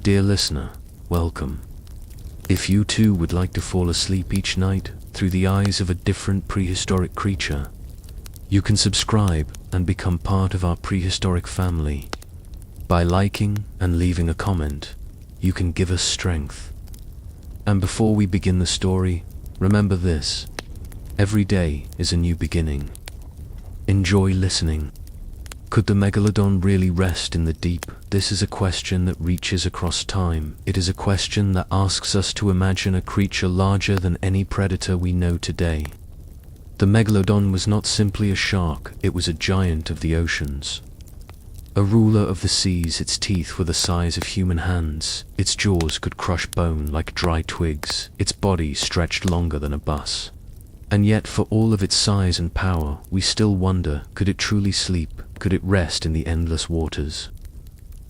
Dear listener, welcome. If you too would like to fall asleep each night through the eyes of a different prehistoric creature, you can subscribe and become part of our prehistoric family. By liking and leaving a comment, you can give us strength. And before we begin the story, remember this: every day is a new beginning. Enjoy listening. Could the Megalodon really rest in the deep? This is a question that reaches across time. It is a question that asks us to imagine a creature larger than any predator we know today. The Megalodon was not simply a shark, it was a giant of the oceans. A ruler of the seas, its teeth were the size of human hands, its jaws could crush bone like dry twigs, its body stretched longer than a bus. And yet, for all of its size and power, we still wonder, could it truly sleep? Could it rest in the endless waters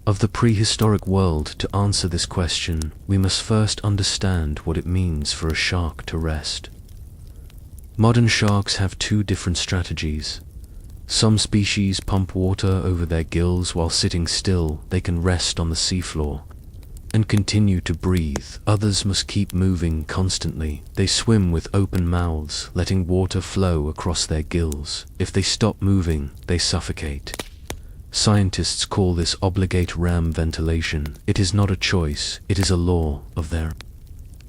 of the prehistoric world? To answer this question, we must first understand what it means for a shark to rest. Modern sharks have two different strategies. Some species pump water over their gills while sitting still. They can rest on the seafloor and continue to breathe. Others must keep moving constantly. They swim with open mouths, letting water flow across their gills. If they stop moving, they suffocate. Scientists call this obligate ram ventilation. It is not a choice, it is a law of their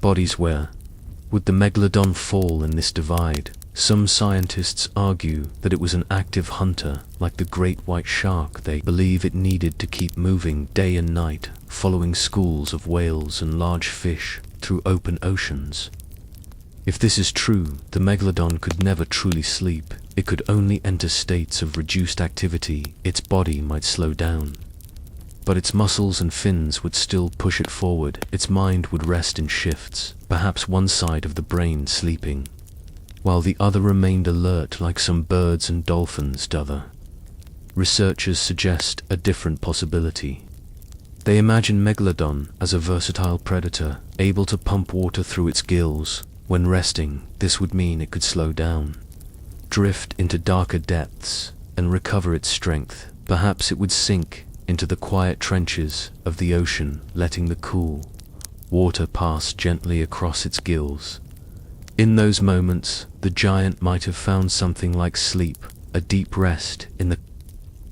bodies. Where would the Megalodon fall in this divide? Some scientists argue that it was an active hunter, like the great white shark. They believe it needed to keep moving day and night, following schools of whales and large fish through open oceans. If this is true, the Megalodon could never truly sleep. It could only enter states of reduced activity. Its body might slow down, but its muscles and fins would still push it forward. Its mind would rest in shifts, perhaps one side of the brain sleeping, while the other remained alert, like some birds and dolphins do. Researchers suggest a different possibility. They imagine Megalodon as a versatile predator, able to pump water through its gills. When resting, this would mean it could slow down, drift into darker depths, and recover its strength. Perhaps it would sink into the quiet trenches of the ocean, letting the cool water pass gently across its gills. In those moments, the giant might have found something like sleep, a deep rest in the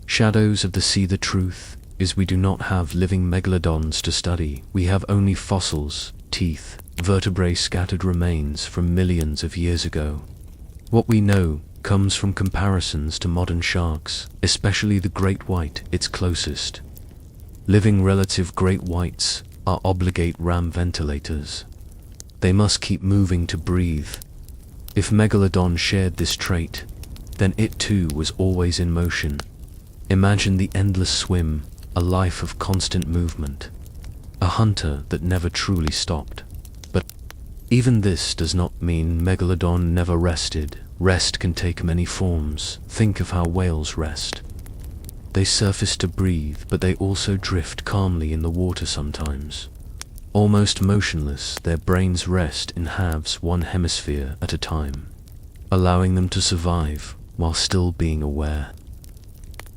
shadows of the sea. The truth is, we do not have living megalodons to study. We have only fossils, teeth, vertebrae, scattered remains from millions of years ago. What we know comes from comparisons to modern sharks, especially the great white, its closest living relative. Great whites are obligate ram ventilators. They must keep moving to breathe. If Megalodon shared this trait, then it too was always in motion. Imagine the endless swim, a life of constant movement, a hunter that never truly stopped. But even this does not mean Megalodon never rested. Rest can take many forms. Think of how whales rest. They surface to breathe, but they also drift calmly in the water sometimes. Almost motionless, their brains rest in halves, one hemisphere at a time, allowing them to survive while still being aware.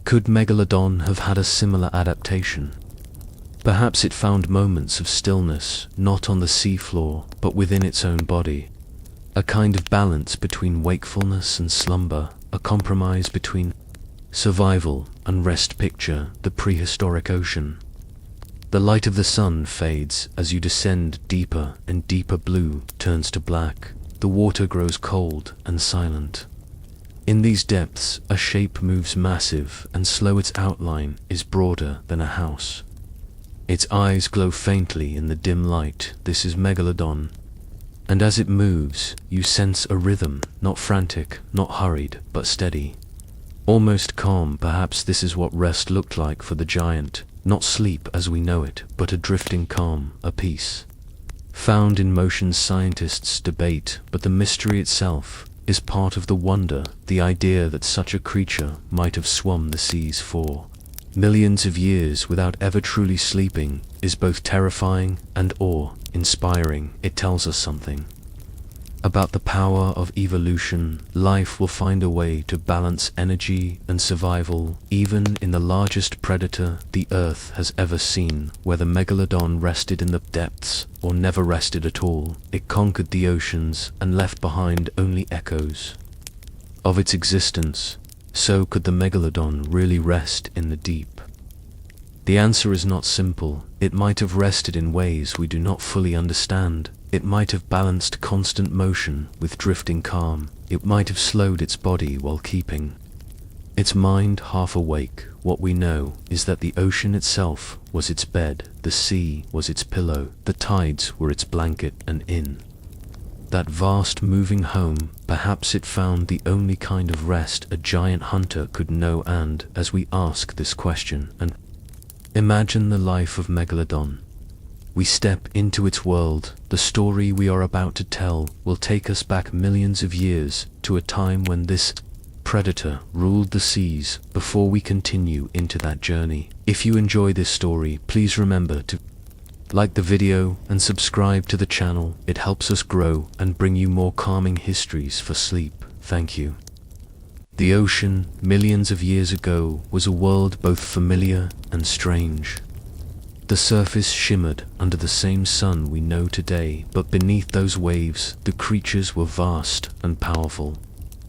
Could Megalodon have had a similar adaptation? Perhaps it found moments of stillness, not on the seafloor, but within its own body. A kind of balance between wakefulness and slumber, a compromise between survival and rest. Picture the prehistoric ocean. The light of the sun fades as you descend deeper and deeper. Blue turns to black. The water grows cold and silent. In these depths, a shape moves, massive and slow. Its outline is broader than a house. Its eyes glow faintly in the dim light. This is Megalodon. And as it moves, you sense a rhythm, not frantic, not hurried, but steady, almost calm. Perhaps this is what rest looked like for the giant. Not sleep as we know it, but a drifting calm, a peace found in motion. Scientists debate, but the mystery itself is part of the wonder. The idea that such a creature might have swum the seas for millions of years without ever truly sleeping is both terrifying and awe-inspiring. It tells us something about the power of evolution. Life will find a way to balance energy and survival, even in the largest predator the Earth has ever seen. Whether Megalodon rested in the depths or never rested at all, it conquered the oceans and left behind only echoes of its existence. So could the Megalodon really rest in the deep? The answer is not simple. It might have rested in ways we do not fully understand. It might have balanced constant motion with drifting calm. It might have slowed its body while keeping its mind half awake. What we know is that the ocean itself was its bed, the sea was its pillow, the tides were its blanket, and in that vast moving home, perhaps it found the only kind of rest a giant hunter could know. And as we ask this question and imagine the life of Megalodon, we step into its world. The story we are about to tell will take us back millions of years to a time when this predator ruled the seas. Before we continue into that journey, if you enjoy this story, please remember to like the video and subscribe to the channel. It helps us grow and bring you more calming histories for sleep. Thank you. The ocean, millions of years ago, was a world both familiar and strange. The surface shimmered under the same sun we know today, but beneath those waves, the creatures were vast and powerful.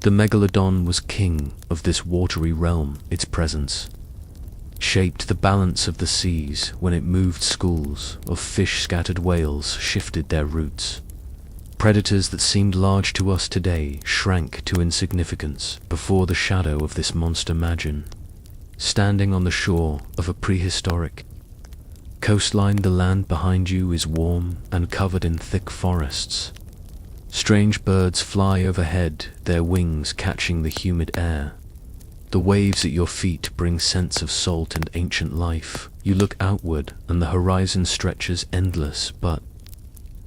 The Megalodon was king of this watery realm. Its presence shaped the balance of the seas. When it moved, schools of fish-scattered whales shifted their routes. Predators that seemed large to us today shrank to insignificance before the shadow of this monster. Imagine standing on the shore of a prehistoric coastline. The land behind you is warm and covered in thick forests. Strange birds fly overhead, their wings catching the humid air. The waves at your feet bring scents of salt and ancient life. You look outward and the horizon stretches endless, but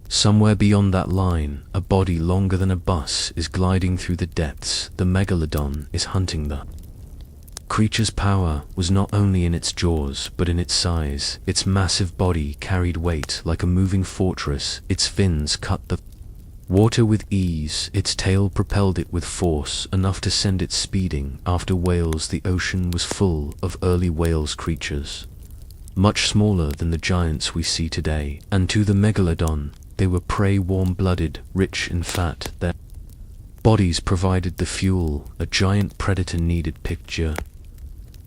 somewhere beyond that line, a body longer than a bus is gliding through the depths. The Megalodon is hunting. The creature's power was not only in its jaws, but in its size. Its massive body carried weight like a moving fortress. Its fins cut the water with ease. Its tail propelled it with force enough to send it speeding. After whales, the ocean was full of early whales, creatures much smaller than the giants we see today. And to the Megalodon, they were prey, warm-blooded, rich in fat. Their bodies provided the fuel a giant predator needed. Picture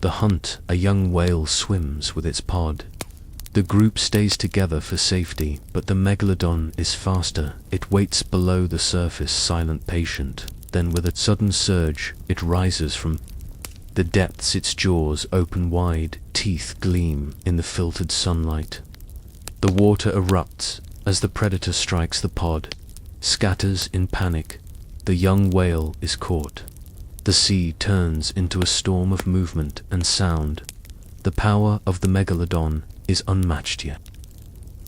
the hunt. A young whale swims with its pod. The group stays together for safety, but the Megalodon is faster. It waits below the surface, silent, patient. Then with a sudden surge, it rises from the depths. Its jaws open wide, teeth gleam in the filtered sunlight. The water erupts as the predator strikes. The pod scatters in panic. The young whale is caught. The sea turns into a storm of movement and sound. The power of the Megalodon is unmatched. Yet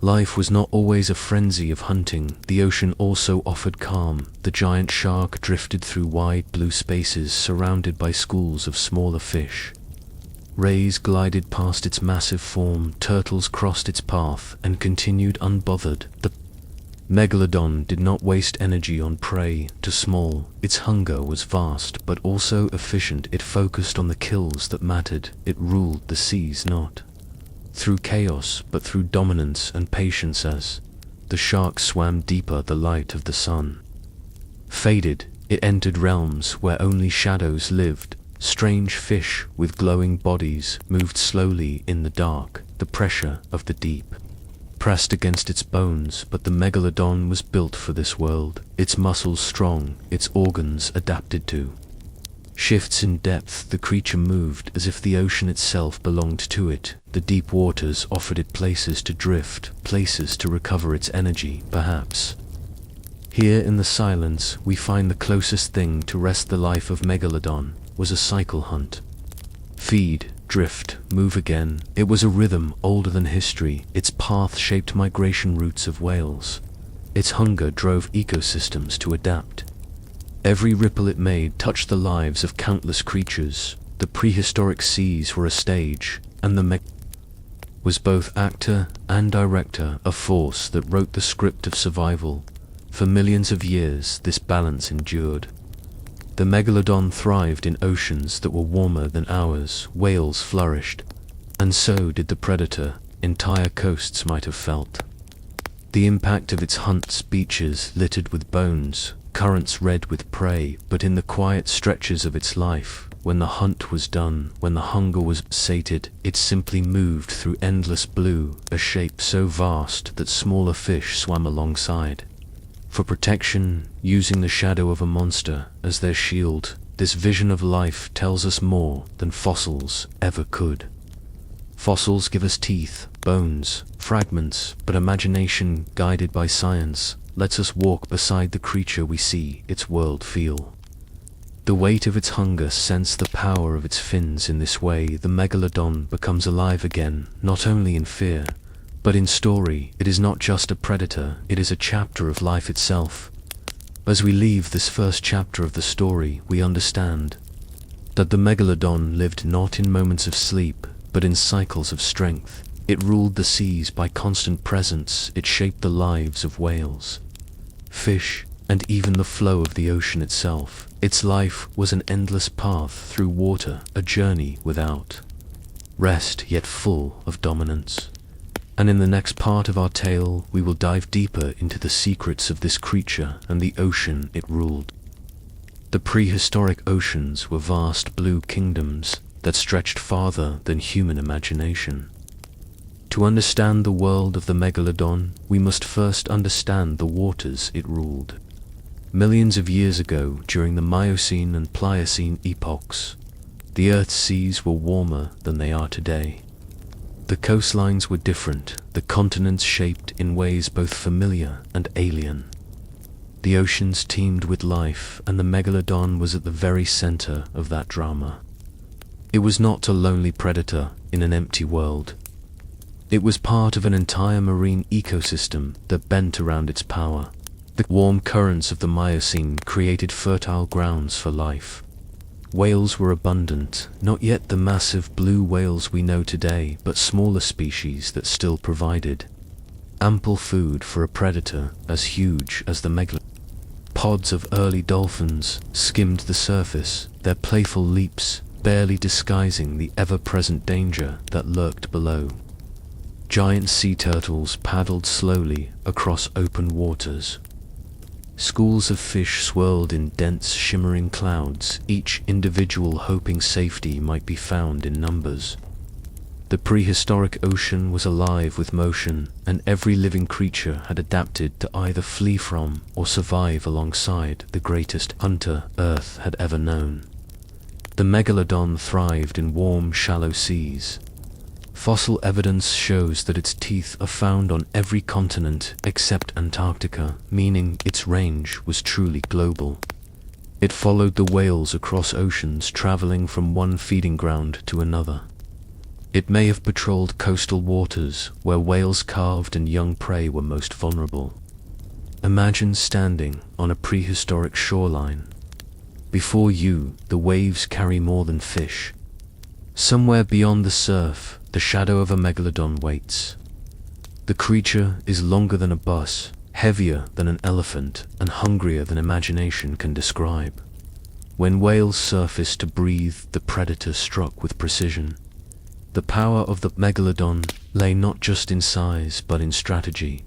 life was not always a frenzy of hunting. The ocean also offered calm. The giant shark drifted through wide blue spaces surrounded by schools of smaller fish. Rays glided past its massive form. Turtles crossed its path and continued unbothered. The Megalodon did not waste energy on prey too small. Its hunger was vast but also efficient. It focused on the kills that mattered. It ruled the seas not through chaos but through dominance and patience. As the shark swam deeper, the light of the sun faded. It entered realms where only shadows lived. Strange fish with glowing bodies moved slowly in the dark. The pressure of the deep pressed against its bones, but the Megalodon was built for this world. Its muscles strong, its organs adapted to shifts in depth. The creature moved as if the ocean itself belonged to it. The deep waters offered it places to drift, places to recover its energy. Perhaps here in the silence we find the closest thing to rest. The life of Megalodon was a cycle hunt. Feed, drift, move again. It was a rhythm older than history. Its path shaped migration routes of whales. Its hunger drove ecosystems to adapt. Every ripple it made touched the lives of countless creatures. The prehistoric seas were a stage, and the was both actor and director, a force that wrote the script of survival. For millions of years, this balance endured. The Megalodon thrived in oceans that were warmer than ours, whales flourished, and so did the predator. Entire coasts might have felt the impact of its hunts, beaches littered with bones, currents red with prey. But in the quiet stretches of its life, when the hunt was done, when the hunger was sated, it simply moved through endless blue, a shape so vast that smaller fish swam alongside. For protection, using the shadow of a monster as their shield, this vision of life tells us more than fossils ever could. Fossils give us teeth, bones, fragments, but imagination, guided by science, lets us walk beside the creature we see its world feel. The weight of its hunger, sense the power of its fins. In this way, the Megalodon becomes alive again, not only in fear, but in story. It is not just a predator, it is a chapter of life itself. As we leave this first chapter of the story, we understand that the Megalodon lived not in moments of sleep, but in cycles of strength. It ruled the seas by constant presence. It shaped the lives of whales, fish, and even the flow of the ocean itself. Its life was an endless path through water, a journey without rest, yet full of dominance. And in the next part of our tale, we will dive deeper into the secrets of this creature and the ocean it ruled. The prehistoric oceans were vast blue kingdoms that stretched farther than human imagination. To understand the world of the Megalodon, we must first understand the waters it ruled. Millions of years ago, during the Miocene and Pliocene epochs, the Earth's seas were warmer than they are today. The coastlines were different, the continents shaped in ways both familiar and alien. The oceans teemed with life, and the Megalodon was at the very center of that drama. It was not a lonely predator in an empty world. It was part of an entire marine ecosystem that bent around its power. The warm currents of the Miocene created fertile grounds for life. Whales were abundant, not yet the massive blue whales we know today, but smaller species that still provided ample food for a predator as huge as the Megalodon. Pods of early dolphins skimmed the surface, their playful leaps barely disguising the ever-present danger that lurked below. Giant sea turtles paddled slowly across open waters. Schools of fish swirled in dense, shimmering clouds, each individual hoping safety might be found in numbers. The prehistoric ocean was alive with motion, and every living creature had adapted to either flee from or survive alongside the greatest hunter Earth had ever known. The Megalodon thrived in warm, shallow seas. Fossil evidence shows that its teeth are found on every continent except Antarctica, meaning its range was truly global. It followed the whales across oceans, traveling from one feeding ground to another. It may have patrolled coastal waters, where whales calved and young prey were most vulnerable. Imagine standing on a prehistoric shoreline. Before you, the waves carry more than fish. Somewhere beyond the surf, the shadow of a Megalodon waits. The creature is longer than a bus, heavier than an elephant, and hungrier than imagination can describe. When whales surfaced to breathe, the predator struck with precision. The power of the Megalodon lay not just in size, but in strategy.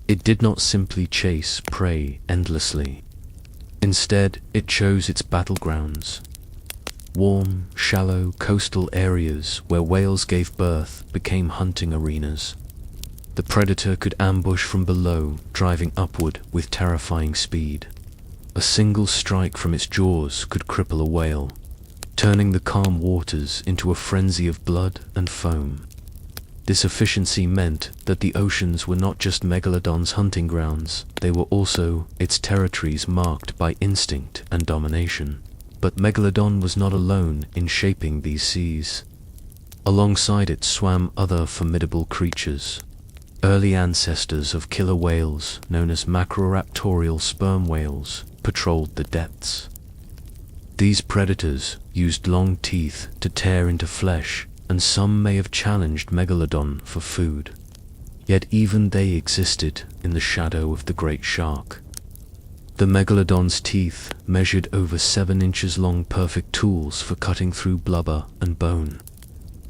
It did not simply chase prey endlessly. Instead, it chose its battlegrounds. Warm, shallow coastal areas where whales gave birth became hunting arenas. The predator could ambush from below, driving upward with terrifying speed. A single strike from its jaws could cripple a whale, turning the calm waters into a frenzy of blood and foam. This efficiency meant that the oceans were not just Megalodon's hunting grounds, they were also its territories marked by instinct and domination. But Megalodon was not alone in shaping these seas. Alongside it swam other formidable creatures. Early ancestors of killer whales, known as macroraptorial sperm whales, patrolled the depths. These predators used long teeth to tear into flesh, and some may have challenged Megalodon for food. Yet even they existed in the shadow of the great shark. The Megalodon's teeth measured over 7 inches long, perfect tools for cutting through blubber and bone.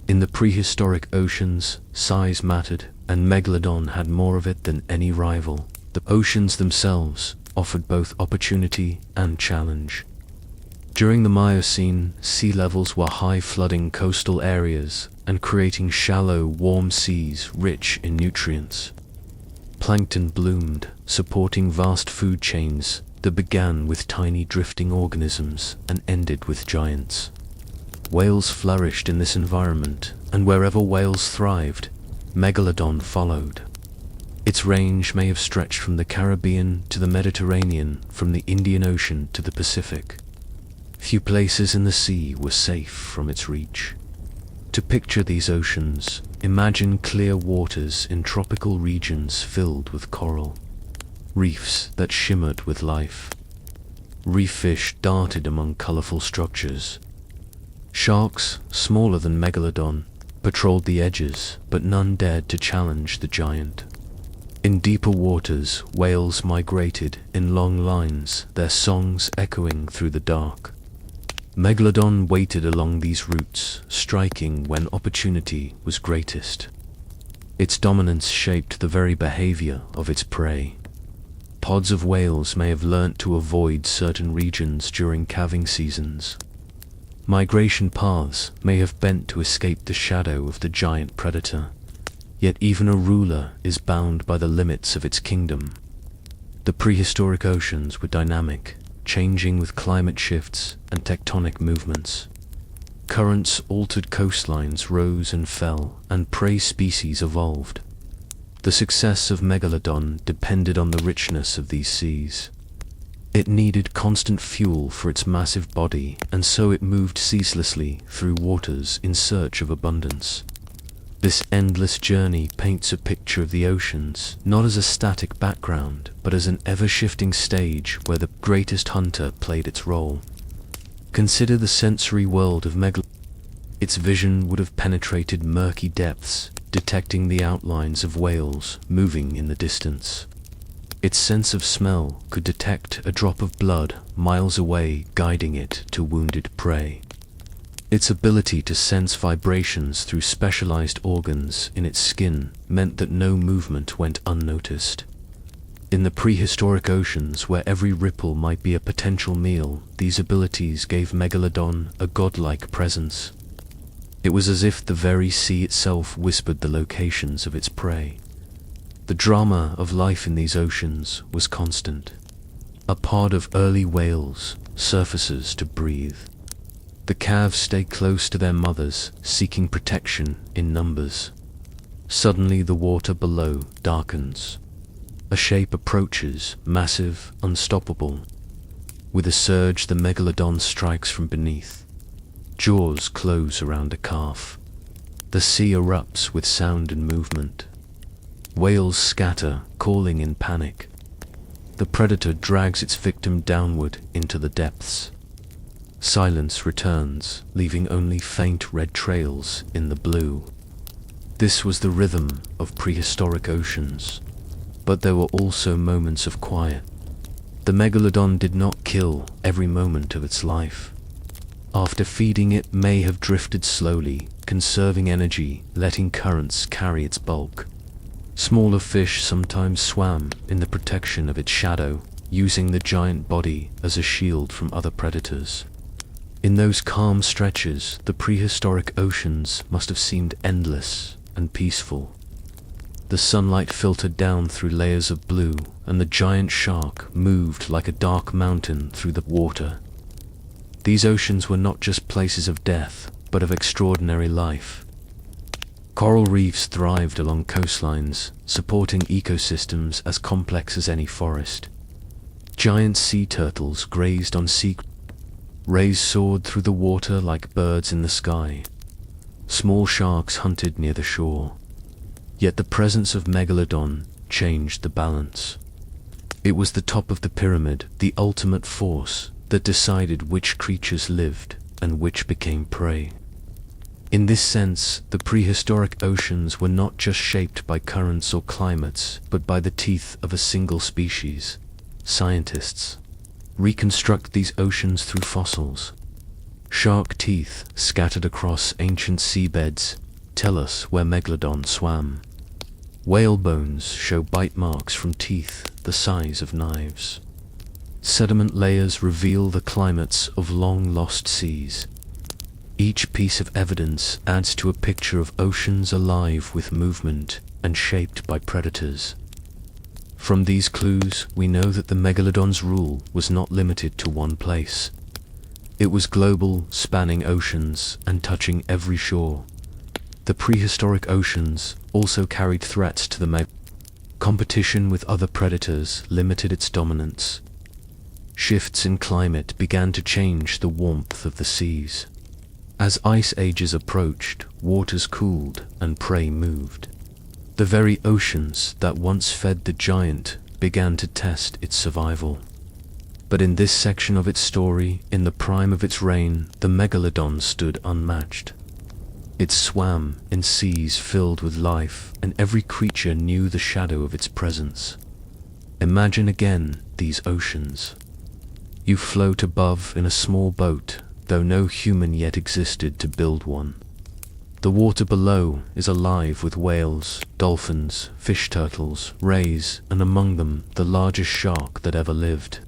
In the prehistoric oceans, size mattered, and Megalodon had more of it than any rival. The oceans themselves offered both opportunity and challenge. During the Miocene, sea levels were high, flooding coastal areas and creating shallow, warm seas rich in nutrients. Plankton bloomed, supporting vast food chains that began with tiny drifting organisms and ended with giants. Whales flourished in this environment, and wherever whales thrived, Megalodon followed. Its range may have stretched from the Caribbean to the Mediterranean, from the Indian Ocean to the Pacific. Few places in the sea were safe from its reach. To picture these oceans, imagine clear waters in tropical regions filled with coral, reefs that shimmered with life. Reef fish darted among colorful structures. Sharks, smaller than Megalodon, patrolled the edges, but none dared to challenge the giant. In deeper waters, whales migrated in long lines, their songs echoing through the dark. Megalodon waited along these routes, striking when opportunity was greatest. Its dominance shaped the very behavior of its prey. Pods of whales may have learnt to avoid certain regions during calving seasons. Migration paths may have bent to escape the shadow of the giant predator. Yet even a ruler is bound by the limits of its kingdom. The prehistoric oceans were dynamic, changing with climate shifts and tectonic movements. Currents altered coastlines, rose and fell, and prey species evolved. The success of Megalodon depended on the richness of these seas. It needed constant fuel for its massive body, and so it moved ceaselessly through waters in search of abundance. This endless journey paints a picture of the oceans, not as a static background, but as an ever-shifting stage where the greatest hunter played its role. Consider the sensory world of Megalodon. Its vision would have penetrated murky depths, detecting the outlines of whales moving in the distance. Its sense of smell could detect a drop of blood miles away, guiding it to wounded prey. Its ability to sense vibrations through specialized organs in its skin meant that no movement went unnoticed. In the prehistoric oceans, where every ripple might be a potential meal, these abilities gave Megalodon a godlike presence. It was as if the very sea itself whispered the locations of its prey. The drama of life in these oceans was constant. A pod of early whales surfaces to breathe. The calves stay close to their mothers, seeking protection in numbers. Suddenly the water below darkens. A shape approaches, massive, unstoppable. With a surge, the Megalodon strikes from beneath. Jaws close around a calf. The sea erupts with sound and movement. Whales scatter, calling in panic. The predator drags its victim downward into the depths. Silence returns, leaving only faint red trails in the blue. This was the rhythm of prehistoric oceans. But there were also moments of quiet. The Megalodon did not kill every moment of its life. After feeding, it may have drifted slowly, conserving energy, letting currents carry its bulk. Smaller fish sometimes swam in the protection of its shadow, using the giant body as a shield from other predators. In those calm stretches, the prehistoric oceans must have seemed endless and peaceful. The sunlight filtered down through layers of blue, and the giant shark moved like a dark mountain through the water. These oceans were not just places of death, but of extraordinary life. Coral reefs thrived along coastlines, supporting ecosystems as complex as any forest. Giant sea turtles grazed on sea. Rays soared through the water like birds in the sky. Small sharks hunted near the shore. Yet the presence of Megalodon changed the balance. It was the top of the pyramid, the ultimate force that decided which creatures lived and which became prey. In this sense, the prehistoric oceans were not just shaped by currents or climates, but by the teeth of a single species. Scientists reconstruct these oceans through fossils. Shark teeth scattered across ancient seabeds tell us where Megalodon swam. Whale bones show bite marks from teeth the size of knives. Sediment layers reveal the climates of long-lost seas. Each piece of evidence adds to a picture of oceans alive with movement and shaped by predators. From these clues, we know that the Megalodon's rule was not limited to one place. It was global, spanning oceans and touching every shore. The prehistoric oceans also carried threats to the Megalodon. Competition with other predators limited its dominance. Shifts in climate began to change the warmth of the seas. As ice ages approached, waters cooled and prey moved. The very oceans that once fed the giant began to test its survival. But in this section of its story, in the prime of its reign, the Megalodon stood unmatched. It swam in seas filled with life, and every creature knew the shadow of its presence. Imagine again these oceans. You float above in a small boat, though no human yet existed to build one. The water below is alive with whales, dolphins, fish turtles, rays, and among them the largest shark that ever lived.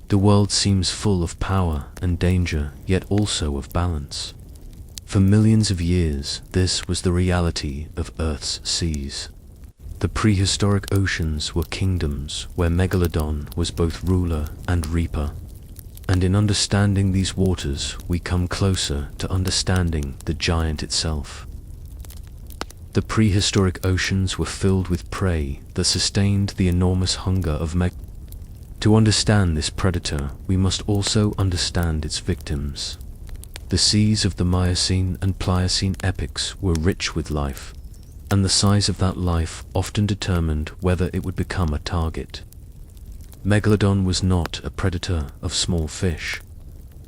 The world seems full of power and danger, yet also of balance. For millions of years, this was the reality of Earth's seas. The prehistoric oceans were kingdoms where Megalodon was both ruler and reaper. And in understanding these waters, we come closer to understanding the giant itself. The prehistoric oceans were filled with prey that sustained the enormous hunger of Megalodon. To understand this predator, we must also understand its victims. The seas of the Miocene and Pliocene epochs were rich with life, and the size of that life often determined whether it would become a target. Megalodon was not a predator of small fish,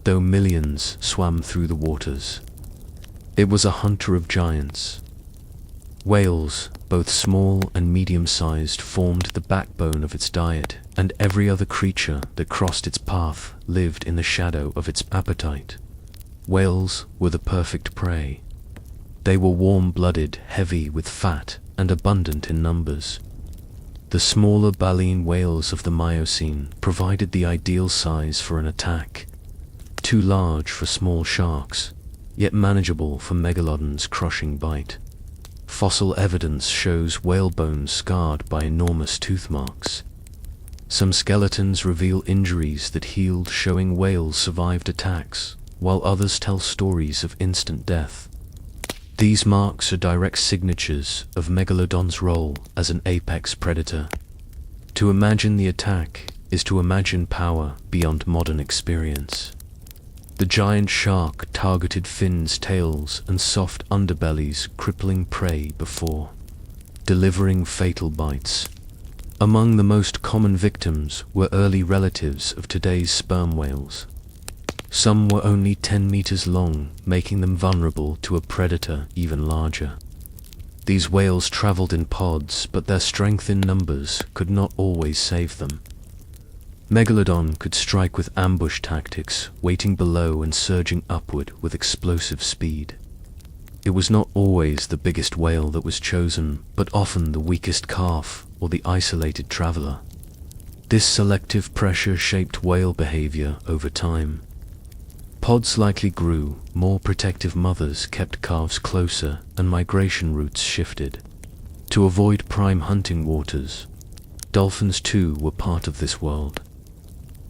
though millions swam through the waters. It was a hunter of giants. Whales, both small and medium-sized, formed the backbone of its diet, and every other creature that crossed its path lived in the shadow of its appetite. Whales were the perfect prey. They were warm-blooded, heavy with fat, and abundant in numbers. The smaller baleen whales of the Miocene provided the ideal size for an attack, too large for small sharks, yet manageable for Megalodon's crushing bite. Fossil evidence shows whale bones scarred by enormous tooth marks. Some skeletons reveal injuries that healed, showing whales survived attacks, while others tell stories of instant death. These marks are direct signatures of Megalodon's role as an apex predator. To imagine the attack is to imagine power beyond modern experience. The giant shark targeted fins, tails, and soft underbellies, crippling prey before delivering fatal bites. Among the most common victims were early relatives of today's sperm whales. Some were only 10 meters long, making them vulnerable to a predator even larger. These whales traveled in pods, but their strength in numbers could not always save them. Megalodon could strike with ambush tactics, waiting below and surging upward with explosive speed. It was not always the biggest whale that was chosen, but often the weakest calf or the isolated traveler. This selective pressure shaped whale behavior over time. Pods likely grew, more protective mothers kept calves closer, and migration routes shifted. To avoid prime hunting waters, dolphins too were part of this world.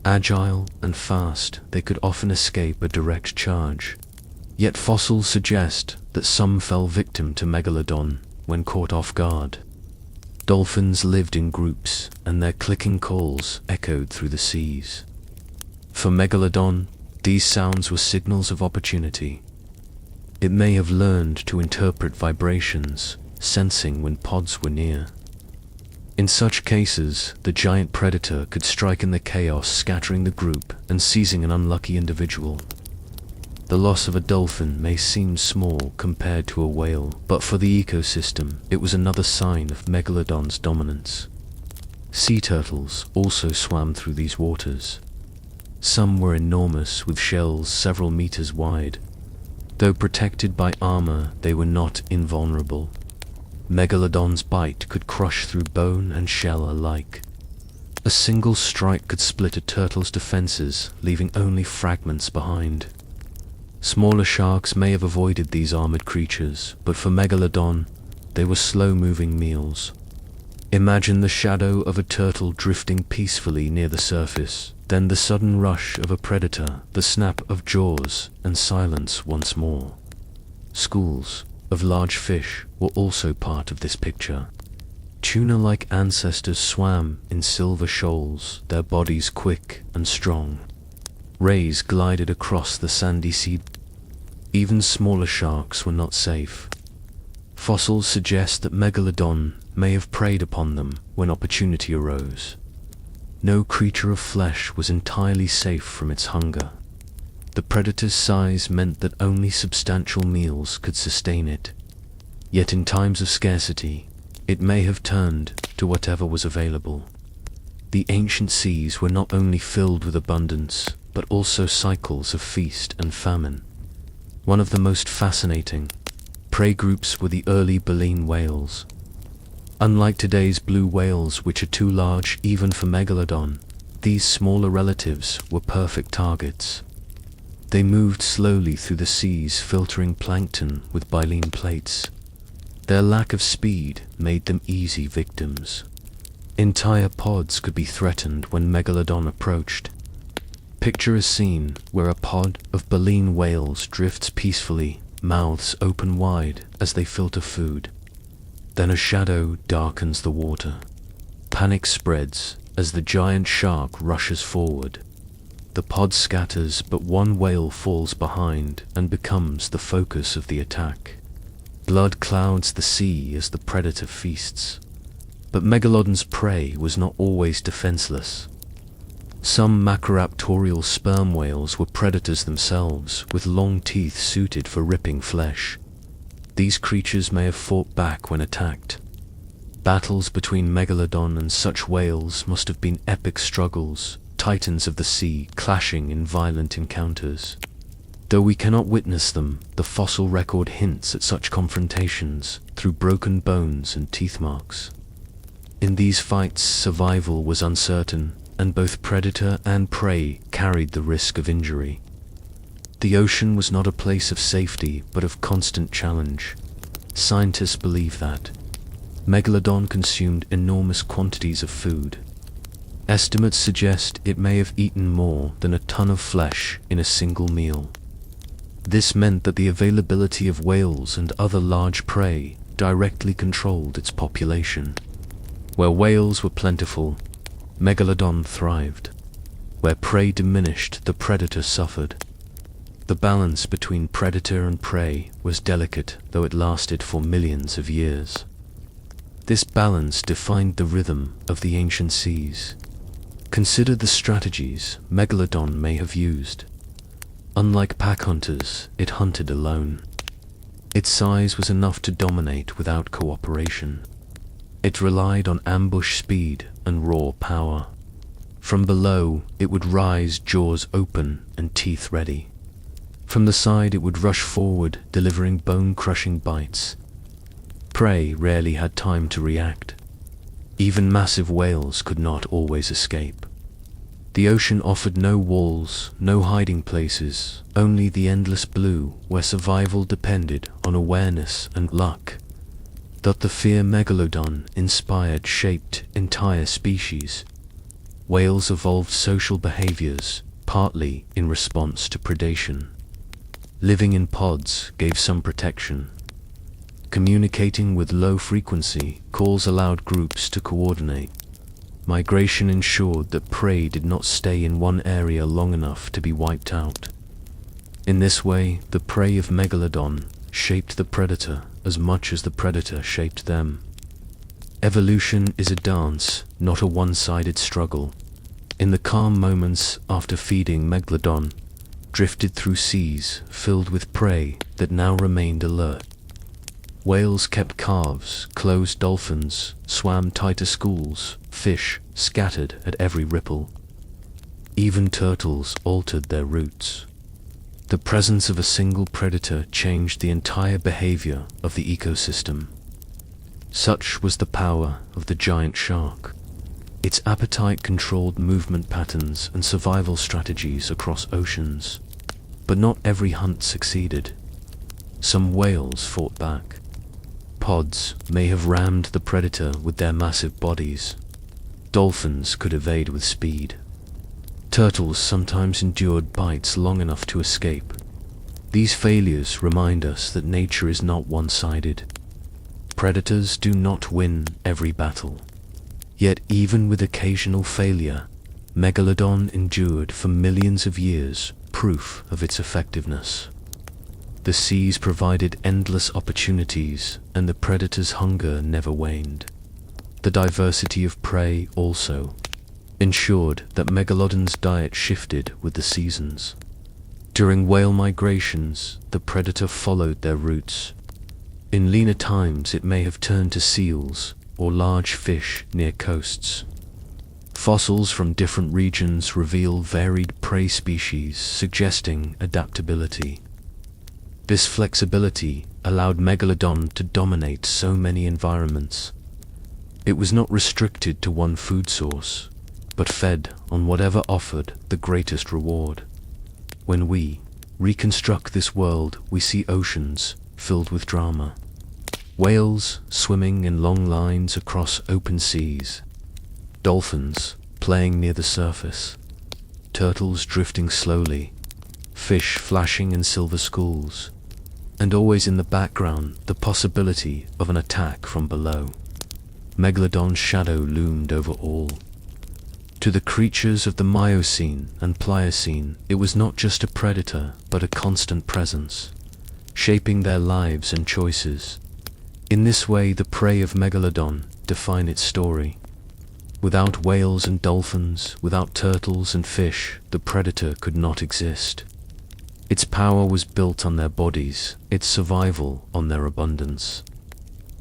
Agile and fast, they could often escape a direct charge. Yet fossils suggest that some fell victim to Megalodon when caught off guard. Dolphins lived in groups, and their clicking calls echoed through the seas. For Megalodon, these sounds were signals of opportunity. It may have learned to interpret vibrations, sensing when pods were near. In such cases, the giant predator could strike in the chaos, scattering the group and seizing an unlucky individual. The loss of a dolphin may seem small compared to a whale, but for the ecosystem, it was another sign of Megalodon's dominance. Sea turtles also swam through these waters. Some were enormous, with shells several meters wide. Though protected by armor, they were not invulnerable. Megalodon's bite could crush through bone and shell alike. A single strike could split a turtle's defenses, leaving only fragments behind. Smaller sharks may have avoided these armored creatures, but for Megalodon, they were slow-moving meals. Imagine the shadow of a turtle drifting peacefully near the surface, then the sudden rush of a predator, the snap of jaws, and silence once more. Schools of large fish were also part of this picture. Tuna-like ancestors swam in silver shoals, their bodies quick and strong. Rays glided across the sandy sea. Even smaller sharks were not safe. Fossils suggest that Megalodon may have preyed upon them when opportunity arose. No creature of flesh was entirely safe from its hunger. The predator's size meant that only substantial meals could sustain it. Yet in times of scarcity, it may have turned to whatever was available. The ancient seas were not only filled with abundance, but also cycles of feast and famine. One of the most fascinating prey groups were the early baleen whales. Unlike today's blue whales, which are too large even for Megalodon, these smaller relatives were perfect targets. They moved slowly through the seas, filtering plankton with baleen plates. Their lack of speed made them easy victims. Entire pods could be threatened when Megalodon approached. Picture a scene where a pod of baleen whales drifts peacefully, mouths open wide as they filter food. Then a shadow darkens the water. Panic spreads as the giant shark rushes forward. The pod scatters, but one whale falls behind and becomes the focus of the attack. Blood clouds the sea as the predator feasts. But Megalodon's prey was not always defenseless. Some macroraptorial sperm whales were predators themselves, with long teeth suited for ripping flesh. These creatures may have fought back when attacked. Battles between Megalodon and such whales must have been epic struggles, titans of the sea clashing in violent encounters. Though we cannot witness them, the fossil record hints at such confrontations through broken bones and teeth marks. In these fights, survival was uncertain, and both predator and prey carried the risk of injury. The ocean was not a place of safety, but of constant challenge. Scientists believe that Megalodon consumed enormous quantities of food. Estimates suggest it may have eaten more than a ton of flesh in a single meal. This meant that the availability of whales and other large prey directly controlled its population. Where whales were plentiful, Megalodon thrived. Where prey diminished, the predator suffered. The balance between predator and prey was delicate, though it lasted for millions of years. This balance defined the rhythm of the ancient seas. Consider the strategies Megalodon may have used. Unlike pack hunters, it hunted alone. Its size was enough to dominate without cooperation. It relied on ambush speed and raw power. From below, it would rise, jaws open and teeth ready. From the side, it would rush forward, delivering bone-crushing bites. Prey rarely had time to react. Even massive whales could not always escape. The ocean offered no walls, no hiding places, only the endless blue where survival depended on awareness and luck. That the fear Megalodon inspired shaped entire species. Whales evolved social behaviors, partly in response to predation. Living in pods gave some protection. Communicating with low-frequency calls allowed groups to coordinate. Migration ensured that prey did not stay in one area long enough to be wiped out. In this way, the prey of Megalodon shaped the predator as much as the predator shaped them. Evolution is a dance, not a one-sided struggle. In the calm moments after feeding Megalodon, drifted through seas filled with prey that now remained alert. Whales kept calves, closed dolphins, swam tighter schools, fish scattered at every ripple. Even turtles altered their routes. The presence of a single predator changed the entire behavior of the ecosystem. Such was the power of the giant shark. Its appetite controlled movement patterns and survival strategies across oceans. But not every hunt succeeded. Some whales fought back. Pods may have rammed the predator with their massive bodies. Dolphins could evade with speed. Turtles sometimes endured bites long enough to escape. These failures remind us that nature is not one-sided. Predators do not win every battle. Yet even with occasional failure, Megalodon endured for millions of years, proof of its effectiveness. The seas provided endless opportunities, and the predator's hunger never waned. The diversity of prey also ensured that Megalodon's diet shifted with the seasons. During whale migrations, the predator followed their routes. In leaner times, it may have turned to seals or large fish near coasts. Fossils from different regions reveal varied prey species, suggesting adaptability. This flexibility allowed Megalodon to dominate so many environments. It was not restricted to one food source, but fed on whatever offered the greatest reward. When we reconstruct this world, we see oceans filled with drama. Whales swimming in long lines across open seas. Dolphins playing near the surface. Turtles drifting slowly. Fish flashing in silver schools. And always in the background, the possibility of an attack from below. Megalodon's shadow loomed over all. To the creatures of the Miocene and Pliocene, it was not just a predator, but a constant presence, shaping their lives and choices. In this way, the prey of Megalodon define its story. Without whales and dolphins, without turtles and fish, the predator could not exist. Its power was built on their bodies, its survival on their abundance.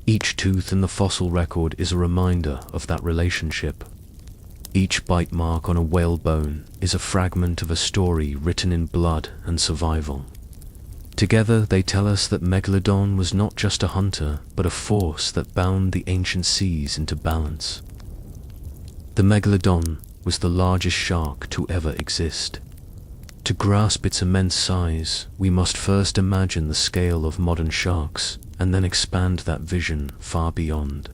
Each tooth in the fossil record is a reminder of that relationship. Each bite mark on a whale bone is a fragment of a story written in blood and survival. Together they tell us that Megalodon was not just a hunter, but a force that bound the ancient seas into balance. The Megalodon was the largest shark to ever exist. To grasp its immense size, we must first imagine the scale of modern sharks, and then expand that vision far beyond.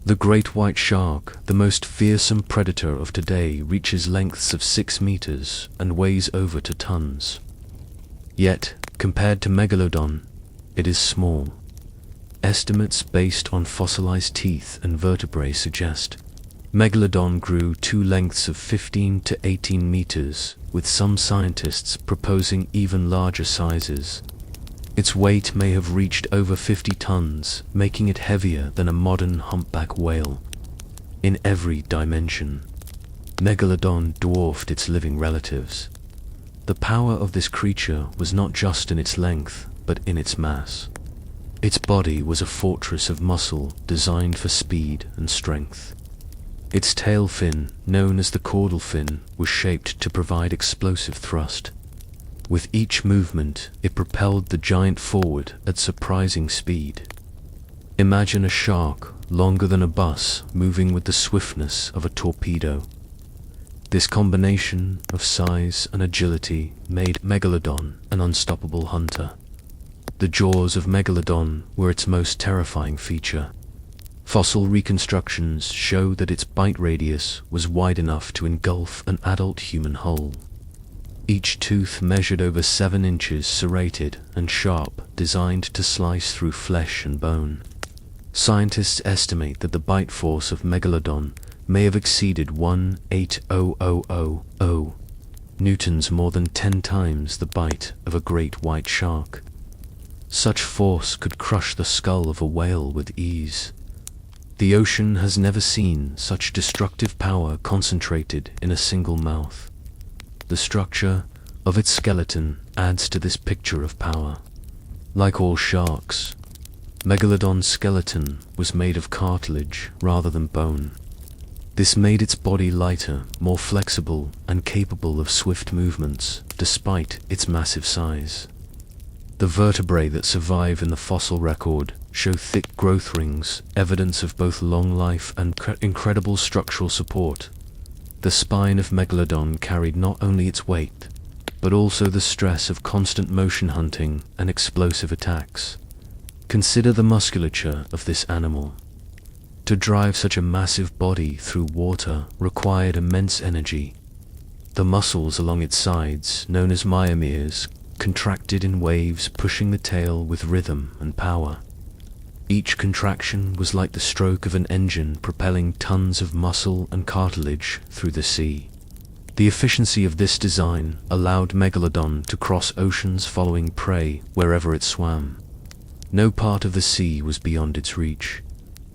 The great white shark, the most fearsome predator of today, reaches lengths of 6 meters and weighs over 2 tons. Yet, compared to Megalodon, it is small. Estimates based on fossilized teeth and vertebrae suggest Megalodon grew to lengths of 15 to 18 meters, with some scientists proposing even larger sizes. Its weight may have reached over 50 tons, making it heavier than a modern humpback whale. In every dimension, Megalodon dwarfed its living relatives. The power of this creature was not just in its length, but in its mass. Its body was a fortress of muscle designed for speed and strength. Its tail fin, known as the caudal fin, was shaped to provide explosive thrust. With each movement, it propelled the giant forward at surprising speed. Imagine a shark longer than a bus moving with the swiftness of a torpedo. This combination of size and agility made Megalodon an unstoppable hunter. The jaws of Megalodon were its most terrifying feature. Fossil reconstructions show that its bite radius was wide enough to engulf an adult human whole. Each tooth measured over 7 inches, serrated and sharp, designed to slice through flesh and bone. Scientists estimate that the bite force of Megalodon may have exceeded 1,800,000 newtons, more than 10 times the bite of a great white shark. Such force could crush the skull of a whale with ease. The ocean has never seen such destructive power concentrated in a single mouth. The structure, of its skeleton adds to this picture of power. Like all sharks, Megalodon's skeleton was made of cartilage rather than bone. This made its body lighter, more flexible, and capable of swift movements, despite its massive size. The vertebrae that survive in the fossil record show thick growth rings, evidence of both long life and incredible structural support. The spine of Megalodon carried not only its weight, but also the stress of constant motion hunting and explosive attacks. Consider the musculature of this animal. To drive such a massive body through water required immense energy. The muscles along its sides, known as myomeres, contracted in waves, pushing the tail with rhythm and power. Each contraction was like the stroke of an engine propelling tons of muscle and cartilage through the sea. The efficiency of this design allowed Megalodon to cross oceans following prey wherever it swam. No part of the sea was beyond its reach.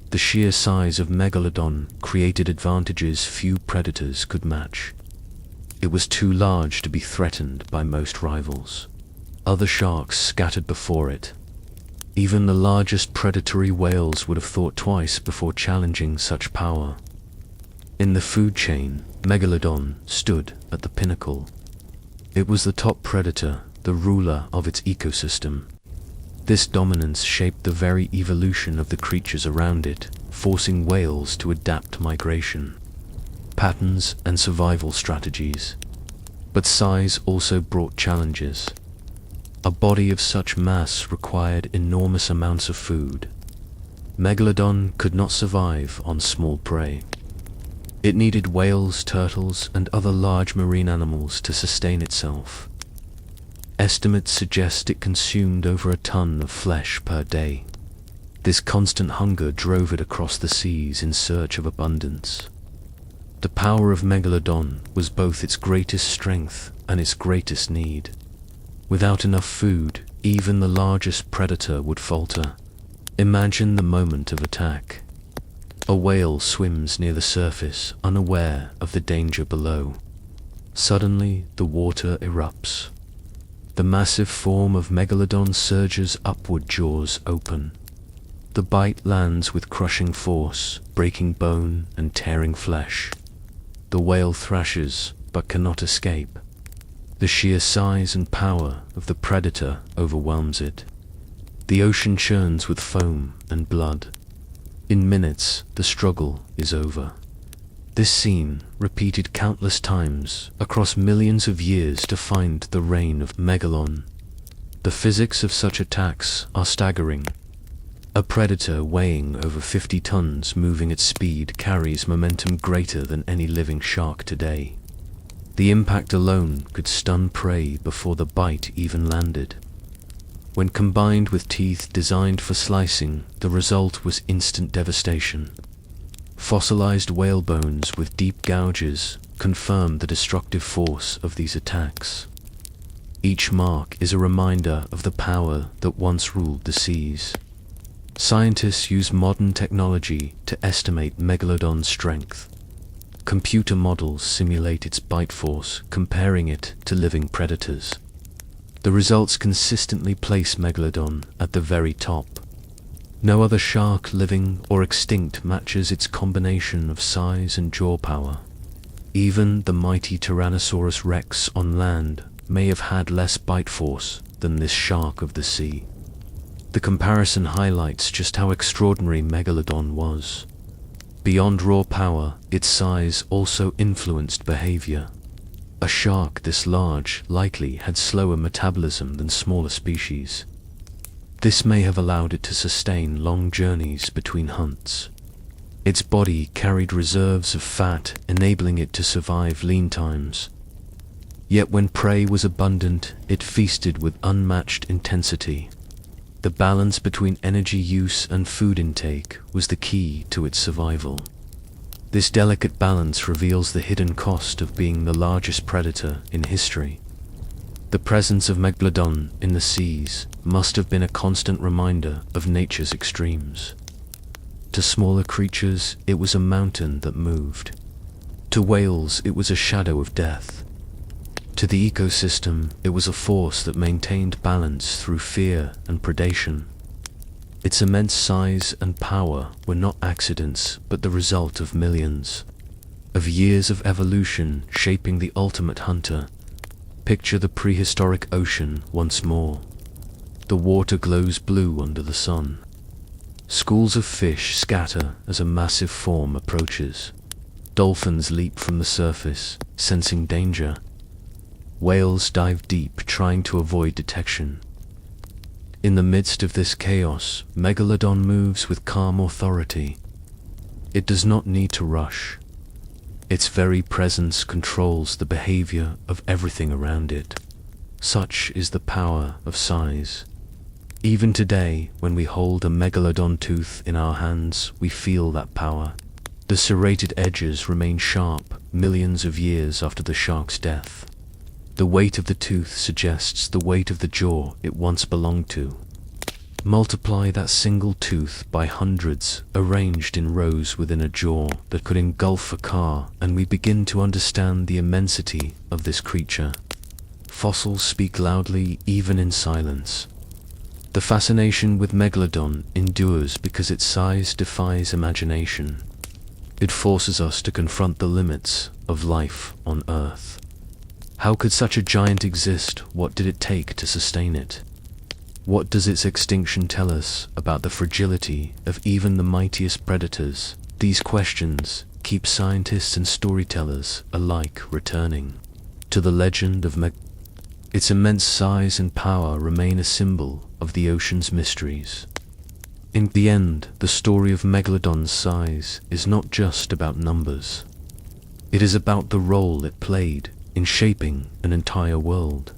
The sheer size of Megalodon created advantages few predators could match. It was too large to be threatened by most rivals. Other sharks scattered before it. Even the largest predatory whales would have thought twice before challenging such power. In the food chain, Megalodon stood at the pinnacle. It was the top predator, the ruler of its ecosystem. This dominance shaped the very evolution of the creatures around it, forcing whales to adapt migration patterns and survival strategies. But size also brought challenges. A body of such mass required enormous amounts of food. Megalodon could not survive on small prey. It needed whales, turtles, and other large marine animals to sustain itself. Estimates suggest it consumed over a ton of flesh per day. This constant hunger drove it across the seas in search of abundance. The power of Megalodon was both its greatest strength and its greatest need. Without enough food, even the largest predator would falter. Imagine the moment of attack. A whale swims near the surface, unaware of the danger below. Suddenly, the water erupts. The massive form of Megalodon surges upward, jaws open. The bite lands with crushing force, breaking bone and tearing flesh. The whale thrashes, but cannot escape. The sheer size and power of the predator overwhelms it. The ocean churns with foam and blood. In minutes, the struggle is over. This scene, repeated countless times across millions of years, defined the reign of Megalodon. The physics of such attacks are staggering. A predator weighing over 50 tons moving at speed carries momentum greater than any living shark today. The impact alone could stun prey before the bite even landed. When combined with teeth designed for slicing, the result was instant devastation. Fossilized whale bones with deep gouges confirm the destructive force of these attacks. Each mark is a reminder of the power that once ruled the seas. Scientists use modern technology to estimate Megalodon's strength. Computer models simulate its bite force, comparing it to living predators. The results consistently place Megalodon at the very top. No other shark, living or extinct, matches its combination of size and jaw power. Even the mighty Tyrannosaurus rex on land may have had less bite force than this shark of the sea. The comparison highlights just how extraordinary Megalodon was. Beyond raw power, its size also influenced behavior. A shark this large likely had slower metabolism than smaller species. This may have allowed it to sustain long journeys between hunts. Its body carried reserves of fat, enabling it to survive lean times. Yet when prey was abundant, it feasted with unmatched intensity. The balance between energy use and food intake was the key to its survival. This delicate balance reveals the hidden cost of being the largest predator in history. The presence of Megalodon in the seas must have been a constant reminder of nature's extremes. To smaller creatures, it was a mountain that moved. To whales, it was a shadow of death. To the ecosystem, it was a force that maintained balance through fear and predation. Its immense size and power were not accidents, but the result of millions of years of evolution shaping the ultimate hunter. Picture the prehistoric ocean once more. The water glows blue under the sun. Schools of fish scatter as a massive form approaches. Dolphins leap from the surface, sensing danger. Whales dive deep, trying to avoid detection. In the midst of this chaos, Megalodon moves with calm authority. It does not need to rush. Its very presence controls the behavior of everything around it. Such is the power of size. Even today, when we hold a Megalodon tooth in our hands, we feel that power. The serrated edges remain sharp millions of years after the shark's death. The weight of the tooth suggests the weight of the jaw it once belonged to. Multiply that single tooth by hundreds, arranged in rows within a jaw that could engulf a car, and we begin to understand the immensity of this creature. Fossils speak loudly even in silence. The fascination with Megalodon endures because its size defies imagination. It forces us to confront the limits of life on Earth. How could such a giant exist? What did it take to sustain it? What does its extinction tell us about the fragility of even the mightiest predators? These questions keep scientists and storytellers alike returning to the legend of Megalodon. Its immense size and power remain a symbol of the ocean's mysteries. In the end, the story of Megalodon's size is not just about numbers. It is about the role it played in shaping an entire world.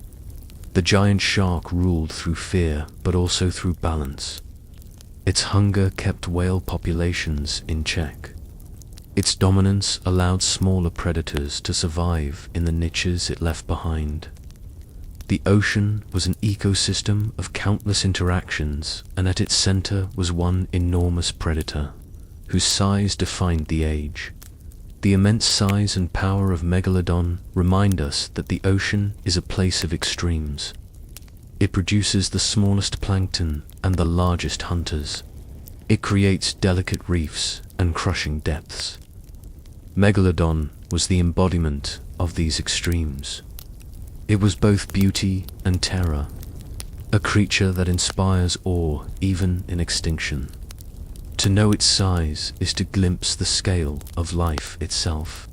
The giant shark ruled through fear, but also through balance. Its hunger kept whale populations in check. Its dominance allowed smaller predators to survive in the niches it left behind. The ocean was an ecosystem of countless interactions, and at its center was one enormous predator, whose size defined the age. The immense size and power of Megalodon remind us that the ocean is a place of extremes. It produces the smallest plankton and the largest hunters. It creates delicate reefs and crushing depths. Megalodon was the embodiment of these extremes. It was both beauty and terror, a creature that inspires awe even in extinction. To know its size is to glimpse the scale of life itself.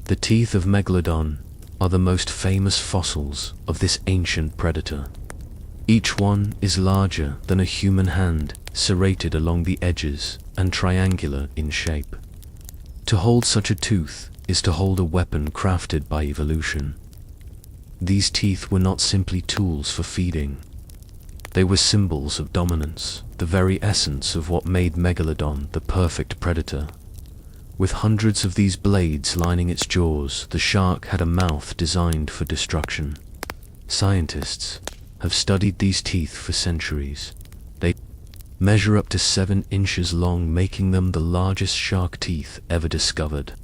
The teeth of Megalodon are the most famous fossils of this ancient predator. Each one is larger than a human hand, serrated along the edges and triangular in shape. To hold such a tooth is to hold a weapon crafted by evolution. These teeth were not simply tools for feeding. They were symbols of dominance, the very essence of what made Megalodon the perfect predator. With hundreds of these blades lining its jaws, the shark had a mouth designed for destruction. Scientists have studied these teeth for centuries. They measure up to 7 inches long, making them the largest shark teeth ever discovered.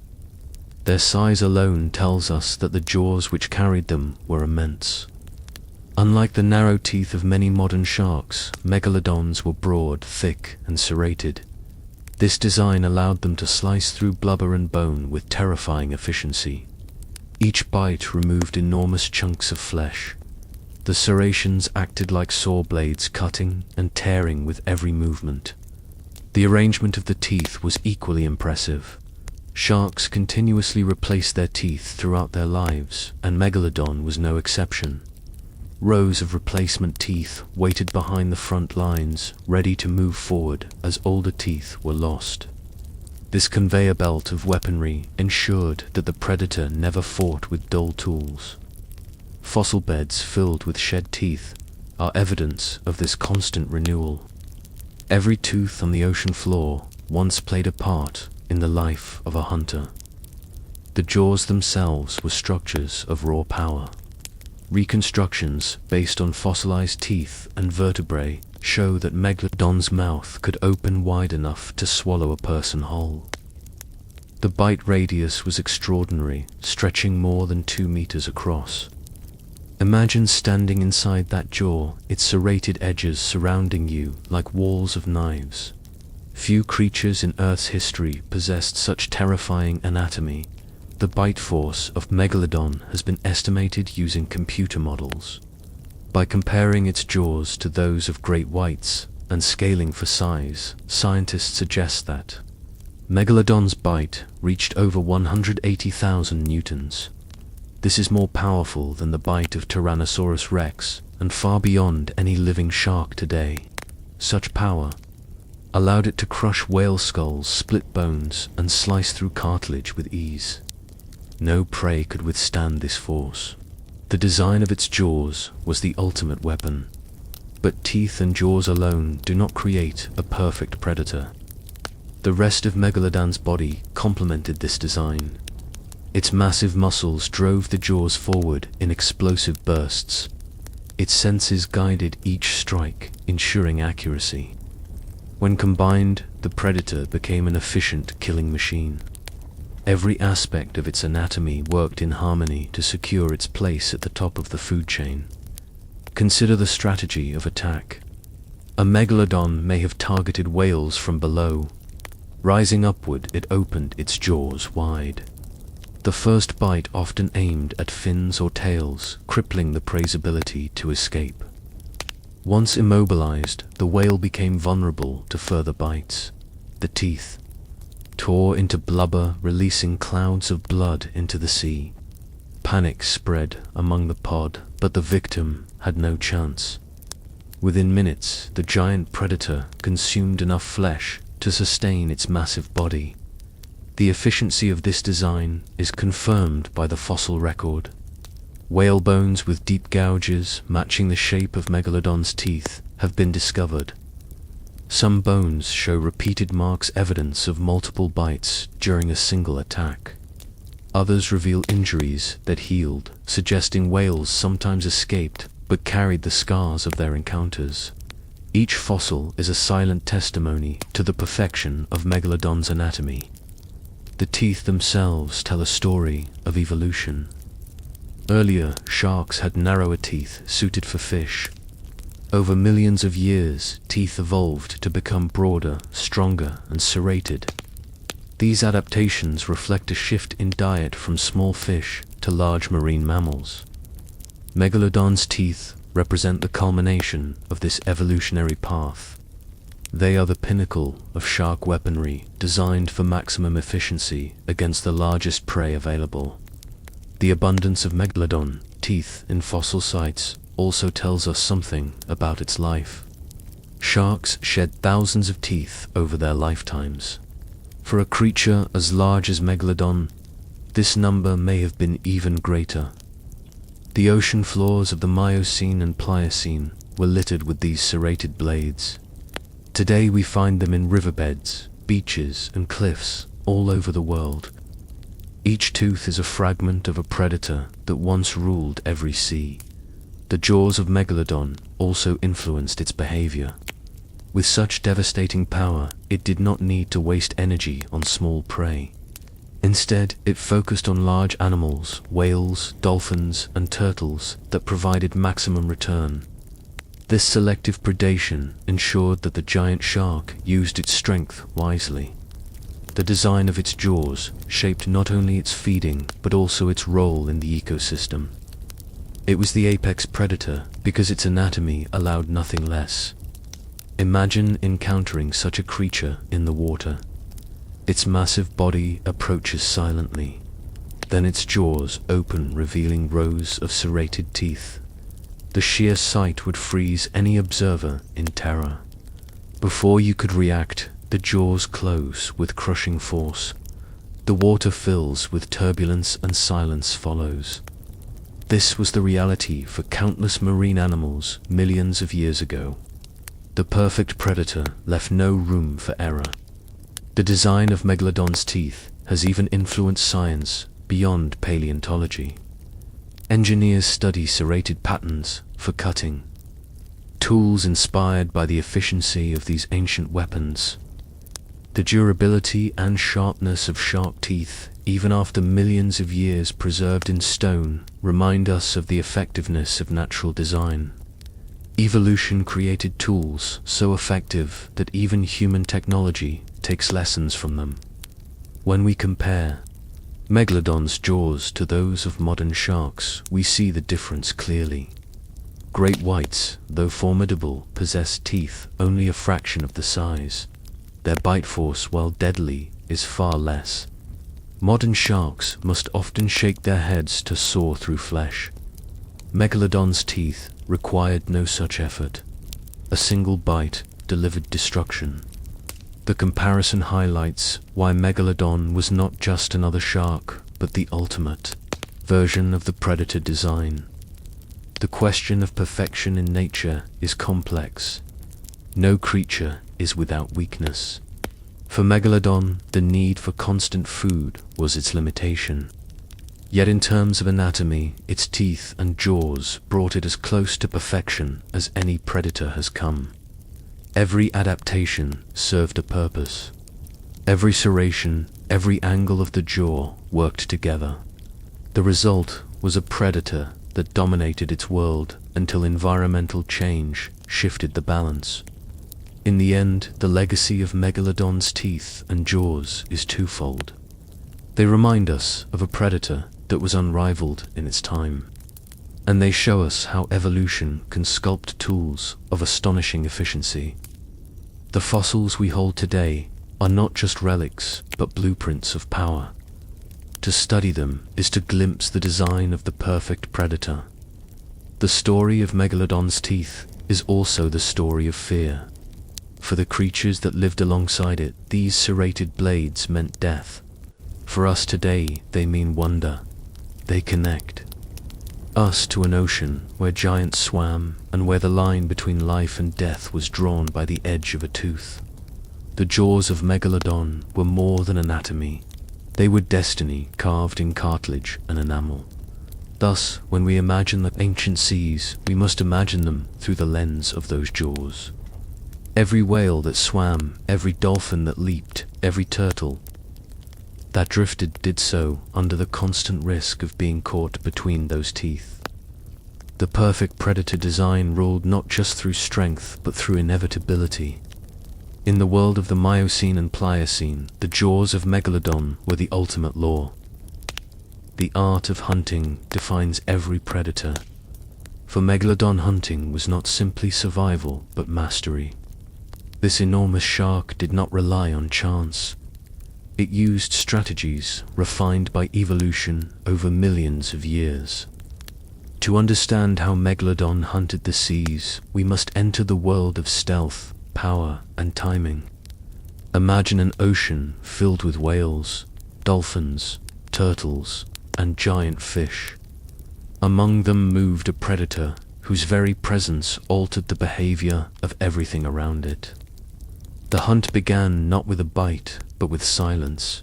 Their size alone tells us that the jaws which carried them were immense. Unlike the narrow teeth of many modern sharks, Megalodons were broad, thick, and serrated. This design allowed them to slice through blubber and bone with terrifying efficiency. Each bite removed enormous chunks of flesh. The serrations acted like saw blades, cutting and tearing with every movement. The arrangement of the teeth was equally impressive. Sharks continuously replaced their teeth throughout their lives, and Megalodon was no exception. Rows of replacement teeth waited behind the front lines, ready to move forward as older teeth were lost. This conveyor belt of weaponry ensured that the predator never fought with dull tools. Fossil beds filled with shed teeth are evidence of this constant renewal. Every tooth on the ocean floor once played a part in the life of a hunter. The jaws themselves were structures of raw power. Reconstructions based on fossilized teeth and vertebrae show that Megalodon's mouth could open wide enough to swallow a person whole. The bite radius was extraordinary, stretching more than 2 meters across. Imagine standing inside that jaw, its serrated edges surrounding you like walls of knives. Few creatures in Earth's history possessed such terrifying anatomy. The bite force of Megalodon has been estimated using computer models. By comparing its jaws to those of great whites and scaling for size, scientists suggest that Megalodon's bite reached over 180,000 newtons. This is more powerful than the bite of Tyrannosaurus rex and far beyond any living shark today. Such power allowed it to crush whale skulls, split bones, and slice through cartilage with ease. No prey could withstand this force. The design of its jaws was the ultimate weapon. But teeth and jaws alone do not create a perfect predator. The rest of Megalodon's body complemented this design. Its massive muscles drove the jaws forward in explosive bursts. Its senses guided each strike, ensuring accuracy. When combined, the predator became an efficient killing machine. Every aspect of its anatomy worked in harmony to secure its place at the top of the food chain. Consider the strategy of attack. A Megalodon may have targeted whales from below. Rising upward, it opened its jaws wide. The first bite often aimed at fins or tails, crippling the prey's ability to escape. Once immobilized, the whale became vulnerable to further bites. The teeth tore into blubber, releasing clouds of blood into the sea. Panic spread among the pod, but the victim had no chance. Within minutes, the giant predator consumed enough flesh to sustain its massive body. The efficiency of this design is confirmed by the fossil record. Whale bones with deep gouges matching the shape of Megalodon's teeth have been discovered. Some bones show repeated marks, evidence of multiple bites during a single attack. Others reveal injuries that healed, suggesting whales sometimes escaped but carried the scars of their encounters. Each fossil is a silent testimony to the perfection of Megalodon's anatomy. The teeth themselves tell a story of evolution. Earlier, sharks had narrower teeth suited for fish. Over millions of years, teeth evolved to become broader, stronger, and serrated. These adaptations reflect a shift in diet from small fish to large marine mammals. Megalodon's teeth represent the culmination of this evolutionary path. They are the pinnacle of shark weaponry, designed for maximum efficiency against the largest prey available. The abundance of Megalodon teeth in fossil sites also tells us something about its life. Sharks shed thousands of teeth over their lifetimes. For a creature as large as Megalodon, this number may have been even greater. The ocean floors of the Miocene and Pliocene were littered with these serrated blades. Today we find them in riverbeds, beaches, and cliffs all over the world. Each tooth is a fragment of a predator that once ruled every sea. The jaws of Megalodon also influenced its behavior. With such devastating power, it did not need to waste energy on small prey. Instead, it focused on large animals, whales, dolphins, and turtles that provided maximum return. This selective predation ensured that the giant shark used its strength wisely. The design of its jaws shaped not only its feeding but also its role in the ecosystem. It was the apex predator because its anatomy allowed nothing less. Imagine encountering such a creature in the water. Its massive body approaches silently. Then its jaws open, revealing rows of serrated teeth. The sheer sight would freeze any observer in terror. Before you could react, the jaws close with crushing force. The water fills with turbulence and silence follows. This was the reality for countless marine animals millions of years ago. The perfect predator left no room for error. The design of Megalodon's teeth has even influenced science beyond paleontology. Engineers study serrated patterns for cutting. Tools inspired by the efficiency of these ancient weapons. The durability and sharpness of shark teeth, even after millions of years preserved in stone, remind us of the effectiveness of natural design. Evolution created tools so effective that even human technology takes lessons from them. When we compare Megalodon's jaws to those of modern sharks, we see the difference clearly. Great whites, though formidable, possess teeth only a fraction of the size. Their bite force, while deadly, is far less. Modern sharks must often shake their heads to saw through flesh. Megalodon's teeth required no such effort. A single bite delivered destruction. The comparison highlights why Megalodon was not just another shark, but the ultimate version of the predator design. The question of perfection in nature is complex. No creature is without weakness. For Megalodon, the need for constant food was its limitation. Yet in terms of anatomy, its teeth and jaws brought it as close to perfection as any predator has come. Every adaptation served a purpose. Every serration, every angle of the jaw worked together. The result was a predator that dominated its world until environmental change shifted the balance. In the end, the legacy of Megalodon's teeth and jaws is twofold. They remind us of a predator that was unrivaled in its time, and they show us how evolution can sculpt tools of astonishing efficiency. The fossils we hold today are not just relics, but blueprints of power. To study them is to glimpse the design of the perfect predator. The story of Megalodon's teeth is also the story of fear. For the creatures that lived alongside it, these serrated blades meant death. For us today, they mean wonder. They connect us to an ocean where giants swam and where the line between life and death was drawn by the edge of a tooth. The jaws of Megalodon were more than anatomy. They were destiny carved in cartilage and enamel. Thus, when we imagine the ancient seas, we must imagine them through the lens of those jaws. Every whale that swam, every dolphin that leaped, every turtle that drifted did so under the constant risk of being caught between those teeth. The perfect predator design ruled not just through strength, but through inevitability. In the world of the Miocene and Pliocene, the jaws of Megalodon were the ultimate law. The art of hunting defines every predator. For Megalodon, hunting was not simply survival, but mastery. This enormous shark did not rely on chance. It used strategies refined by evolution over millions of years. To understand how Megalodon hunted the seas, we must enter the world of stealth, power, and timing. Imagine an ocean filled with whales, dolphins, turtles, and giant fish. Among them moved a predator whose very presence altered the behavior of everything around it. The hunt began not with a bite, but with silence.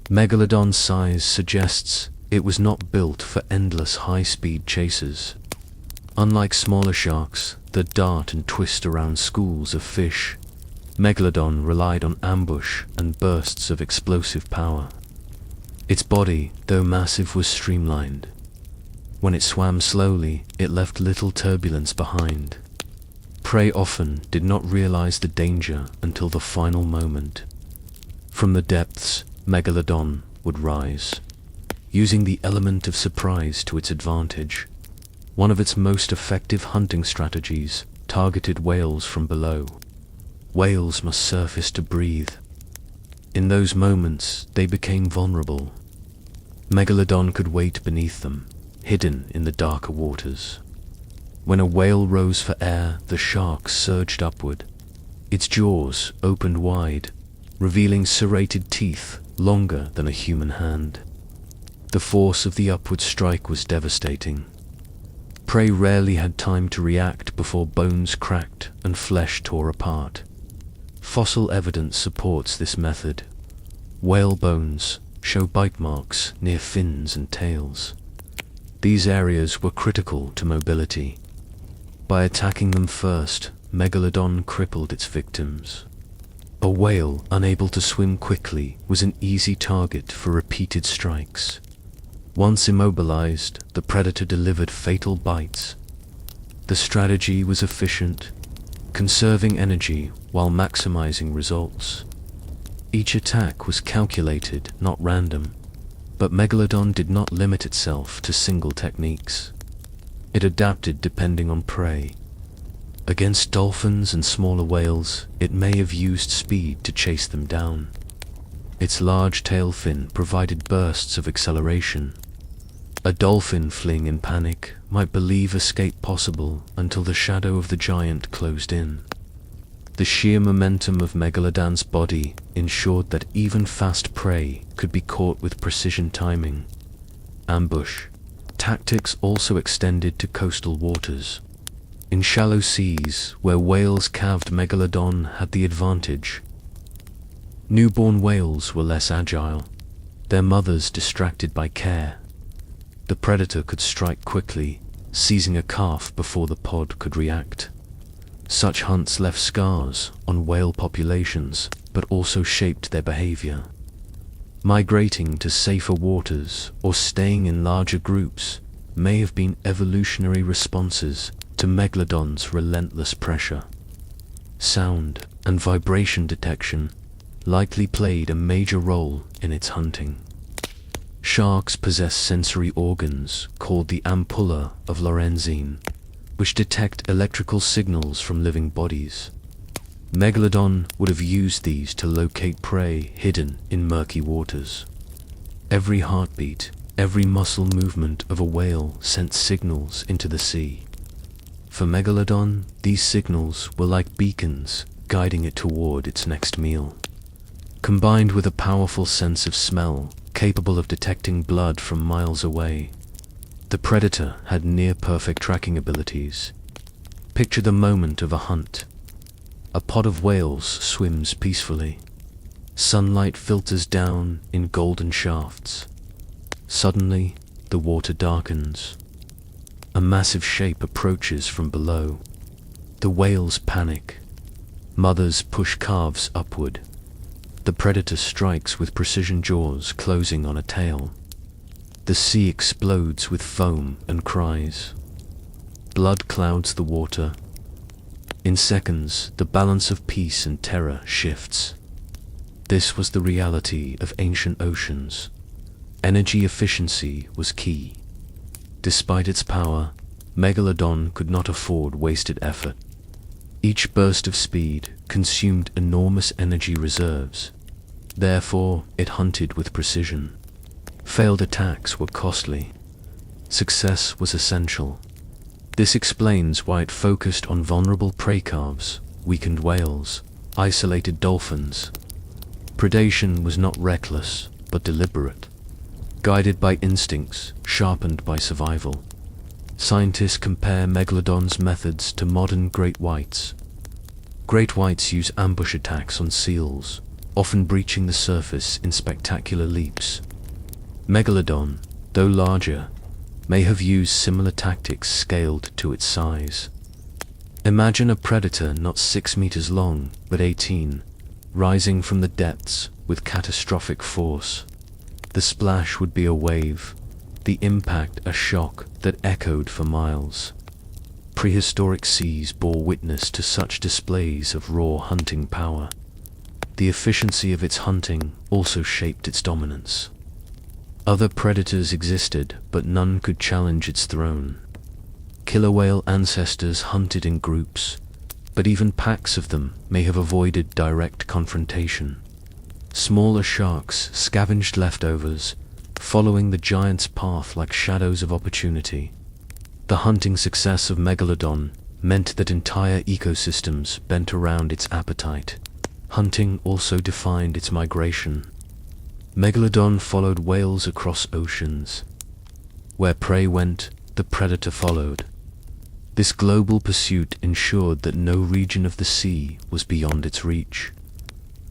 Megalodon's size suggests it was not built for endless high-speed chases. Unlike smaller sharks that dart and twist around schools of fish, Megalodon relied on ambush and bursts of explosive power. Its body, though massive, was streamlined. When it swam slowly, it left little turbulence behind. Prey often did not realize the danger until the final moment. From the depths, Megalodon would rise, using the element of surprise to its advantage. One of its most effective hunting strategies targeted whales from below. Whales must surface to breathe. In those moments, they became vulnerable. Megalodon could wait beneath them, hidden in the darker waters. When a whale rose for air, the shark surged upward. Its jaws opened wide, revealing serrated teeth longer than a human hand. The force of the upward strike was devastating. Prey rarely had time to react before bones cracked and flesh tore apart. Fossil evidence supports this method. Whale bones show bite marks near fins and tails. These areas were critical to mobility. By attacking them first, Megalodon crippled its victims. A whale unable to swim quickly was an easy target for repeated strikes. Once immobilized, the predator delivered fatal bites. The strategy was efficient, conserving energy while maximizing results. Each attack was calculated, not random, but Megalodon did not limit itself to single techniques. It adapted depending on prey. Against dolphins and smaller whales, it may have used speed to chase them down. Its large tail fin provided bursts of acceleration. A dolphin fleeing in panic might believe escape possible until the shadow of the giant closed in. The sheer momentum of Megalodon's body ensured that even fast prey could be caught with precision timing. Ambush tactics also extended to coastal waters. In shallow seas, where whales calved, Megalodon had the advantage. Newborn whales were less agile, their mothers distracted by care. The predator could strike quickly, seizing a calf before the pod could react. Such hunts left scars on whale populations, but also shaped their behavior. Migrating to safer waters or staying in larger groups may have been evolutionary responses to Megalodon's relentless pressure. Sound and vibration detection likely played a major role in its hunting. Sharks possess sensory organs called the ampulla of Lorenzine, which detect electrical signals from living bodies. Megalodon would have used these to locate prey hidden in murky waters. Every heartbeat, every muscle movement of a whale sent signals into the sea. For Megalodon, these signals were like beacons guiding it toward its next meal. Combined with a powerful sense of smell, capable of detecting blood from miles away, the predator had near-perfect tracking abilities. Picture the moment of a hunt. A pod of whales swims peacefully. Sunlight filters down in golden shafts. Suddenly, the water darkens. A massive shape approaches from below. The whales panic. Mothers push calves upward. The predator strikes with precision, jaws closing on a tail. The sea explodes with foam and cries. Blood clouds the water. In seconds, the balance of peace and terror shifts. This was the reality of ancient oceans. Energy efficiency was key. Despite its power, Megalodon could not afford wasted effort. Each burst of speed consumed enormous energy reserves. Therefore, it hunted with precision. Failed attacks were costly. Success was essential. This explains why it focused on vulnerable prey calves, weakened whales, isolated dolphins. Predation was not reckless, but deliberate. Guided by instincts, sharpened by survival. Scientists compare Megalodon's methods to modern great whites. Great whites use ambush attacks on seals, often breaching the surface in spectacular leaps. Megalodon, though larger, may have used similar tactics scaled to its size. Imagine a predator not 6 meters long, but 18, rising from the depths with catastrophic force. The splash would be a wave, the impact a shock that echoed for miles. Prehistoric seas bore witness to such displays of raw hunting power. The efficiency of its hunting also shaped its dominance. Other predators existed, but none could challenge its throne. Killer whale ancestors hunted in groups, but even packs of them may have avoided direct confrontation. Smaller sharks scavenged leftovers, following the giant's path like shadows of opportunity. The hunting success of Megalodon meant that entire ecosystems bent around its appetite. Hunting also defined its migration. Megalodon followed whales across oceans. Where prey went, the predator followed. This global pursuit ensured that no region of the sea was beyond its reach.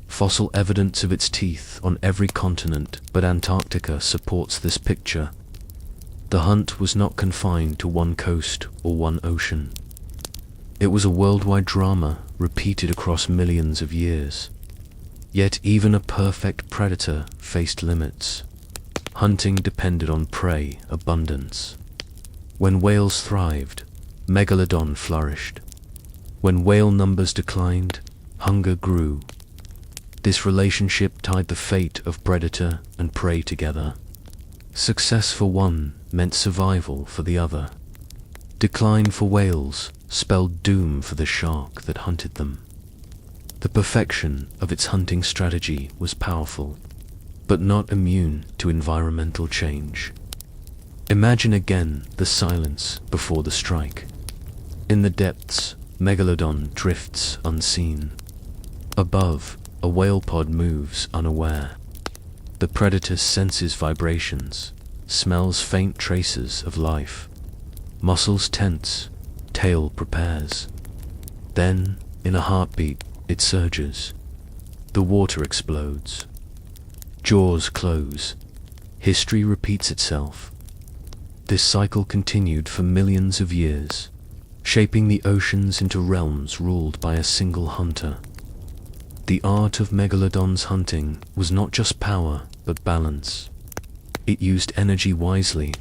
Fossil evidence of its teeth on every continent but Antarctica supports this picture. The hunt was not confined to one coast or one ocean. It was a worldwide drama repeated across millions of years. Yet even a perfect predator faced limits. Hunting depended on prey abundance. When whales thrived, Megalodon flourished. When whale numbers declined, hunger grew. This relationship tied the fate of predator and prey together. Success for one meant survival for the other. Decline for whales spelled doom for the shark that hunted them. The perfection of its hunting strategy was powerful, but not immune to environmental change. Imagine again the silence before the strike. In the depths, Megalodon drifts unseen. Above, a whale pod moves unaware. The predator senses vibrations, smells faint traces of life. Muscles tense, tail prepares. Then, in a heartbeat, it surges. The water explodes. Jaws close. History repeats itself. This cycle continued for millions of years, shaping the oceans into realms ruled by a single hunter. The art of Megalodon's hunting was not just power, but balance. It used energy wisely,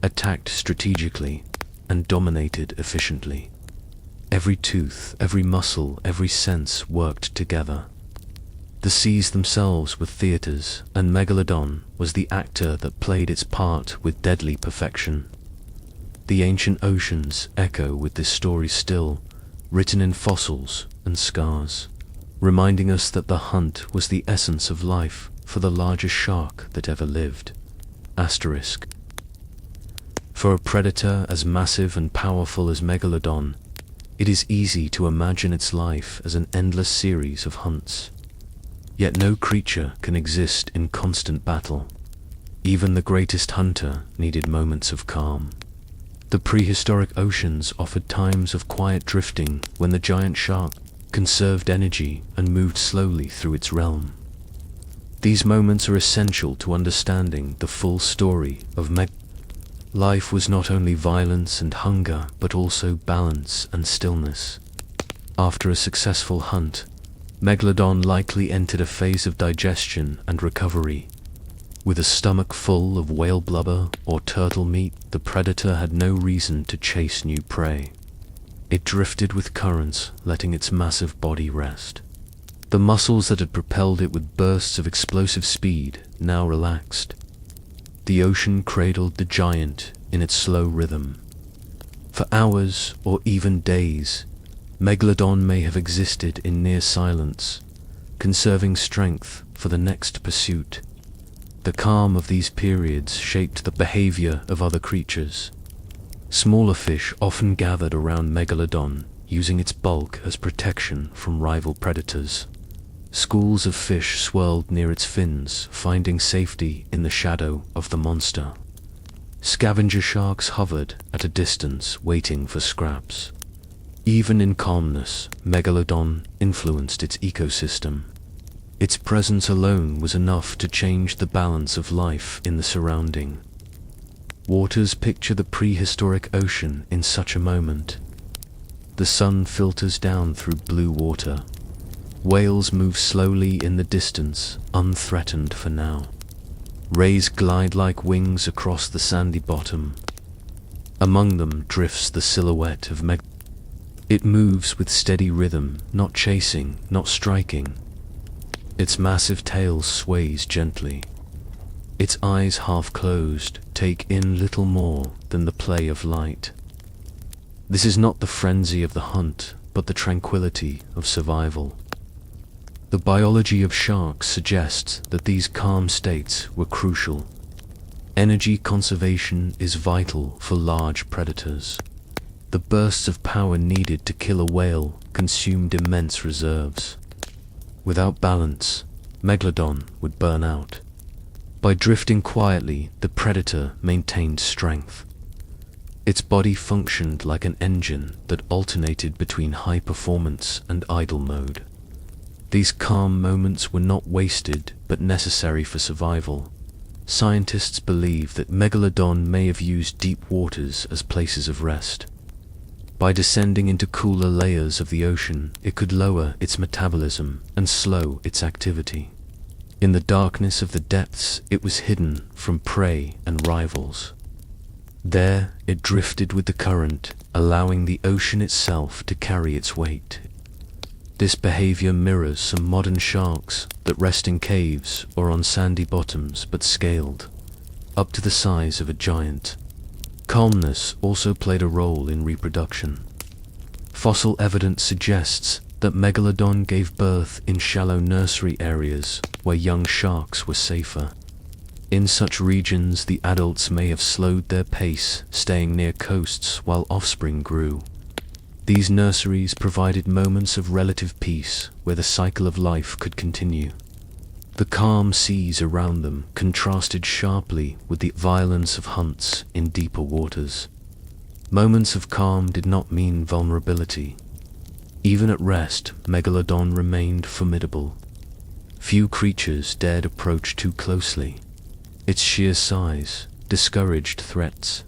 attacked strategically, and dominated efficiently. Every tooth, every muscle, every sense worked together. The seas themselves were theaters, and Megalodon was the actor that played its part with deadly perfection. The ancient oceans echo with this story still, written in fossils and scars, reminding us that the hunt was the essence of life for the largest shark that ever lived. Asterisk. For a predator as massive and powerful as Megalodon, it is easy to imagine its life as an endless series of hunts. Yet no creature can exist in constant battle. Even the greatest hunter needed moments of calm. The prehistoric oceans offered times of quiet drifting when the giant shark conserved energy and moved slowly through its realm. These moments are essential to understanding the full story of Life was not only violence and hunger, but also balance and stillness. After a successful hunt, Megalodon likely entered a phase of digestion and recovery. With a stomach full of whale blubber or turtle meat, the predator had no reason to chase new prey. It drifted with currents, letting its massive body rest. The muscles that had propelled it with bursts of explosive speed now relaxed. The ocean cradled the giant in its slow rhythm. For hours or even days, Megalodon may have existed in near silence, conserving strength for the next pursuit. The calm of these periods shaped the behavior of other creatures. Smaller fish often gathered around Megalodon, using its bulk as protection from rival predators. Schools of fish swirled near its fins, finding safety in the shadow of the monster. Scavenger sharks hovered at a distance, waiting for scraps. Even in calmness, Megalodon influenced its ecosystem. Its presence alone was enough to change the balance of life in the surrounding waters. Picture the prehistoric ocean in such a moment. The sun filters down through blue water. Whales move slowly in the distance, unthreatened for now. Rays glide like wings across the sandy bottom. Among them drifts the silhouette of Megalodon. It moves with steady rhythm, not chasing, not striking. Its massive tail sways gently. Its eyes half closed take in little more than the play of light. This is not the frenzy of the hunt, but the tranquility of survival. The biology of sharks suggests that these calm states were crucial. Energy conservation is vital for large predators. The bursts of power needed to kill a whale consumed immense reserves. Without balance, Megalodon would burn out. By drifting quietly, the predator maintained strength. Its body functioned like an engine that alternated between high performance and idle mode. These calm moments were not wasted, but necessary for survival. Scientists believe that Megalodon may have used deep waters as places of rest. By descending into cooler layers of the ocean, it could lower its metabolism and slow its activity. In the darkness of the depths, it was hidden from prey and rivals. There, it drifted with the current, allowing the ocean itself to carry its weight. This behavior mirrors some modern sharks that rest in caves or on sandy bottoms but scaled, up to the size of a giant. Calmness also played a role in reproduction. Fossil evidence suggests that Megalodon gave birth in shallow nursery areas where young sharks were safer. In such regions, the adults may have slowed their pace, staying near coasts while offspring grew. These nurseries provided moments of relative peace where the cycle of life could continue. The calm seas around them contrasted sharply with the violence of hunts in deeper waters. Moments of calm did not mean vulnerability. Even at rest, Megalodon remained formidable. Few creatures dared approach too closely. Its sheer size discouraged threats.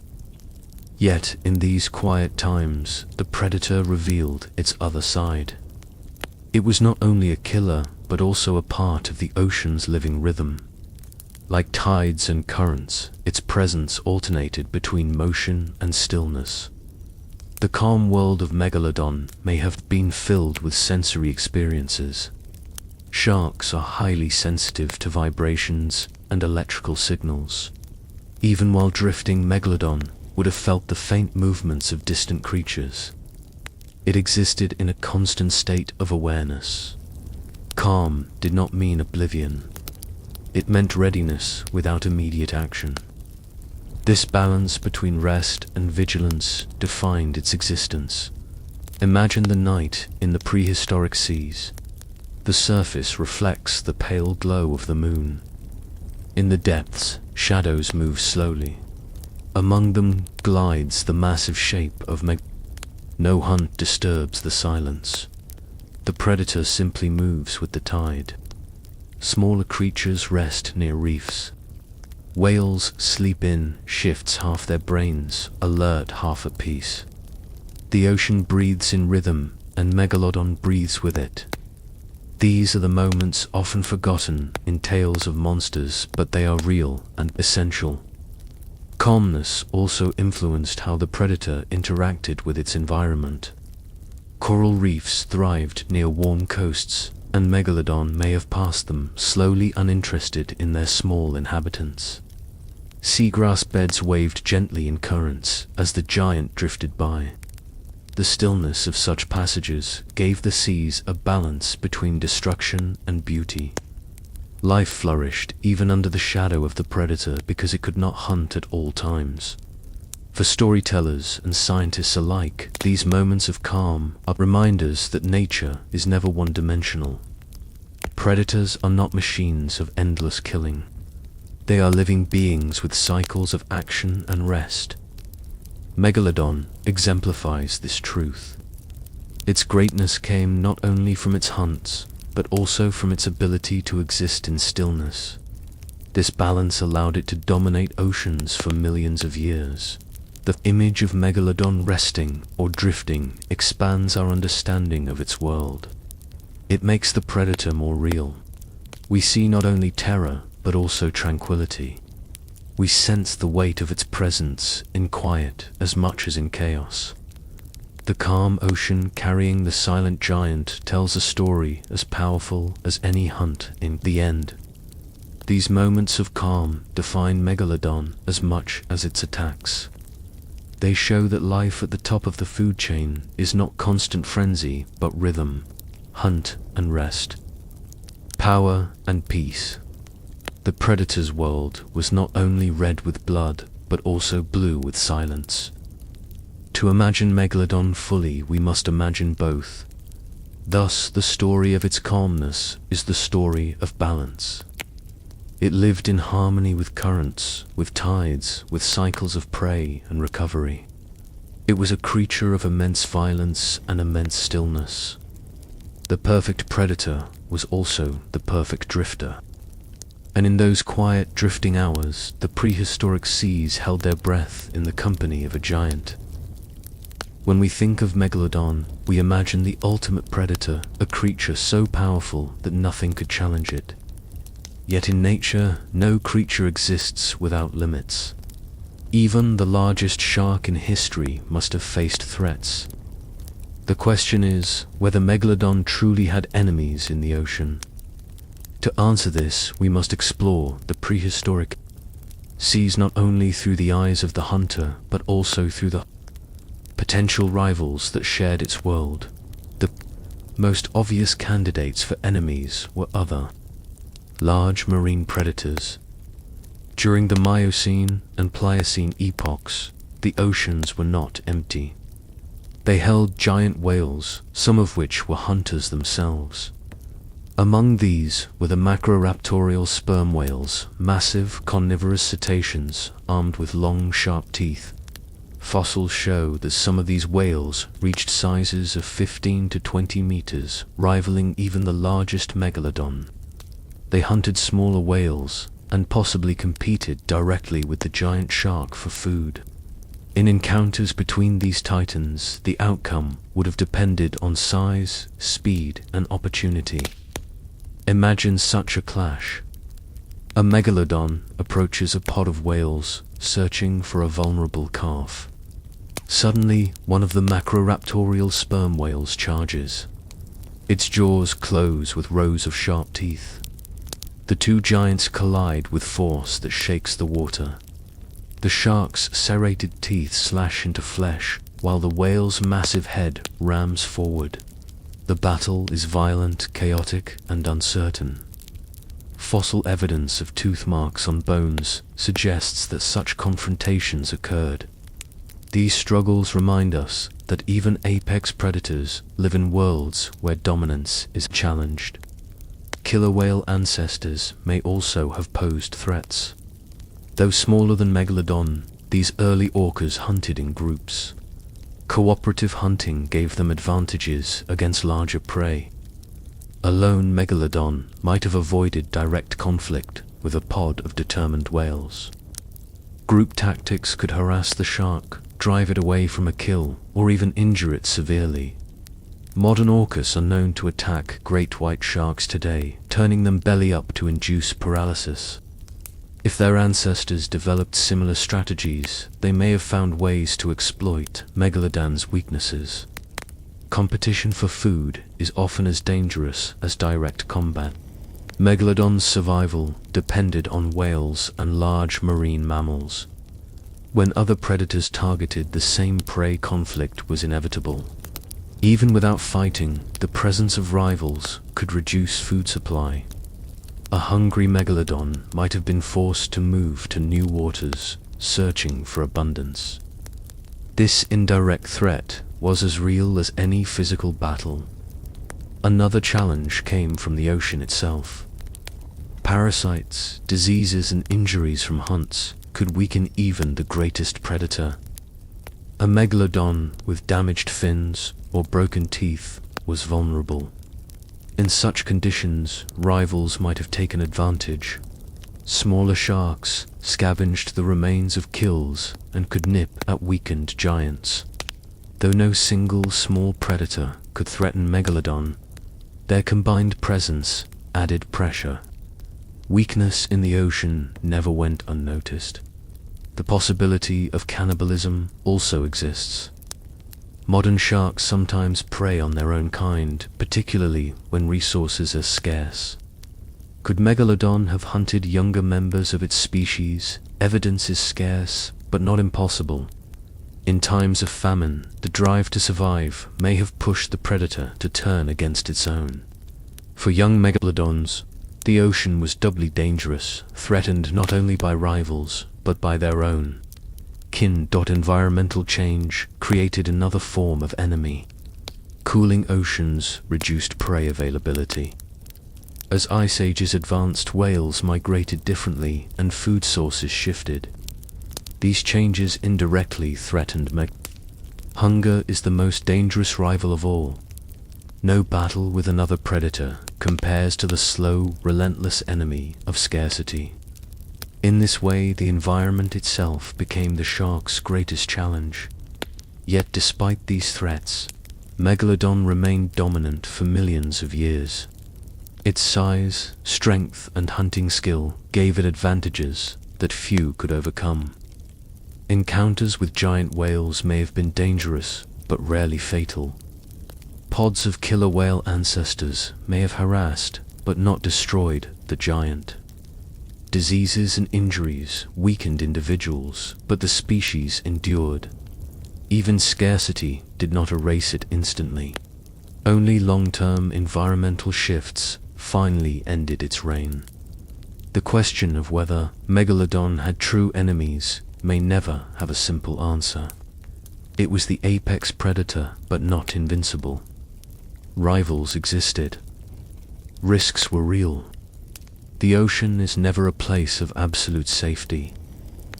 Yet, in these quiet times, the predator revealed its other side. It was not only a killer, but also a part of the ocean's living rhythm. Like tides and currents, its presence alternated between motion and stillness. The calm world of Megalodon may have been filled with sensory experiences. Sharks are highly sensitive to vibrations and electrical signals. Even while drifting, Megalodon would have felt the faint movements of distant creatures. It existed in a constant state of awareness. Calm did not mean oblivion. It meant readiness without immediate action. This balance between rest and vigilance defined its existence. Imagine the night in the prehistoric seas. The surface reflects the pale glow of the moon. In the depths, shadows move slowly. Among them glides the massive shape of No hunt disturbs the silence. The predator simply moves with the tide. Smaller creatures rest near reefs. Whales sleep in shifts half their brains, alert half at peace. The ocean breathes in rhythm, and Megalodon breathes with it. These are the moments often forgotten in tales of monsters, but they are real and essential. Calmness also influenced how the predator interacted with its environment. Coral reefs thrived near warm coasts, and Megalodon may have passed them, slowly uninterested in their small inhabitants. Seagrass beds waved gently in currents as the giant drifted by. The stillness of such passages gave the seas a balance between destruction and beauty. Life flourished even under the shadow of the predator because it could not hunt at all times. For storytellers and scientists alike, these moments of calm are reminders that nature is never one-dimensional. Predators are not machines of endless killing. They are living beings with cycles of action and rest. Megalodon exemplifies this truth. Its greatness came not only from its hunts, but also from its ability to exist in stillness. This balance allowed it to dominate oceans for millions of years. The image of Megalodon resting or drifting expands our understanding of its world. It makes the predator more real. We see not only terror, but also tranquility. We sense the weight of its presence in quiet as much as in chaos. The calm ocean carrying the silent giant tells a story as powerful as any hunt in the end. These moments of calm define Megalodon as much as its attacks. They show that life at the top of the food chain is not constant frenzy, but rhythm, hunt and rest, power and peace. The predator's world was not only red with blood, but also blue with silence. To imagine Megalodon fully, we must imagine both. Thus, the story of its calmness is the story of balance. It lived in harmony with currents, with tides, with cycles of prey and recovery. It was a creature of immense violence and immense stillness. The perfect predator was also the perfect drifter. And in those quiet, drifting hours, the prehistoric seas held their breath in the company of a giant. When we think of Megalodon, we imagine the ultimate predator, a creature so powerful that nothing could challenge it. Yet in nature, no creature exists without limits. Even the largest shark in history must have faced threats. The question is whether Megalodon truly had enemies in the ocean. To answer this, we must explore the prehistoric seas not only through the eyes of the hunter, but also through the potential rivals that shared its world. The most obvious candidates for enemies were other large marine predators. During the Miocene and Pliocene epochs, the oceans were not empty. They held giant whales, some of which were hunters themselves. Among these were the macroraptorial sperm whales, massive carnivorous cetaceans armed with long, sharp teeth. Fossils show that some of these whales reached sizes of 15 to 20 meters, rivaling even the largest Megalodon. They hunted smaller whales and possibly competed directly with the giant shark for food. In encounters between these titans, the outcome would have depended on size, speed, and opportunity. Imagine such a clash. A Megalodon approaches a pod of whales, searching for a vulnerable calf. Suddenly, one of the macroraptorial sperm whales charges. Its jaws close with rows of sharp teeth. The two giants collide with force that shakes the water. The shark's serrated teeth slash into flesh, while the whale's massive head rams forward. The battle is violent, chaotic, and uncertain. Fossil evidence of tooth marks on bones suggests that such confrontations occurred. These struggles remind us that even apex predators live in worlds where dominance is challenged. Killer whale ancestors may also have posed threats. Though smaller than Megalodon, these early orcas hunted in groups. Cooperative hunting gave them advantages against larger prey. A lone Megalodon might have avoided direct conflict with a pod of determined whales. Group tactics could harass the shark, drive it away from a kill, or even injure it severely. Modern orcas are known to attack great white sharks today, turning them belly up to induce paralysis. If their ancestors developed similar strategies, they may have found ways to exploit Megalodon's weaknesses. Competition for food is often as dangerous as direct combat. Megalodon's survival depended on whales and large marine mammals. When other predators targeted the same prey, conflict was inevitable. Even without fighting, the presence of rivals could reduce food supply. A hungry Megalodon might have been forced to move to new waters, searching for abundance. This indirect threat was as real as any physical battle. Another challenge came from the ocean itself. Parasites, diseases, and injuries from hunts could weaken even the greatest predator. A Megalodon with damaged fins or broken teeth was vulnerable. In such conditions, rivals might have taken advantage. Smaller sharks scavenged the remains of kills and could nip at weakened giants. Though no single small predator could threaten Megalodon, their combined presence added pressure. Weakness in the ocean never went unnoticed. The possibility of cannibalism also exists. Modern sharks sometimes prey on their own kind, particularly when resources are scarce. Could Megalodon have hunted younger members of its species? Evidence is scarce, but not impossible. In times of famine, the drive to survive may have pushed the predator to turn against its own. For young Megalodons, the ocean was doubly dangerous, threatened not only by rivals, but by their own kin. Environmental change created another form of enemy. Cooling oceans reduced prey availability. As ice ages advanced, whales migrated differently and food sources shifted. These changes indirectly threatened Hunger is the most dangerous rival of all. No battle with another predator compares to the slow, relentless enemy of scarcity. In this way, the environment itself became the shark's greatest challenge. Yet despite these threats, Megalodon remained dominant for millions of years. Its size, strength, and hunting skill gave it advantages that few could overcome. Encounters with giant whales may have been dangerous, but rarely fatal. Pods of killer whale ancestors may have harassed, but not destroyed, the giant. Diseases and injuries weakened individuals, but the species endured. Even scarcity did not erase it instantly. Only long-term environmental shifts finally ended its reign. The question of whether Megalodon had true enemies may never have a simple answer. It was the apex predator, but not invincible. Rivals existed. Risks were real. The ocean is never a place of absolute safety.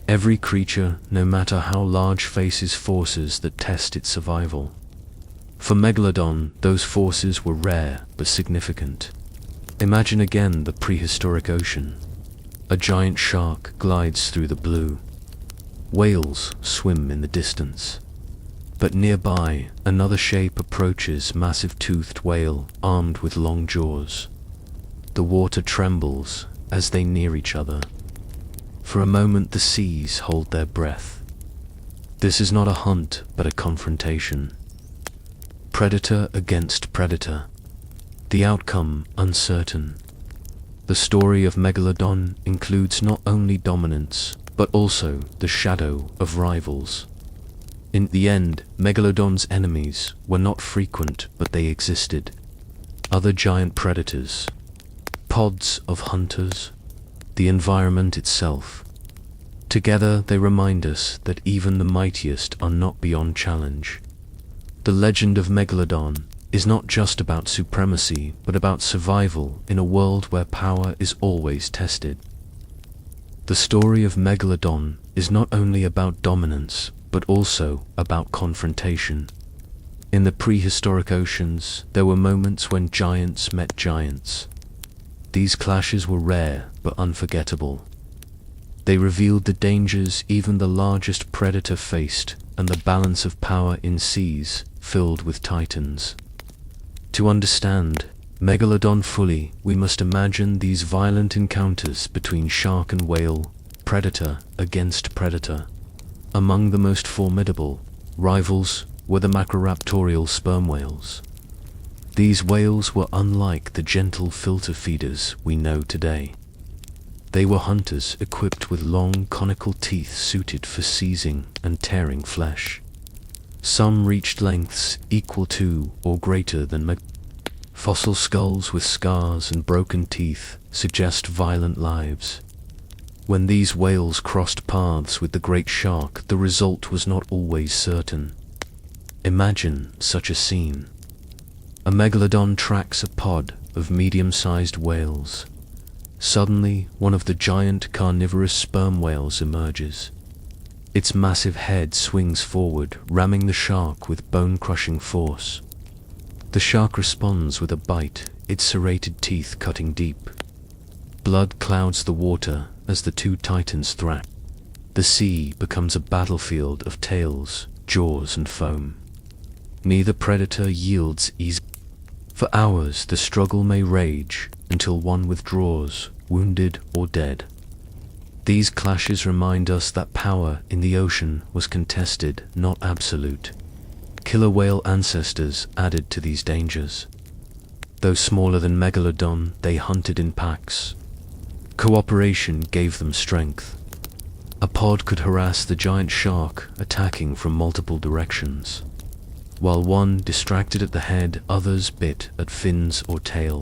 Every creature, no matter how large, faces forces that test its survival. For Megalodon, those forces were rare but significant. Imagine again the prehistoric ocean. A giant shark glides through the blue. Whales swim in the distance. But nearby, another shape approaches, massive toothed whale armed with long jaws. The water trembles as they near each other. For a moment the seas hold their breath. This is not a hunt, but a confrontation. Predator against predator. The outcome uncertain. The story of Megalodon includes not only dominance, but also the shadow of rivals. In the end, Megalodon's enemies were not frequent, but they existed. Other giant predators, pods of hunters, the environment itself. Together they remind us that even the mightiest are not beyond challenge. The legend of Megalodon is not just about supremacy, but about survival in a world where power is always tested. The story of Megalodon is not only about dominance, but also about confrontation. In the prehistoric oceans, there were moments when giants met giants. These clashes were rare but unforgettable. They revealed the dangers even the largest predator faced, and the balance of power in seas filled with titans. To understand Megalodon fully, we must imagine these violent encounters between shark and whale, predator against predator. Among the most formidable rivals were the macroraptorial sperm whales. These whales were unlike the gentle filter feeders we know today. They were hunters equipped with long conical teeth suited for seizing and tearing flesh. Some reached lengths equal to or greater than fossil skulls with scars and broken teeth suggest violent lives. When these whales crossed paths with the great shark, the result was not always certain. Imagine such a scene. A Megalodon tracks a pod of medium-sized whales. Suddenly, one of the giant carnivorous sperm whales emerges. Its massive head swings forward, ramming the shark with bone-crushing force. The shark responds with a bite, its serrated teeth cutting deep. Blood clouds the water as the two titans thrash. The sea becomes a battlefield of tails, jaws, and foam. Neither predator yields easily. For hours the struggle may rage until one withdraws, wounded or dead. These clashes remind us that power in the ocean was contested, not absolute. Killer whale ancestors added to these dangers. Though smaller than Megalodon, they hunted in packs. Cooperation gave them strength. A pod could harass the giant shark, attacking from multiple directions. While one distracted at the head, others bit at fins or tail.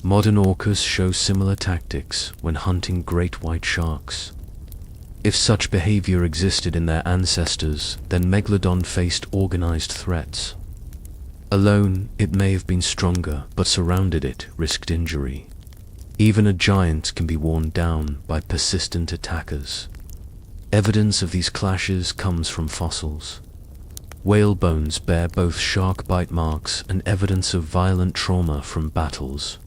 Modern orcas show similar tactics when hunting great white sharks. If such behavior existed in their ancestors, then Megalodon faced organized threats. Alone, it may have been stronger, but surrounded it risked injury. Even a giant can be worn down by persistent attackers. Evidence of these clashes comes from fossils. Whale bones bear both shark bite marks and evidence of violent trauma from battles.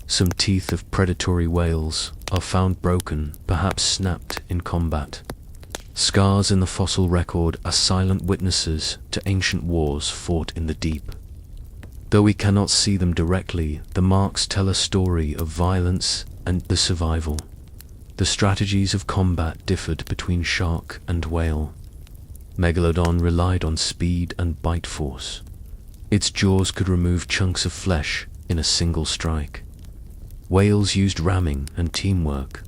Some teeth of predatory whales are found broken, perhaps snapped in combat. Scars in the fossil record are silent witnesses to ancient wars fought in the deep. Though we cannot see them directly, the marks tell a story of violence and the survival. The strategies of combat differed between shark and whale. Megalodon relied on speed and bite force. Its jaws could remove chunks of flesh in a single strike. Whales used ramming and teamwork.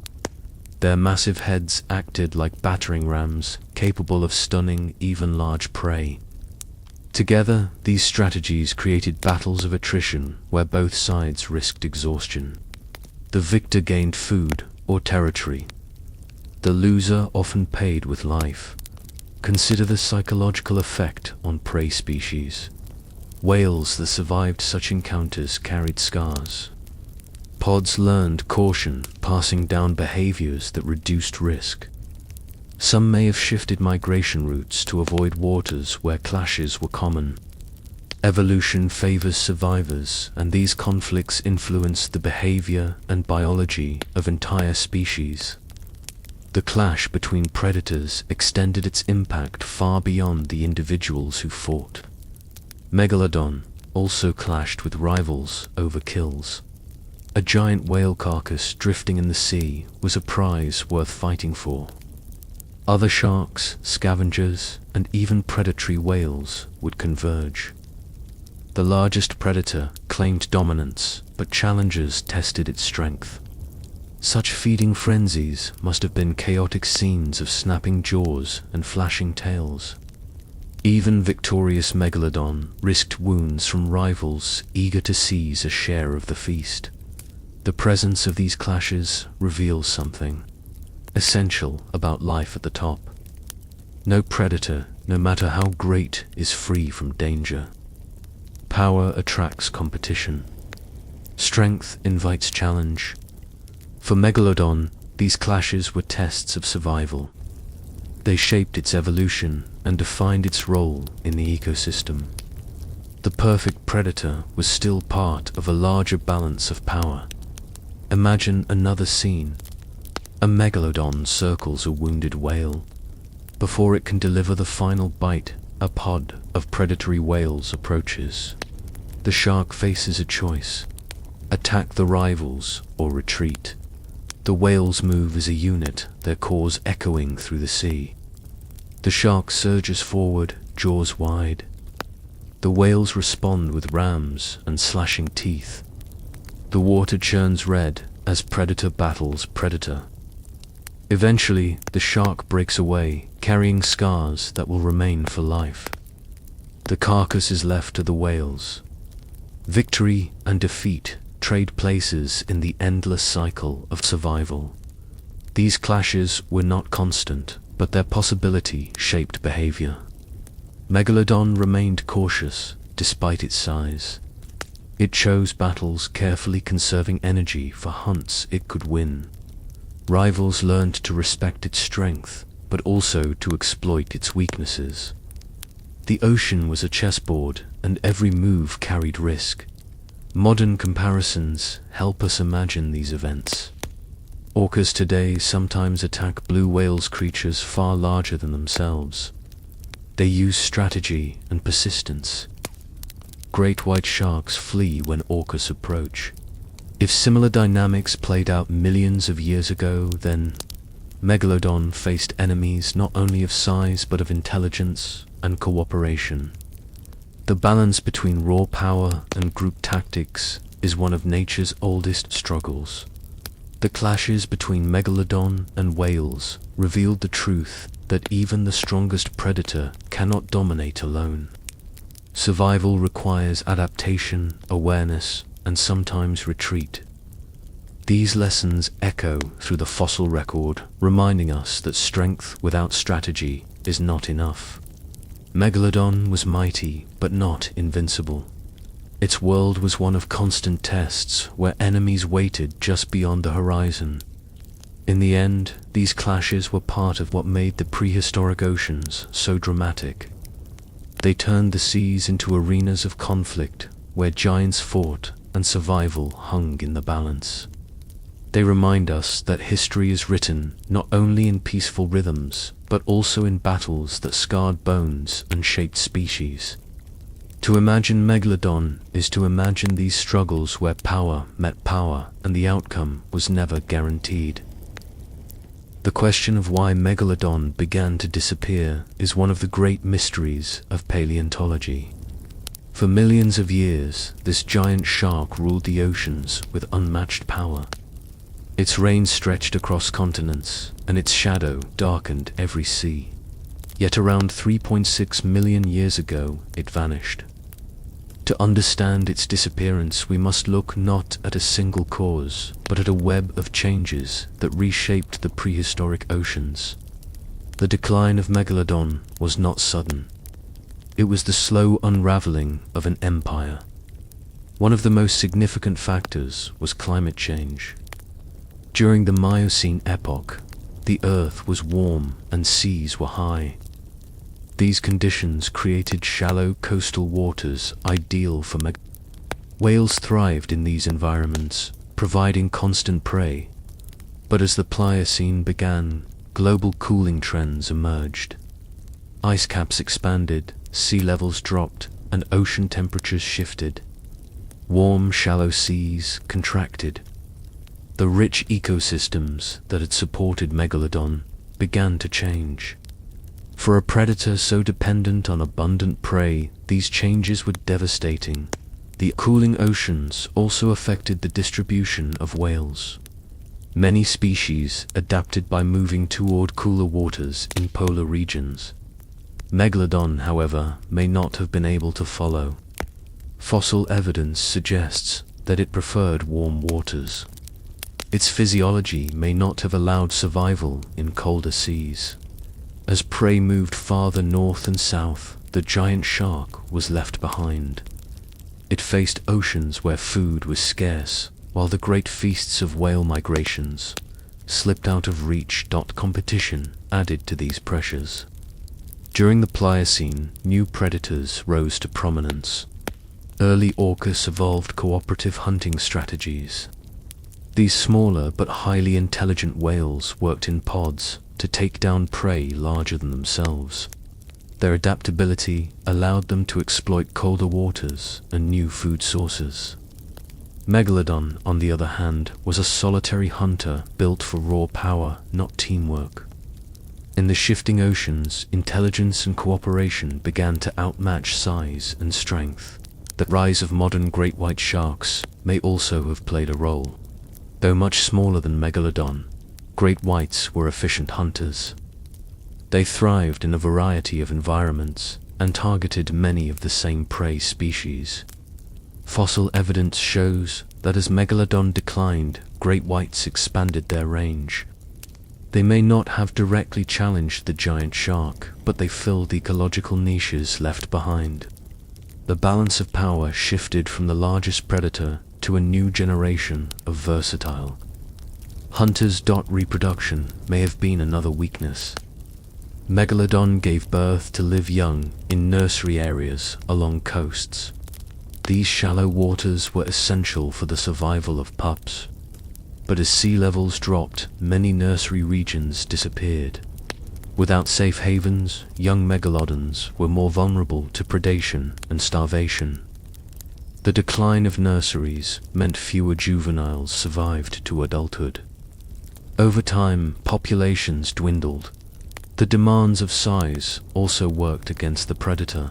Their massive heads acted like battering rams, capable of stunning even large prey. Together, these strategies created battles of attrition where both sides risked exhaustion. The victor gained food or territory. The loser often paid with life. Consider the psychological effect on prey species. Whales that survived such encounters carried scars. Pods learned caution, passing down behaviors that reduced risk. Some may have shifted migration routes to avoid waters where clashes were common. Evolution favors survivors, and these conflicts influenced the behavior and biology of entire species. The clash between predators extended its impact far beyond the individuals who fought. Megalodon also clashed with rivals over kills. A giant whale carcass drifting in the sea was a prize worth fighting for. Other sharks, scavengers, and even predatory whales would converge. The largest predator claimed dominance, but challengers tested its strength. Such feeding frenzies must have been chaotic scenes of snapping jaws and flashing tails. Even victorious Megalodon risked wounds from rivals eager to seize a share of the feast. The presence of these clashes reveals something essential about life at the top. No predator, no matter how great, is free from danger. Power attracts competition. Strength invites challenge. For Megalodon, these clashes were tests of survival. They shaped its evolution and defined its role in the ecosystem. The perfect predator was still part of a larger balance of power. Imagine another scene. A Megalodon circles a wounded whale. Before it can deliver the final bite, a pod of predatory whales approaches. The shark faces a choice: attack the rivals or retreat. The whales move as a unit, their cause echoing through the sea. The shark surges forward, jaws wide. The whales respond with rams and slashing teeth. The water churns red as predator battles predator. Eventually, the shark breaks away, carrying scars that will remain for life. The carcass is left to the whales. Victory and defeat trade places in the endless cycle of survival. These clashes were not constant, but their possibility shaped behavior. Megalodon remained cautious despite its size. It chose battles carefully, conserving energy for hunts it could win. Rivals learned to respect its strength, but also to exploit its weaknesses. The ocean was a chessboard, and every move carried risk. Modern comparisons help us imagine these events. Orcas today sometimes attack blue whales, creatures far larger than themselves. They use strategy and persistence. Great white sharks flee when orcas approach. If similar dynamics played out millions of years ago, then Megalodon faced enemies not only of size but of intelligence and cooperation. The balance between raw power and group tactics is one of nature's oldest struggles. The clashes between Megalodon and whales revealed the truth that even the strongest predator cannot dominate alone. Survival requires adaptation, awareness, and sometimes retreat. These lessons echo through the fossil record, reminding us that strength without strategy is not enough. Megalodon was mighty, but not invincible. Its world was one of constant tests, where enemies waited just beyond the horizon. In the end, these clashes were part of what made the prehistoric oceans so dramatic. They turned the seas into arenas of conflict, where giants fought and survival hung in the balance. They remind us that history is written not only in peaceful rhythms, but also in battles that scarred bones and shaped species. To imagine Megalodon is to imagine these struggles where power met power and the outcome was never guaranteed. The question of why Megalodon began to disappear is one of the great mysteries of paleontology. For millions of years, this giant shark ruled the oceans with unmatched power. Its reign stretched across continents, and its shadow darkened every sea. Yet around 3.6 million years ago, it vanished. To understand its disappearance, we must look not at a single cause, but at a web of changes that reshaped the prehistoric oceans. The decline of Megalodon was not sudden. It was the slow unraveling of an empire. One of the most significant factors was climate change. During the Miocene epoch, the Earth was warm and seas were high. These conditions created shallow coastal waters ideal for whales thrived in these environments, providing constant prey. But as the Pliocene began, global cooling trends emerged. Ice caps expanded, sea levels dropped, and ocean temperatures shifted. Warm, shallow seas contracted. The rich ecosystems that had supported Megalodon began to change. For a predator so dependent on abundant prey, these changes were devastating. The cooling oceans also affected the distribution of whales. Many species adapted by moving toward cooler waters in polar regions. Megalodon, however, may not have been able to follow. Fossil evidence suggests that it preferred warm waters. Its physiology may not have allowed survival in colder seas. As prey moved farther north and south, the giant shark was left behind. It faced oceans where food was scarce, while the great feasts of whale migrations slipped out of reach. Competition added to these pressures. During the Pliocene, new predators rose to prominence. Early orcas evolved cooperative hunting strategies. These smaller but highly intelligent whales worked in pods to take down prey larger than themselves. Their adaptability allowed them to exploit colder waters and new food sources. Megalodon, on the other hand, was a solitary hunter built for raw power, not teamwork. In the shifting oceans, intelligence and cooperation began to outmatch size and strength. The rise of modern great white sharks may also have played a role. Though much smaller than Megalodon, great whites were efficient hunters. They thrived in a variety of environments and targeted many of the same prey species. Fossil evidence shows that as Megalodon declined, great whites expanded their range. They may not have directly challenged the giant shark, but they filled ecological niches left behind. The balance of power shifted from the largest predator to a new generation of versatile hunters. Reproduction may have been another weakness. Megalodon gave birth to live young in nursery areas along coasts. These shallow waters were essential for the survival of pups. But as sea levels dropped, many nursery regions disappeared. Without safe havens, young megalodons were more vulnerable to predation and starvation. The decline of nurseries meant fewer juveniles survived to adulthood. Over time, populations dwindled. The demands of size also worked against the predator.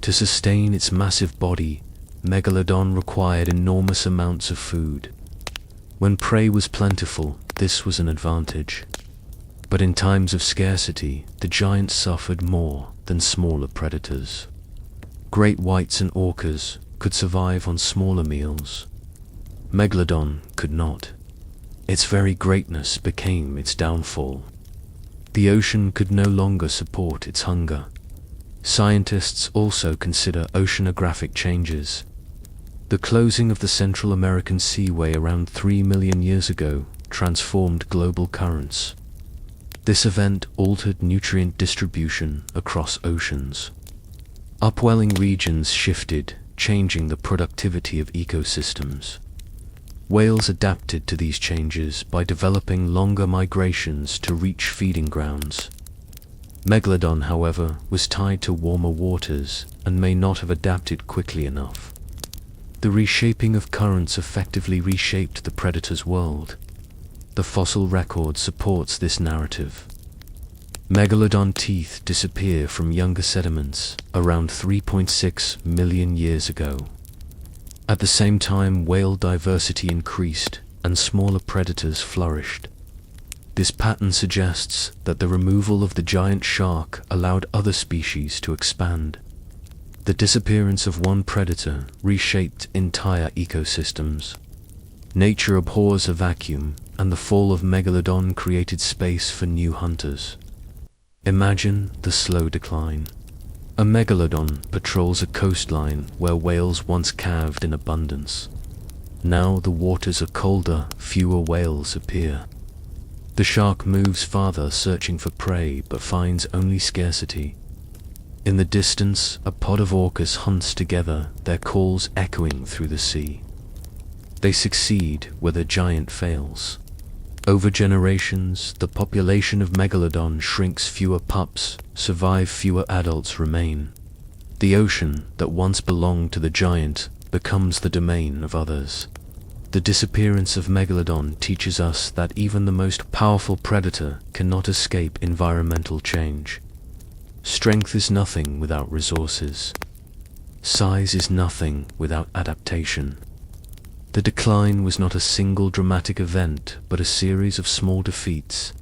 To sustain its massive body, Megalodon required enormous amounts of food. When prey was plentiful, this was an advantage. But in times of scarcity, the giant suffered more than smaller predators. Great whites and orcas could survive on smaller meals. Megalodon could not. Its very greatness became its downfall. The ocean could no longer support its hunger. Scientists also consider oceanographic changes. The closing of the Central American Seaway around 3 million years ago transformed global currents. This event altered nutrient distribution across oceans. Upwelling regions shifted, changing the productivity of ecosystems. Whales adapted to these changes by developing longer migrations to reach feeding grounds. Megalodon, however, was tied to warmer waters and may not have adapted quickly enough. The reshaping of currents effectively reshaped the predator's world. The fossil record supports this narrative. Megalodon teeth disappear from younger sediments around 3.6 million years ago. At the same time, whale diversity increased and smaller predators flourished. This pattern suggests that the removal of the giant shark allowed other species to expand. The disappearance of one predator reshaped entire ecosystems. Nature abhors a vacuum, and the fall of Megalodon created space for new hunters. Imagine the slow decline. A megalodon patrols a coastline where whales once calved in abundance. Now the waters are colder, fewer whales appear. The shark moves farther searching for prey but finds only scarcity. In the distance, a pod of orcas hunts together, their calls echoing through the sea. They succeed where the giant fails. Over generations, the population of Megalodon shrinks, fewer pups survive, fewer adults remain. The ocean that once belonged to the giant becomes the domain of others. The disappearance of Megalodon teaches us that even the most powerful predator cannot escape environmental change. Strength is nothing without resources. Size is nothing without adaptation. The decline was not a single dramatic event, but a series of small defeats.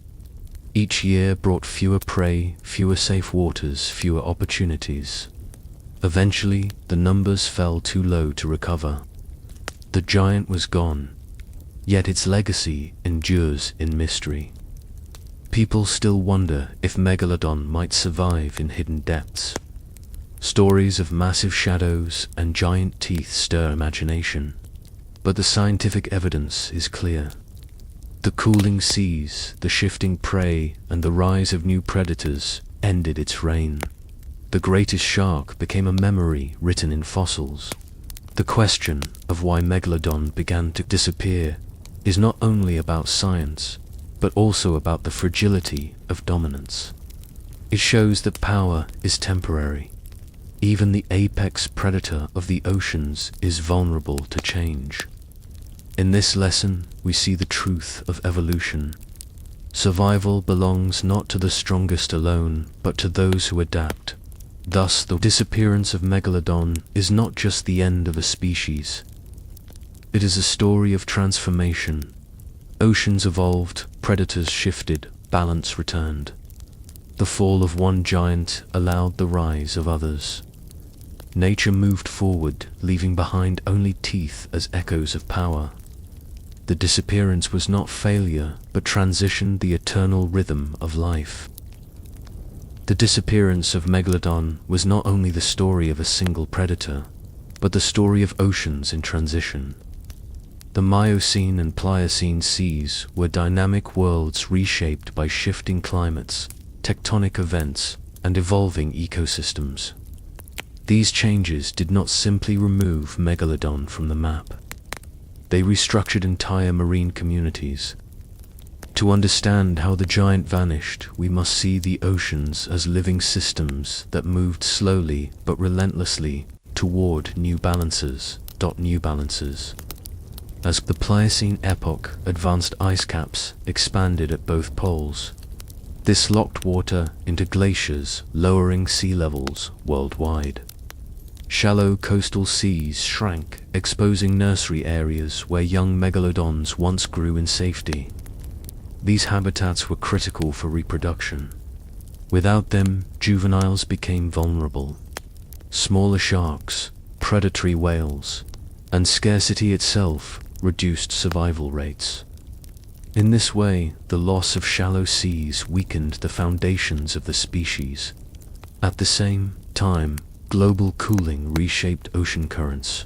Each year brought fewer prey, fewer safe waters, fewer opportunities. Eventually, the numbers fell too low to recover. The giant was gone, yet its legacy endures in mystery. People still wonder if Megalodon might survive in hidden depths. Stories of massive shadows and giant teeth stir imagination. But the scientific evidence is clear. The cooling seas, the shifting prey, and the rise of new predators ended its reign. The greatest shark became a memory written in fossils. The question of why Megalodon began to disappear is not only about science, but also about the fragility of dominance. It shows that power is temporary. Even the apex predator of the oceans is vulnerable to change. In this lesson, we see the truth of evolution. Survival belongs not to the strongest alone, but to those who adapt. Thus, the disappearance of Megalodon is not just the end of a species. It is a story of transformation. Oceans evolved, predators shifted, balance returned. The fall of one giant allowed the rise of others. Nature moved forward, leaving behind only teeth as echoes of power. The disappearance was not failure, but transitioned the eternal rhythm of life. The disappearance of Megalodon was not only the story of a single predator, but the story of oceans in transition. The Miocene and Pliocene seas were dynamic worlds reshaped by shifting climates, tectonic events, and evolving ecosystems. These changes did not simply remove Megalodon from the map. They restructured entire marine communities. To understand how the giant vanished, we must see the oceans as living systems that moved slowly but relentlessly toward new balances. As the Pliocene epoch advanced, ice caps expanded at both poles. This locked water into glaciers, lowering sea levels worldwide. Shallow coastal seas shrank, exposing nursery areas where young megalodons once grew in safety. These habitats were critical for reproduction. Without them, juveniles became vulnerable. Smaller sharks, predatory whales, and scarcity itself reduced survival rates. In this way, the loss of shallow seas weakened the foundations of the species. At the same time, global cooling reshaped ocean currents.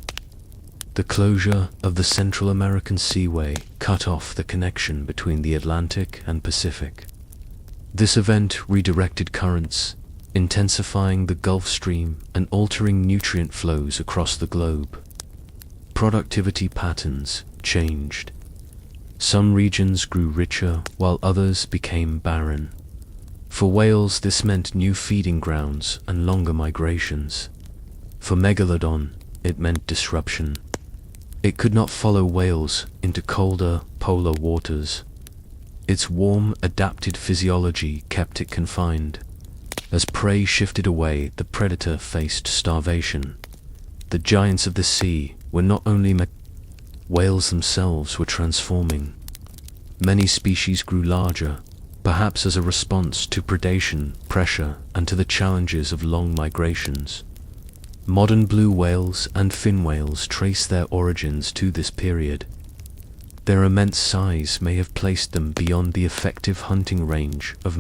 The closure of the Central American Seaway cut off the connection between the Atlantic and Pacific. This event redirected currents, intensifying the Gulf Stream and altering nutrient flows across the globe. Productivity patterns, changed. Some regions grew richer while others became barren. For whales, this meant new feeding grounds and longer migrations. For Megalodon, it meant disruption. It could not follow whales into colder polar waters. Its warm, adapted physiology kept it confined. As prey shifted away, the predator faced starvation. The giants of the sea were not only whales themselves were transforming. Many species grew larger, perhaps as a response to predation, pressure, and to the challenges of long migrations. Modern blue whales and fin whales trace their origins to this period. Their immense size may have placed them beyond the effective hunting range of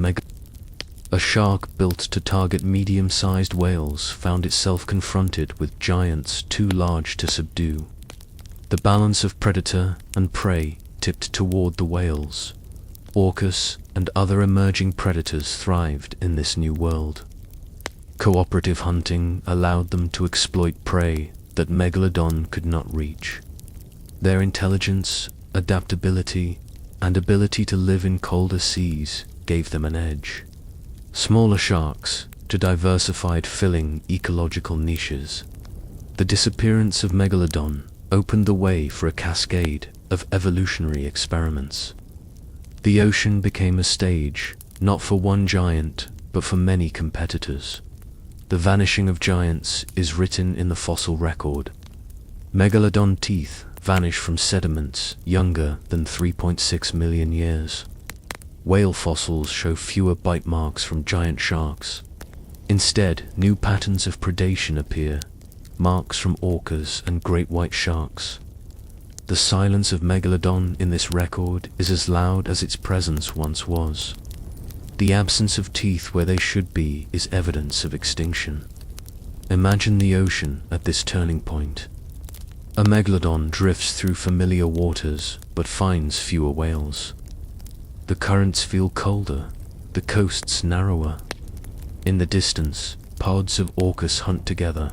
A shark built to target medium-sized whales found itself confronted with giants too large to subdue. The balance of predator and prey tipped toward the whales. Orcas and other emerging predators thrived in this new world. Cooperative hunting allowed them to exploit prey that Megalodon could not reach. Their intelligence, adaptability, and ability to live in colder seas gave them an edge. Smaller sharks to diversified filling ecological niches. The disappearance of Megalodon opened the way for a cascade of evolutionary experiments. The ocean became a stage, not for one giant, but for many competitors. The vanishing of giants is written in the fossil record. Megalodon teeth vanish from sediments younger than 3.6 million years. Whale fossils show fewer bite marks from giant sharks. Instead, new patterns of predation appear, marks from orcas and great white sharks. The silence of Megalodon in this record is as loud as its presence once was. The absence of teeth where they should be is evidence of extinction. Imagine the ocean at this turning point. A Megalodon drifts through familiar waters, but finds fewer whales. The currents feel colder, the coasts narrower. In the distance, pods of orcas hunt together,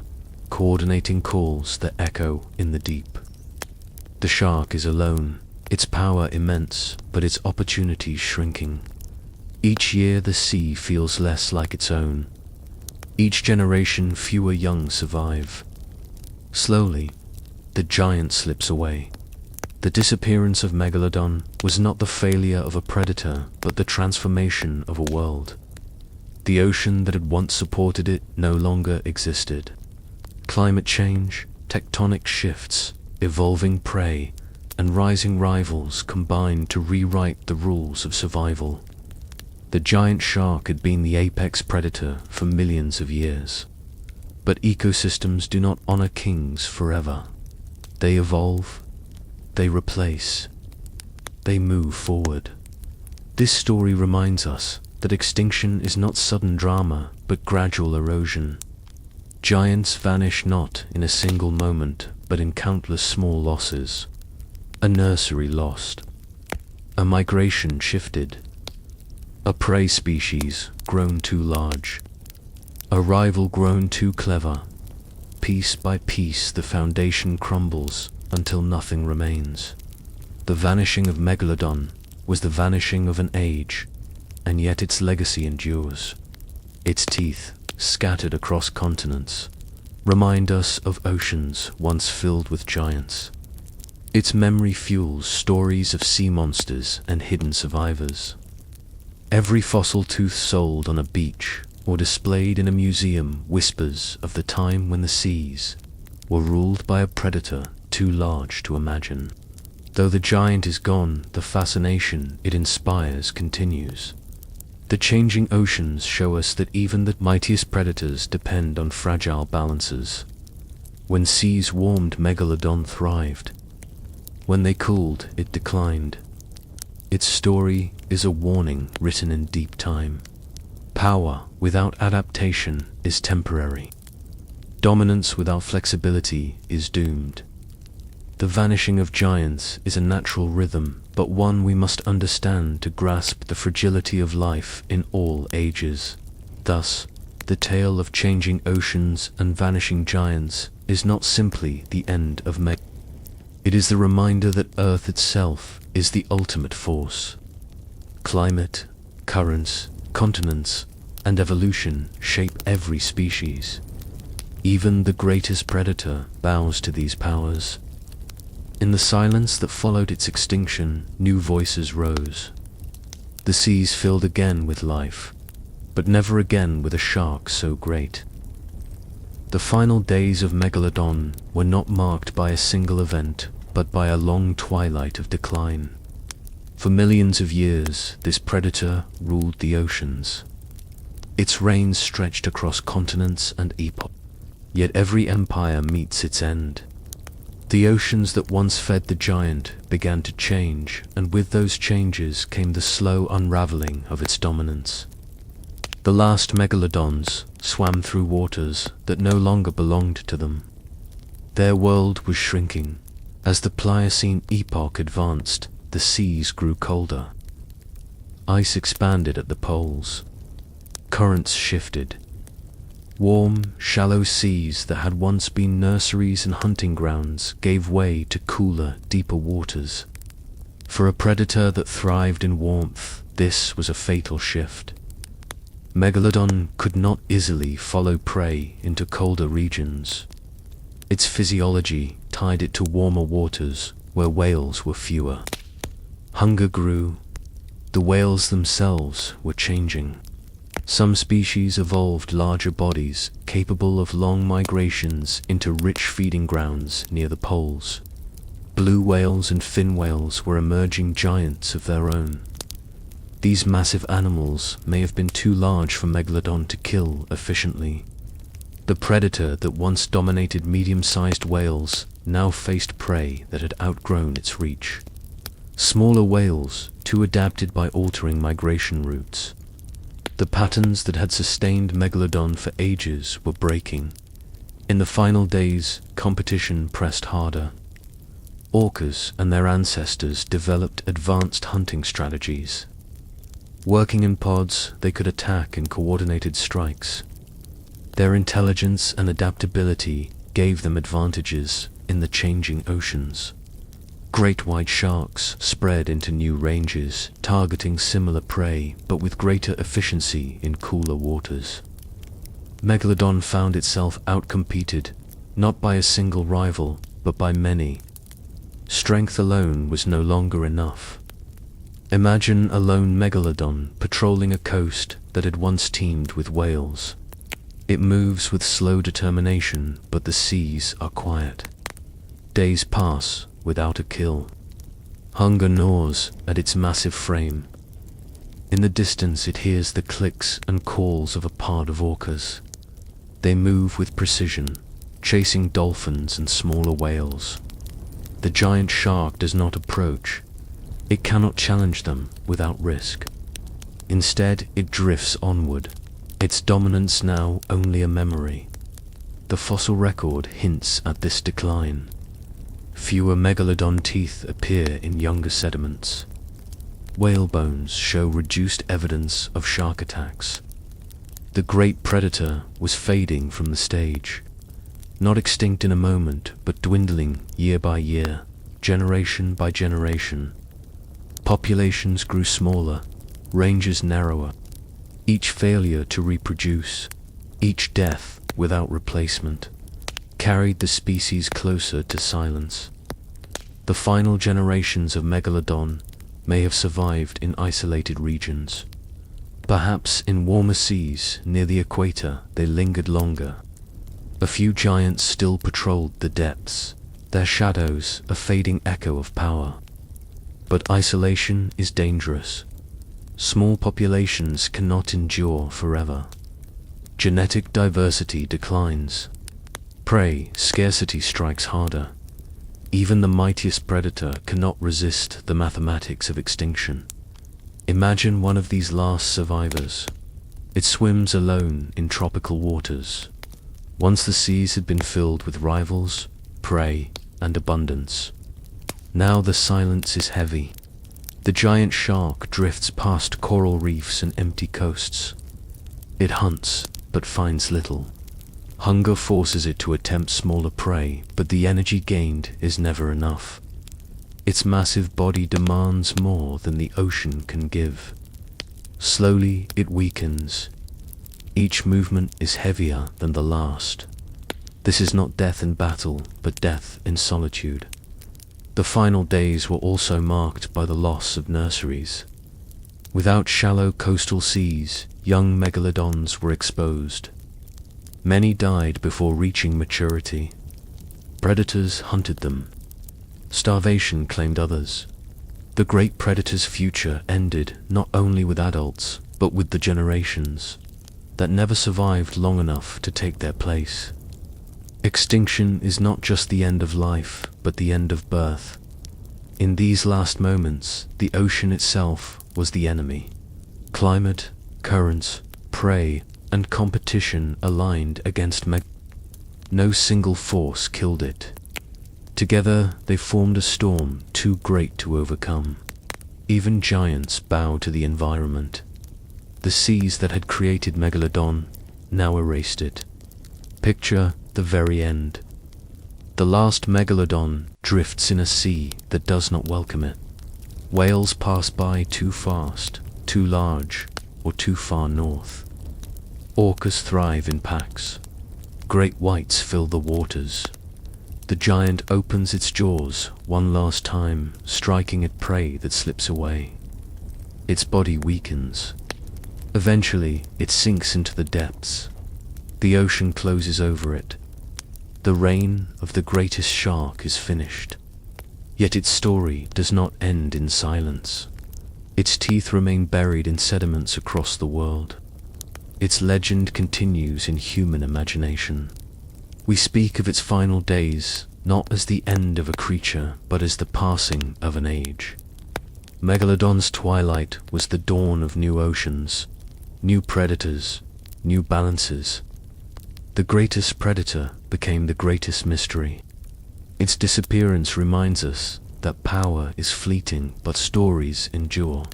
coordinating calls that echo in the deep. The shark is alone, its power immense, but its opportunities shrinking. Each year the sea feels less like its own. Each generation fewer young survive. Slowly, the giant slips away. The disappearance of Megalodon was not the failure of a predator, but the transformation of a world. The ocean that had once supported it no longer existed. Climate change, tectonic shifts, evolving prey, and rising rivals combined to rewrite the rules of survival. The giant shark had been the apex predator for millions of years. But ecosystems do not honor kings forever. They evolve, they replace, they move forward. This story reminds us that extinction is not sudden drama, but gradual erosion. Giants vanish not in a single moment, but in countless small losses. A nursery lost, a migration shifted, a prey species grown too large, a rival grown too clever. Piece by piece the foundation crumbles until nothing remains. The vanishing of Megalodon was the vanishing of an age, and yet its legacy endures. Its teeth, scattered across continents, remind us of oceans once filled with giants. Its memory fuels stories of sea monsters and hidden survivors. Every fossil tooth sold on a beach or displayed in a museum whispers of the time when the seas were ruled by a predator too large to imagine. Though the giant is gone, the fascination it inspires continues. The changing oceans show us that even the mightiest predators depend on fragile balances. When seas warmed, Megalodon thrived. When they cooled, it declined. Its story is a warning written in deep time. Power without adaptation is temporary. Dominance without flexibility is doomed. The vanishing of giants is a natural rhythm, but one we must understand to grasp the fragility of life in all ages. Thus, the tale of changing oceans and vanishing giants is not simply the end of It is the reminder that Earth itself is the ultimate force. Climate, currents, continents, and evolution shape every species. Even the greatest predator bows to these powers. In the silence that followed its extinction, new voices rose. The seas filled again with life, but never again with a shark so great. The final days of Megalodon were not marked by a single event, but by a long twilight of decline. For millions of years, this predator ruled the oceans. Its reign stretched across continents and epochs. Yet every empire meets its end. The oceans that once fed the giant began to change, and with those changes came the slow unraveling of its dominance. The last megalodons swam through waters that no longer belonged to them. Their world was shrinking. As the Pliocene epoch advanced, the seas grew colder. Ice expanded at the poles. Currents shifted. Warm, shallow seas that had once been nurseries and hunting grounds gave way to cooler, deeper waters. For a predator that thrived in warmth, this was a fatal shift. Megalodon could not easily follow prey into colder regions. Its physiology tied it to warmer waters where whales were fewer. Hunger grew. The whales themselves were changing. Some species evolved larger bodies capable of long migrations into rich feeding grounds near the poles. Blue whales and fin whales were emerging giants of their own. These massive animals may have been too large for Megalodon to kill efficiently. The predator that once dominated medium-sized whales now faced prey that had outgrown its reach. Smaller whales, too adapted by altering migration routes. The patterns that had sustained Megalodon for ages were breaking. In the final days, competition pressed harder. Orcas and their ancestors developed advanced hunting strategies. Working in pods, they could attack in coordinated strikes. Their intelligence and adaptability gave them advantages in the changing oceans. Great white sharks spread into new ranges, targeting similar prey, but with greater efficiency in cooler waters. Megalodon found itself outcompeted, not by a single rival, but by many. Strength alone was no longer enough. Imagine a lone Megalodon patrolling a coast that had once teemed with whales. It moves with slow determination, but the seas are quiet. Days pass without a kill. Hunger gnaws at its massive frame. In the distance it hears the clicks and calls of a pod of orcas. They move with precision, chasing dolphins and smaller whales. The giant shark does not approach. It cannot challenge them without risk. Instead, it drifts onward, its dominance now only a memory. The fossil record hints at this decline. Fewer Megalodon teeth appear in younger sediments. Whale bones show reduced evidence of shark attacks. The great predator was fading from the stage, not extinct in a moment, but dwindling year by year, generation by generation. Populations grew smaller, ranges narrower. Each failure to reproduce, each death without replacement, carried the species closer to silence. The final generations of Megalodon may have survived in isolated regions. Perhaps in warmer seas near the equator they lingered longer. A few giants still patrolled the depths, their shadows a fading echo of power. But isolation is dangerous. Small populations cannot endure forever. Genetic diversity declines. Prey scarcity strikes harder. Even the mightiest predator cannot resist the mathematics of extinction. Imagine one of these last survivors. It swims alone in tropical waters. Once the seas had been filled with rivals, prey, and abundance. Now the silence is heavy. The giant shark drifts past coral reefs and empty coasts. It hunts, but finds little. Hunger forces it to attempt smaller prey, but the energy gained is never enough. Its massive body demands more than the ocean can give. Slowly it weakens. Each movement is heavier than the last. This is not death in battle, but death in solitude. The final days were also marked by the loss of nurseries. Without shallow coastal seas, young megalodons were exposed. Many died before reaching maturity. Predators hunted them. Starvation claimed others. The great predator's future ended not only with adults, but with the generations that never survived long enough to take their place. Extinction is not just the end of life, but the end of birth. In these last moments, the ocean itself was the enemy. Climate, currents, prey, and competition aligned against No single force killed it. Together they formed a storm too great to overcome. Even giants bow to the environment. The seas that had created Megalodon now erased it. Picture the very end. The last Megalodon drifts in a sea that does not welcome it. Whales pass by too fast, too large, or too far north. Orcas thrive in packs. Great whites fill the waters. The giant opens its jaws one last time, striking at prey that slips away. Its body weakens. Eventually, it sinks into the depths. The ocean closes over it. The reign of the greatest shark is finished. Yet its story does not end in silence. Its teeth remain buried in sediments across the world. Its legend continues in human imagination. We speak of its final days not as the end of a creature, but as the passing of an age. Megalodon's twilight was the dawn of new oceans, new predators, new balances. The greatest predator became the greatest mystery. Its disappearance reminds us that power is fleeting, but stories endure.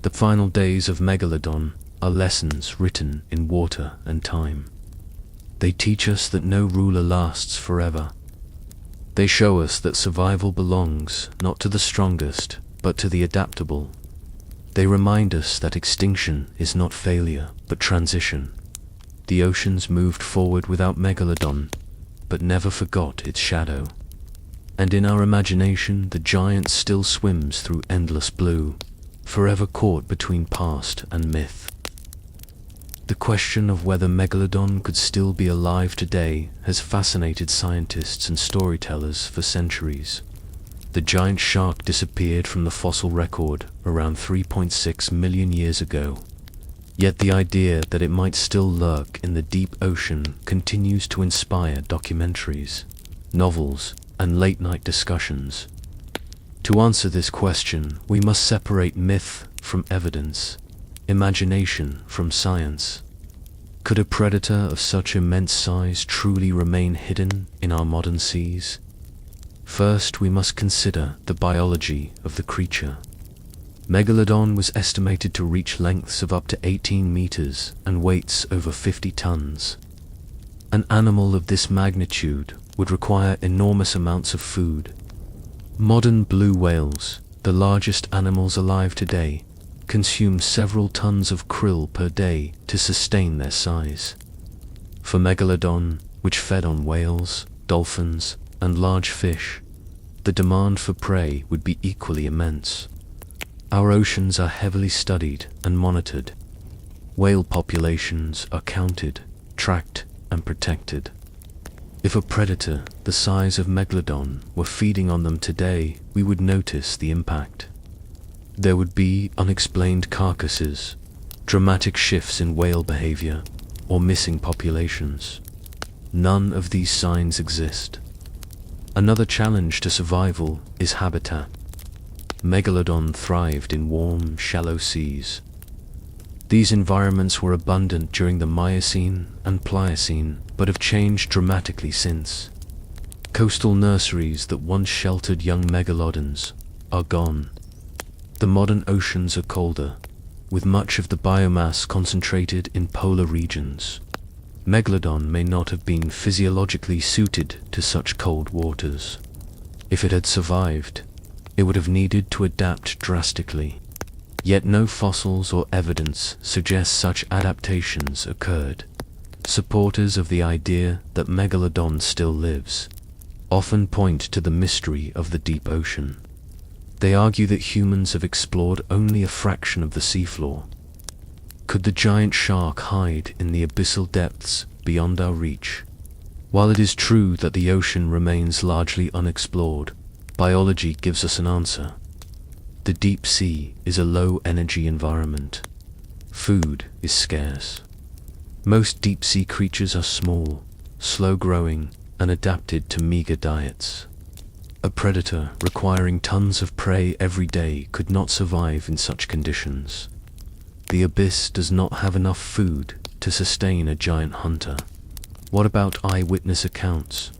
The final days of Megalodon are lessons written in water and time. They teach us that no ruler lasts forever. They show us that survival belongs not to the strongest, but to the adaptable. They remind us that extinction is not failure, but transition. The oceans moved forward without Megalodon, but never forgot its shadow. And in our imagination, the giant still swims through endless blue, forever caught between past and myth. The question of whether Megalodon could still be alive today has fascinated scientists and storytellers for centuries. The giant shark disappeared from the fossil record around 3.6 million years ago. Yet the idea that it might still lurk in the deep ocean continues to inspire documentaries, novels, and late-night discussions. To answer this question, we must separate myth from evidence, imagination from science. Could a predator of such immense size truly remain hidden in our modern seas? First, we must consider the biology of the creature. Megalodon was estimated to reach lengths of up to 18 meters and weights over 50 tons. An animal of this magnitude would require enormous amounts of food. Modern blue whales, the largest animals alive today, consume several tons of krill per day to sustain their size. For Megalodon, which fed on whales, dolphins, and large fish, the demand for prey would be equally immense. Our oceans are heavily studied and monitored. Whale populations are counted, tracked, and protected. If a predator the size of Megalodon were feeding on them today, we would notice the impact. There would be unexplained carcasses, dramatic shifts in whale behavior, or missing populations. None of these signs exist. Another challenge to survival is habitat. Megalodon thrived in warm, shallow seas. These environments were abundant during the Miocene and Pliocene, but have changed dramatically since. Coastal nurseries that once sheltered young megalodons are gone. The modern oceans are colder, with much of the biomass concentrated in polar regions. Megalodon may not have been physiologically suited to such cold waters. If it had survived, it would have needed to adapt drastically. Yet no fossils or evidence suggest such adaptations occurred. Supporters of the idea that Megalodon still lives often point to the mystery of the deep ocean. They argue that humans have explored only a fraction of the seafloor. Could the giant shark hide in the abyssal depths beyond our reach? While it is true that the ocean remains largely unexplored, biology gives us an answer. The deep sea is a low-energy environment. Food is scarce. Most deep-sea creatures are small, slow-growing, and adapted to meager diets. A predator requiring tons of prey every day could not survive in such conditions. The abyss does not have enough food to sustain a giant hunter. What about eyewitness accounts?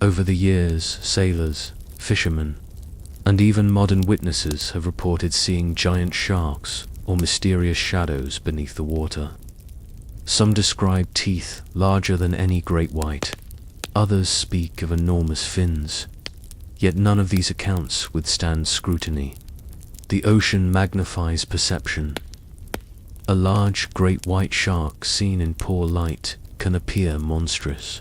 Over the years, sailors, fishermen, and even modern witnesses have reported seeing giant sharks or mysterious shadows beneath the water. Some describe teeth larger than any great white. Others speak of enormous fins. Yet none of these accounts withstand scrutiny. The ocean magnifies perception. A large great white shark seen in poor light can appear monstrous.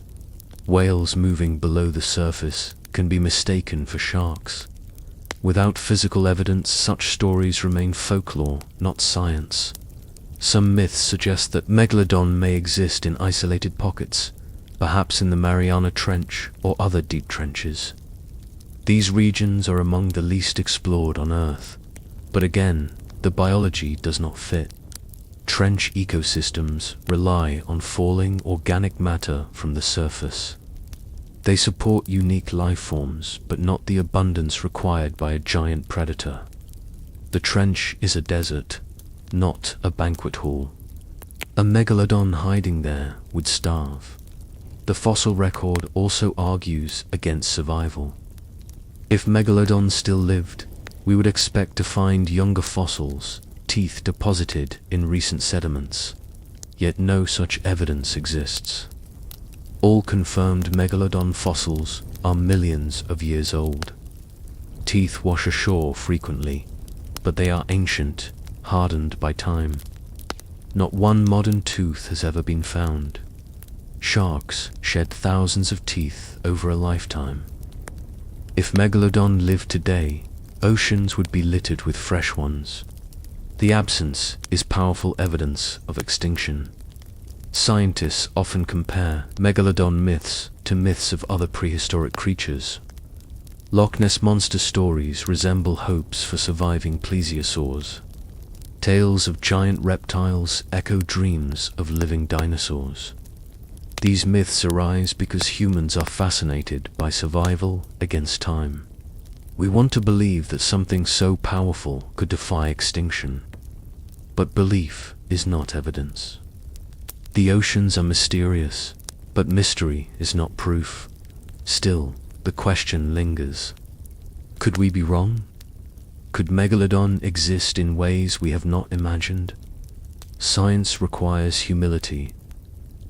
Whales moving below the surface can be mistaken for sharks. Without physical evidence, such stories remain folklore, not science. Some myths suggest that Megalodon may exist in isolated pockets, perhaps in the Mariana Trench or other deep trenches. These regions are among the least explored on Earth, but again, the biology does not fit. Trench ecosystems rely on falling organic matter from the surface. They support unique life forms, but not the abundance required by a giant predator. The trench is a desert, not a banquet hall. A megalodon hiding there would starve. The fossil record also argues against survival. If Megalodon still lived, we would expect to find younger fossils, teeth deposited in recent sediments. Yet no such evidence exists. All confirmed Megalodon fossils are millions of years old. Teeth wash ashore frequently, but they are ancient, hardened by time. Not one modern tooth has ever been found. Sharks shed thousands of teeth over a lifetime. If Megalodon lived today, oceans would be littered with fresh ones. The absence is powerful evidence of extinction. Scientists often compare Megalodon myths to myths of other prehistoric creatures. Loch Ness Monster stories resemble hopes for surviving plesiosaurs. Tales of giant reptiles echo dreams of living dinosaurs. These myths arise because humans are fascinated by survival against time. We want to believe that something so powerful could defy extinction. But belief is not evidence. The oceans are mysterious, but mystery is not proof. Still, the question lingers. Could we be wrong? Could Megalodon exist in ways we have not imagined? Science requires humility.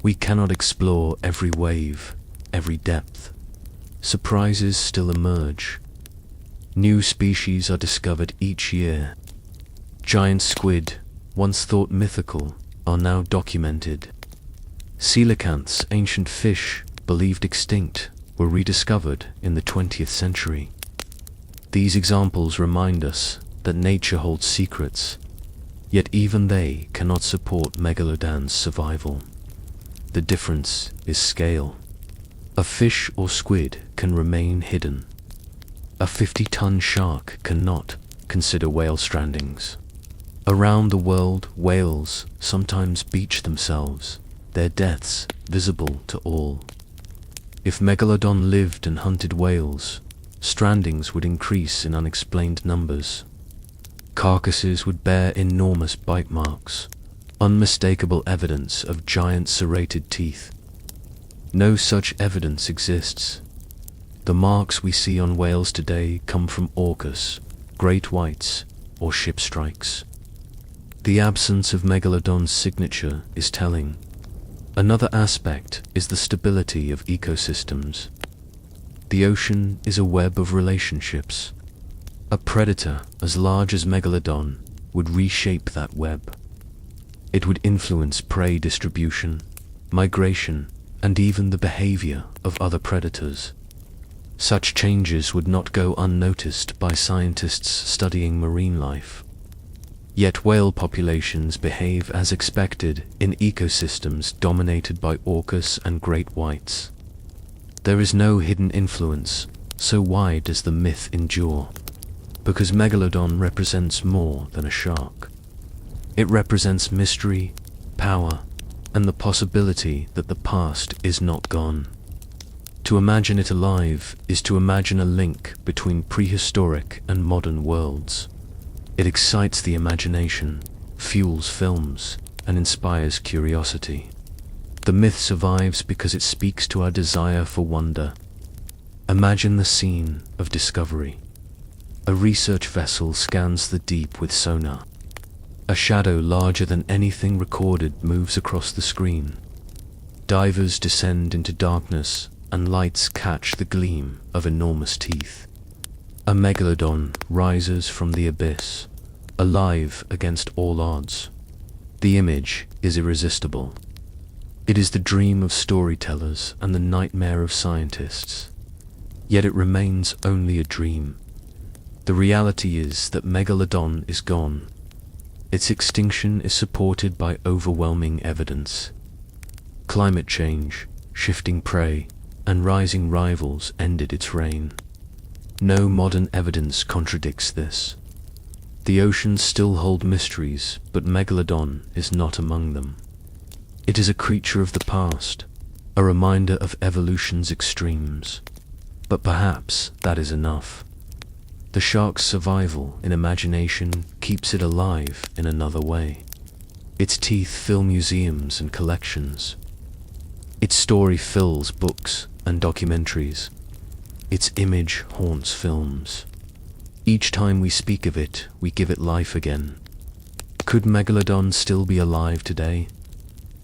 We cannot explore every wave, every depth. Surprises still emerge. New species are discovered each year. Giant squid, once thought mythical, are now documented. Coelacanths, ancient fish believed extinct, were rediscovered in the 20th century. These examples remind us that nature holds secrets, yet even they cannot support Megalodon's survival. The difference is scale. A fish or squid can remain hidden. A 50-ton shark cannot, consider whale strandings. Around the world, whales sometimes beach themselves, their deaths visible to all. If Megalodon lived and hunted whales, strandings would increase in unexplained numbers. Carcasses would bear enormous bite marks, unmistakable evidence of giant serrated teeth. No such evidence exists. The marks we see on whales today come from orcas, great whites, or ship strikes. The absence of Megalodon's signature is telling. Another aspect is the stability of ecosystems. The ocean is a web of relationships. A predator as large as Megalodon would reshape that web. It would influence prey distribution, migration, and even the behavior of other predators. Such changes would not go unnoticed by scientists studying marine life. Yet whale populations behave as expected in ecosystems dominated by orcas and great whites. There is no hidden influence, so why does the myth endure? Because Megalodon represents more than a shark. It represents mystery, power, and the possibility that the past is not gone. To imagine it alive is to imagine a link between prehistoric and modern worlds. It excites the imagination, fuels films, and inspires curiosity. The myth survives because it speaks to our desire for wonder. Imagine the scene of discovery. A research vessel scans the deep with sonar. A shadow larger than anything recorded moves across the screen. Divers descend into darkness, and lights catch the gleam of enormous teeth. A Megalodon rises from the abyss, alive against all odds. The image is irresistible. It is the dream of storytellers and the nightmare of scientists. Yet it remains only a dream. The reality is that Megalodon is gone. Its extinction is supported by overwhelming evidence. Climate change, shifting prey, and rising rivals ended its reign. No modern evidence contradicts this. The oceans still hold mysteries, but Megalodon is not among them. It is a creature of the past, a reminder of evolution's extremes. But perhaps that is enough. The shark's survival in imagination keeps it alive in another way. Its teeth fill museums and collections. Its story fills books and documentaries. Its image haunts films. Each time we speak of it, we give it life again. Could Megalodon still be alive today?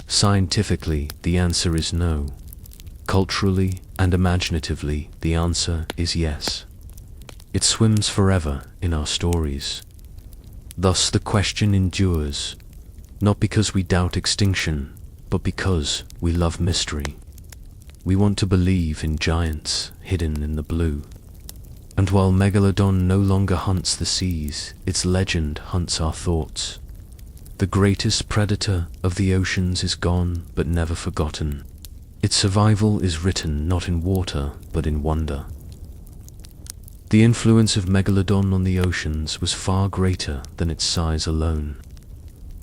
Scientifically, the answer is no. Culturally and imaginatively, the answer is yes. It swims forever in our stories. Thus the question endures, not because we doubt extinction, but because we love mystery. We want to believe in giants hidden in the blue. And while Megalodon no longer hunts the seas, its legend hunts our thoughts. The greatest predator of the oceans is gone, but never forgotten. Its survival is written not in water, but in wonder. The influence of Megalodon on the oceans was far greater than its size alone.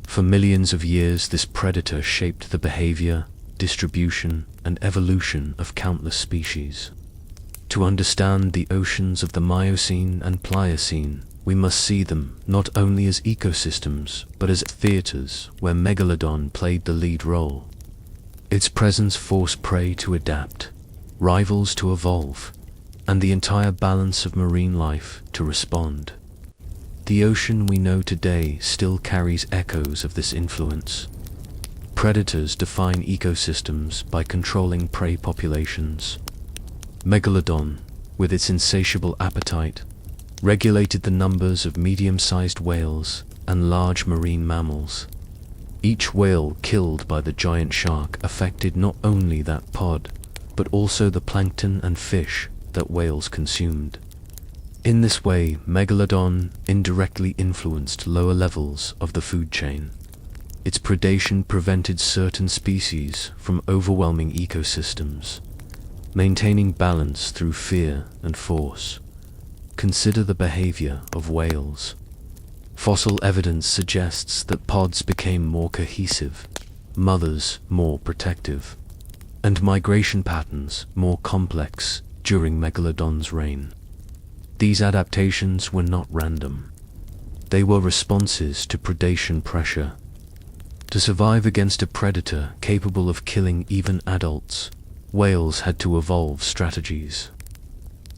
For millions of years, this predator shaped the behavior, distribution, and evolution of countless species. To understand the oceans of the Miocene and Pliocene, we must see them not only as ecosystems, but as theaters where Megalodon played the lead role. Its presence forced prey to adapt, rivals to evolve, and the entire balance of marine life to respond. The ocean we know today still carries echoes of this influence. Predators define ecosystems by controlling prey populations. Megalodon, with its insatiable appetite, regulated the numbers of medium-sized whales and large marine mammals. Each whale killed by the giant shark affected not only that pod, but also the plankton and fish that whales consumed. In this way, Megalodon indirectly influenced lower levels of the food chain. Its predation prevented certain species from overwhelming ecosystems, maintaining balance through fear and force. Consider the behavior of whales. Fossil evidence suggests that pods became more cohesive, mothers more protective, and migration patterns more complex during Megalodon's reign. These adaptations were not random. They were responses to predation pressure. To survive against a predator capable of killing even adults, whales had to evolve strategies.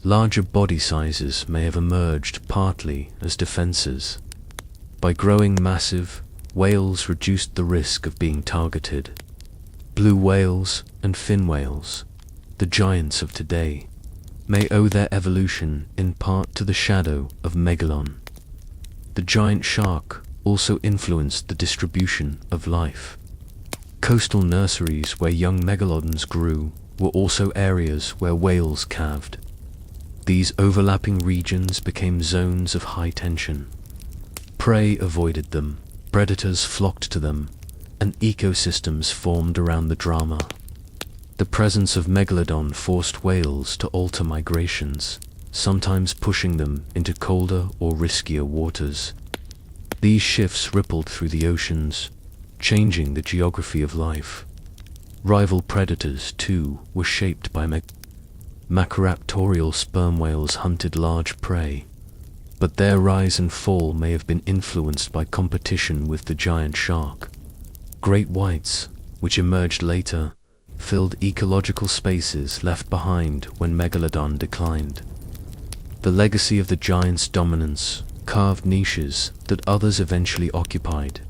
Larger body sizes may have emerged partly as defenses. By growing massive, whales reduced the risk of being targeted. Blue whales and fin whales, the giants of today, may owe their evolution in part to the shadow of Megalodon. The giant shark also influenced the distribution of life. Coastal nurseries where young megalodons grew were also areas where whales calved. These overlapping regions became zones of high tension. Prey avoided them, predators flocked to them, and ecosystems formed around the drama. The presence of Megalodon forced whales to alter migrations, sometimes pushing them into colder or riskier waters. These shifts rippled through the oceans, changing the geography of life. Rival predators, too, were shaped by macroraptorial sperm whales hunted large prey, but their rise and fall may have been influenced by competition with the giant shark. Great whites, which emerged later, filled ecological spaces left behind when Megalodon declined. The legacy of the giant's dominance carved niches that others eventually occupied.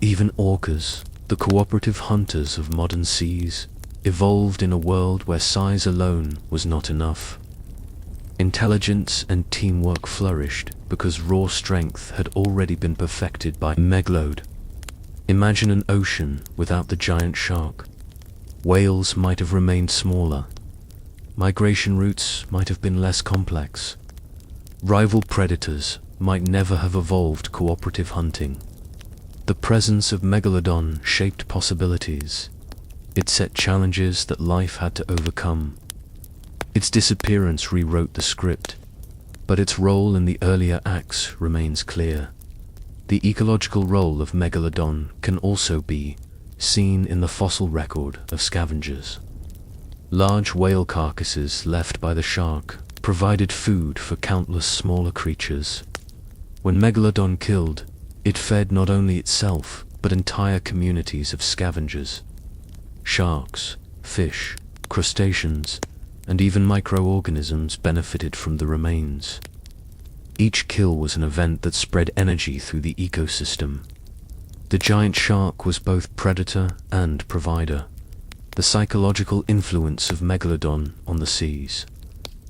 Even orcas, the cooperative hunters of modern seas, evolved in a world where size alone was not enough. Intelligence and teamwork flourished because raw strength had already been perfected by Megalodon. Imagine an ocean without the giant shark. Whales might have remained smaller. Migration routes might have been less complex. Rival predators might never have evolved cooperative hunting. The presence of Megalodon shaped possibilities. It set challenges that life had to overcome. Its disappearance rewrote the script, but its role in the earlier acts remains clear. The ecological role of Megalodon can also be seen in the fossil record of scavengers. Large whale carcasses left by the shark provided food for countless smaller creatures. When Megalodon killed, it fed not only itself, but entire communities of scavengers. Sharks, fish, crustaceans, and even microorganisms benefited from the remains. Each kill was an event that spread energy through the ecosystem. The giant shark was both predator and provider. The psychological influence of Megalodon on the seas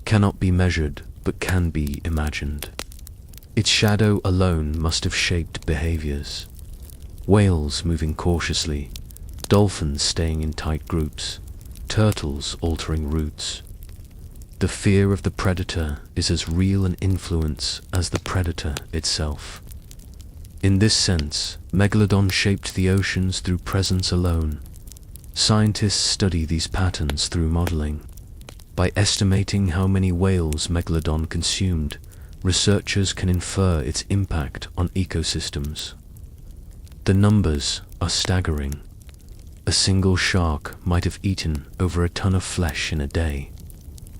cannot be measured, but can be imagined. Its shadow alone must have shaped behaviors. Whales moving cautiously, dolphins staying in tight groups, turtles altering routes. The fear of the predator is as real an influence as the predator itself. In this sense, Megalodon shaped the oceans through presence alone. Scientists study these patterns through modeling. By estimating how many whales Megalodon consumed, researchers can infer its impact on ecosystems. The numbers are staggering. A single shark might have eaten over a ton of flesh in a day.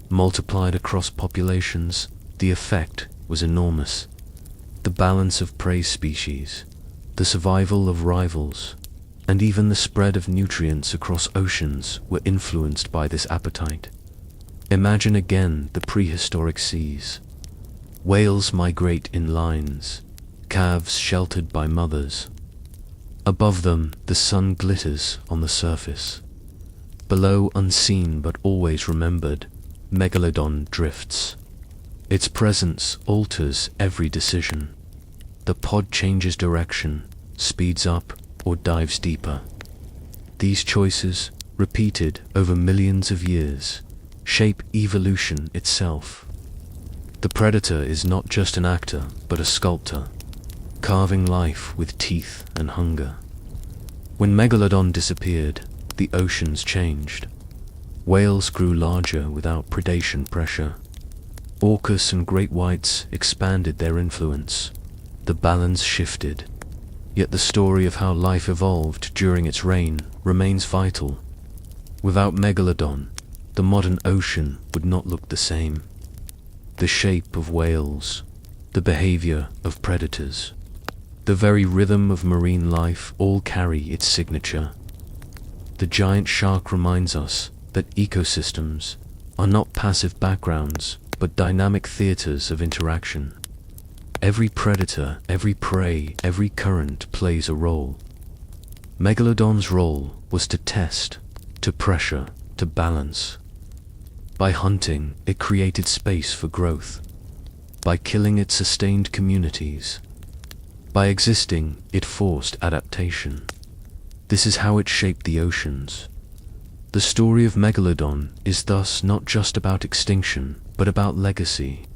Multiplied across populations, the effect was enormous. The balance of prey species, the survival of rivals, and even the spread of nutrients across oceans were influenced by this appetite. Imagine again the prehistoric seas. Whales migrate in lines, calves sheltered by mothers. Above them, the sun glitters on the surface. Below, unseen but always remembered, Megalodon drifts. Its presence alters every decision. The pod changes direction, speeds up, or dives deeper. These choices, repeated over millions of years, shape evolution itself. The predator is not just an actor, but a sculptor, carving life with teeth and hunger. When Megalodon disappeared, the oceans changed. Whales grew larger without predation pressure. Orcas and great whites expanded their influence. The balance shifted. Yet the story of how life evolved during its reign remains vital. Without Megalodon, the modern ocean would not look the same. The shape of whales, the behavior of predators, the very rhythm of marine life all carry its signature. The giant shark reminds us that ecosystems are not passive backgrounds, but dynamic theaters of interaction. Every predator, every prey, every current plays a role. Megalodon's role was to test, to pressure, to balance. By hunting, it created space for growth. By killing, it sustained communities. By existing, it forced adaptation. This is how it shaped the oceans. The story of Megalodon is thus not just about extinction, but about legacy.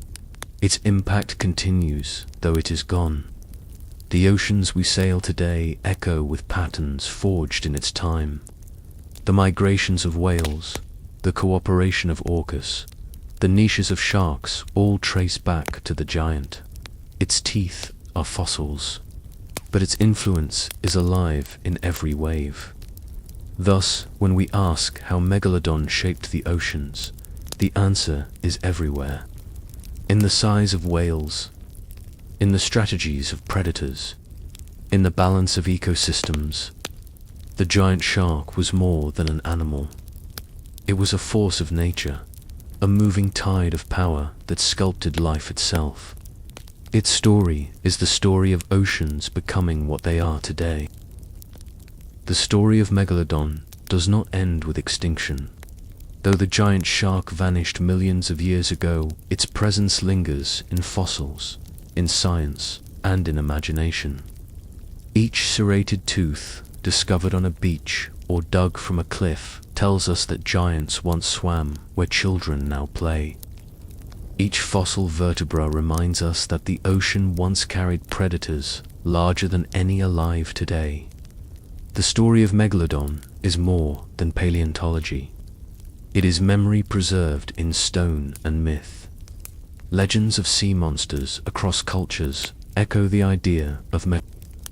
Its impact continues, though it is gone. The oceans we sail today echo with patterns forged in its time. The migrations of whales, the cooperation of orcas, the niches of sharks all trace back to the giant. Its teeth are fossils, but its influence is alive in every wave. Thus, when we ask how Megalodon shaped the oceans, the answer is everywhere. In the size of whales, in the strategies of predators, in the balance of ecosystems. The giant shark was more than an animal. It was a force of nature, a moving tide of power that sculpted life itself. Its story is the story of oceans becoming what they are today. The story of Megalodon does not end with extinction. Though the giant shark vanished millions of years ago, its presence lingers in fossils, in science, and in imagination. Each serrated tooth, discovered on a beach or dug from a cliff, tells us that giants once swam where children now play. Each fossil vertebra reminds us that the ocean once carried predators larger than any alive today. The story of Megalodon is more than paleontology. It is memory preserved in stone and myth. Legends of sea monsters across cultures echo the idea of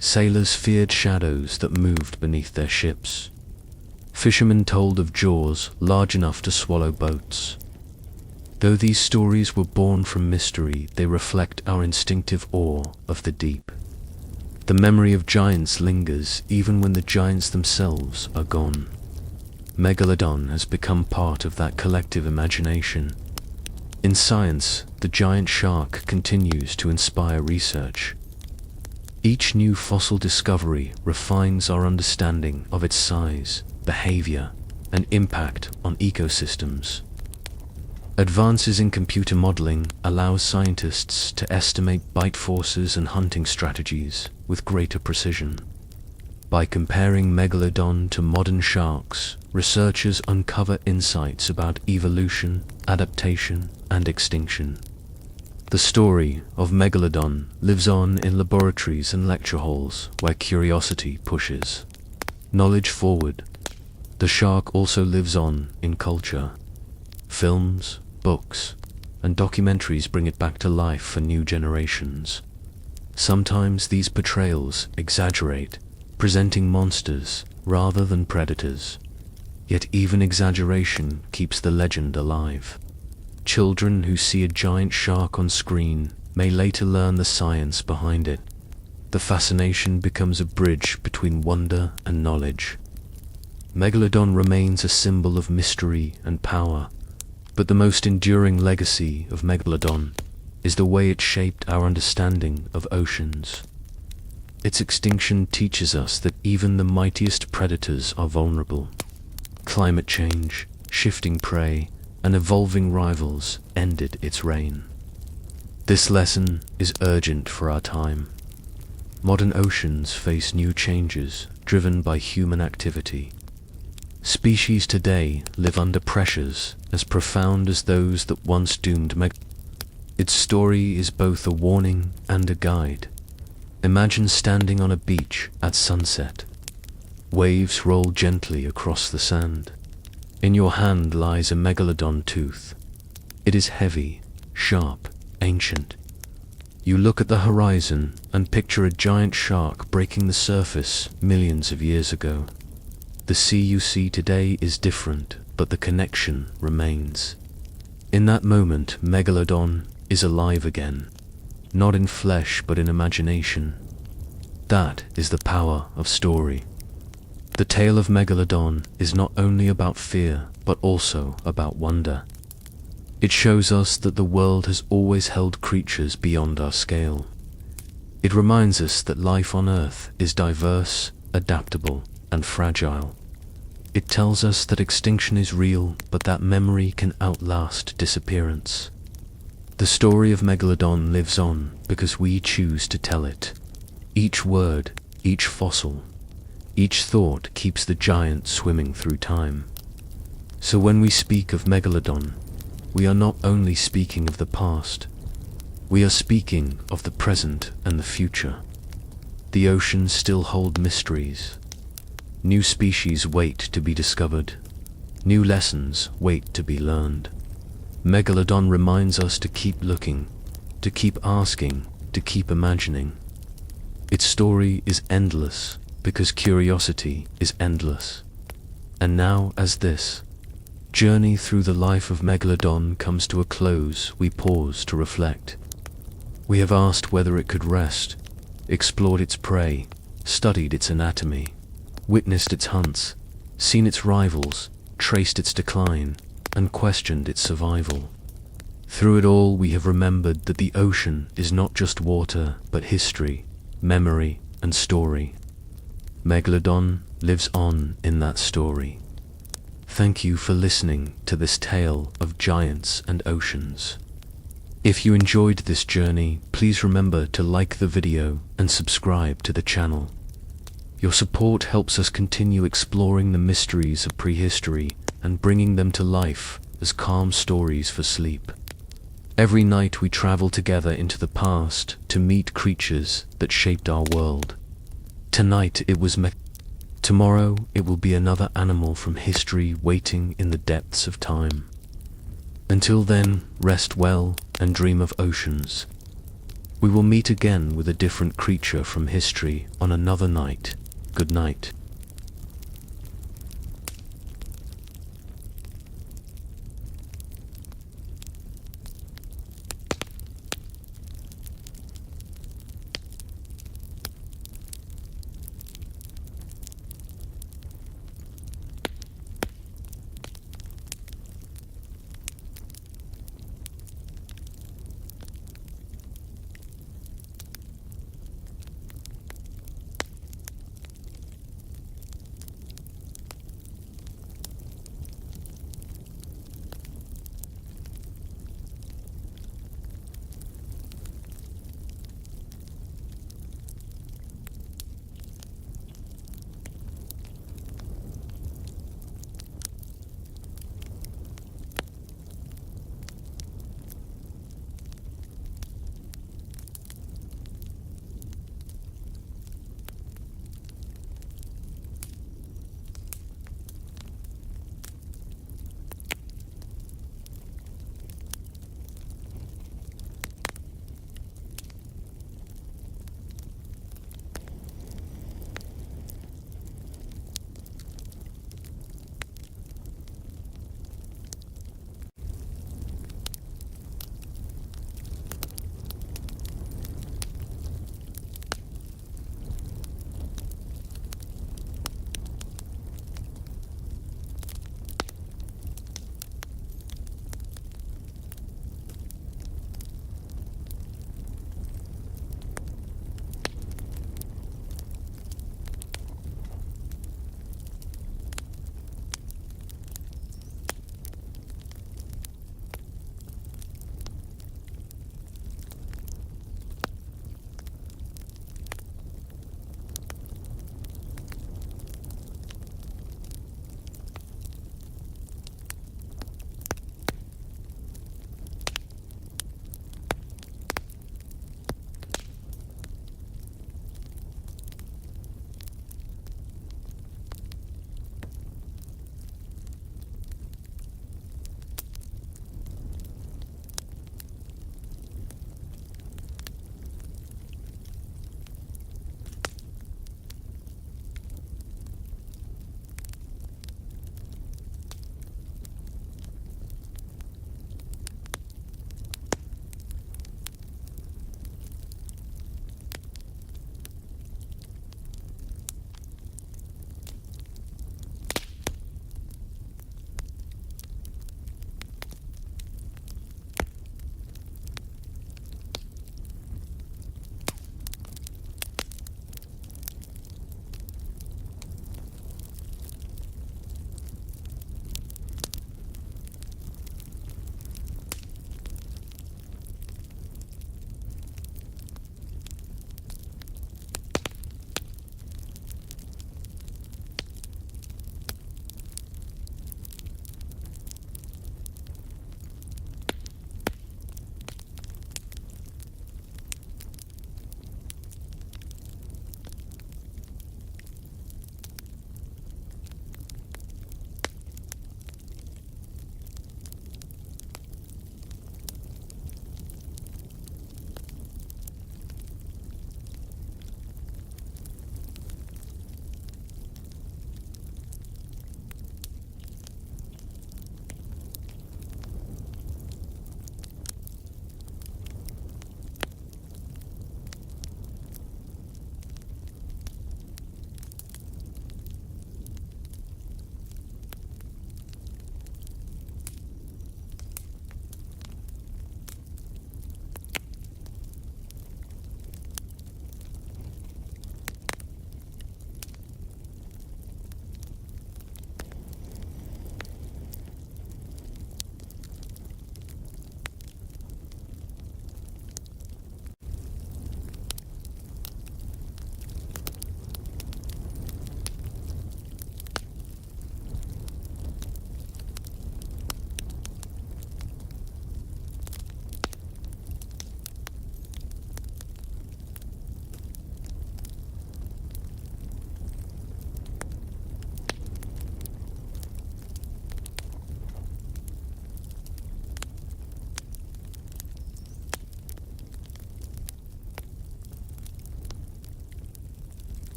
Sailors feared shadows that moved beneath their ships. Fishermen told of jaws large enough to swallow boats. Though these stories were born from mystery, they reflect our instinctive awe of the deep. The memory of giants lingers even when the giants themselves are gone. Megalodon has become part of that collective imagination. In science, the giant shark continues to inspire research. Each new fossil discovery refines our understanding of its size, behavior, and impact on ecosystems. Advances in computer modeling allow scientists to estimate bite forces and hunting strategies with greater precision. By comparing Megalodon to modern sharks, researchers uncover insights about evolution, adaptation, and extinction. The story of Megalodon lives on in laboratories and lecture halls where curiosity pushes knowledge forward. The shark also lives on in culture. Films, books, and documentaries bring it back to life for new generations. Sometimes these portrayals exaggerate, presenting monsters rather than predators. Yet even exaggeration keeps the legend alive. Children who see a giant shark on screen may later learn the science behind it. The fascination becomes a bridge between wonder and knowledge. Megalodon remains a symbol of mystery and power, but the most enduring legacy of Megalodon is the way it shaped our understanding of oceans. Its extinction teaches us that even the mightiest predators are vulnerable. Climate change, shifting prey, and evolving rivals ended its reign. This lesson is urgent for our time. Modern oceans face new changes driven by human activity. Species today live under pressures as profound as those that once doomed Its story is both a warning and a guide. Imagine standing on a beach at sunset. Waves roll gently across the sand. In your hand lies a Megalodon tooth. It is heavy, sharp, ancient. You look at the horizon and picture a giant shark breaking the surface millions of years ago. The sea you see today is different, but the connection remains. In that moment, Megalodon is alive again, not in flesh but in imagination. That is the power of story. The tale of Megalodon is not only about fear, but also about wonder. It shows us that the world has always held creatures beyond our scale. It reminds us that life on Earth is diverse, adaptable, and fragile. It tells us that extinction is real, but that memory can outlast disappearance. The story of Megalodon lives on because we choose to tell it. Each word, each fossil, each thought keeps the giant swimming through time. So when we speak of Megalodon, we are not only speaking of the past, we are speaking of the present and the future. The oceans still hold mysteries. New species wait to be discovered. New lessons wait to be learned. Megalodon reminds us to keep looking, to keep asking, to keep imagining. Its story is endless because curiosity is endless. And now, as this journey through the life of Megalodon comes to a close, we pause to reflect. We have asked whether it could rest, explored its prey, studied its anatomy, witnessed its hunts, seen its rivals, traced its decline, and questioned its survival. Through it all, we have remembered that the ocean is not just water, but history, memory, and story. Megalodon lives on in that story. Thank you for listening to this tale of giants and oceans. If you enjoyed this journey, please remember to like the video and subscribe to the channel. Your support helps us continue exploring the mysteries of prehistory and bringing them to life as calm stories for sleep. Every night we travel together into the past to meet creatures that shaped our world. Tonight it was Tomorrow it will be another animal from history waiting in the depths of time. Until then, rest well and dream of oceans. We will meet again with a different creature from history on another night. Good night.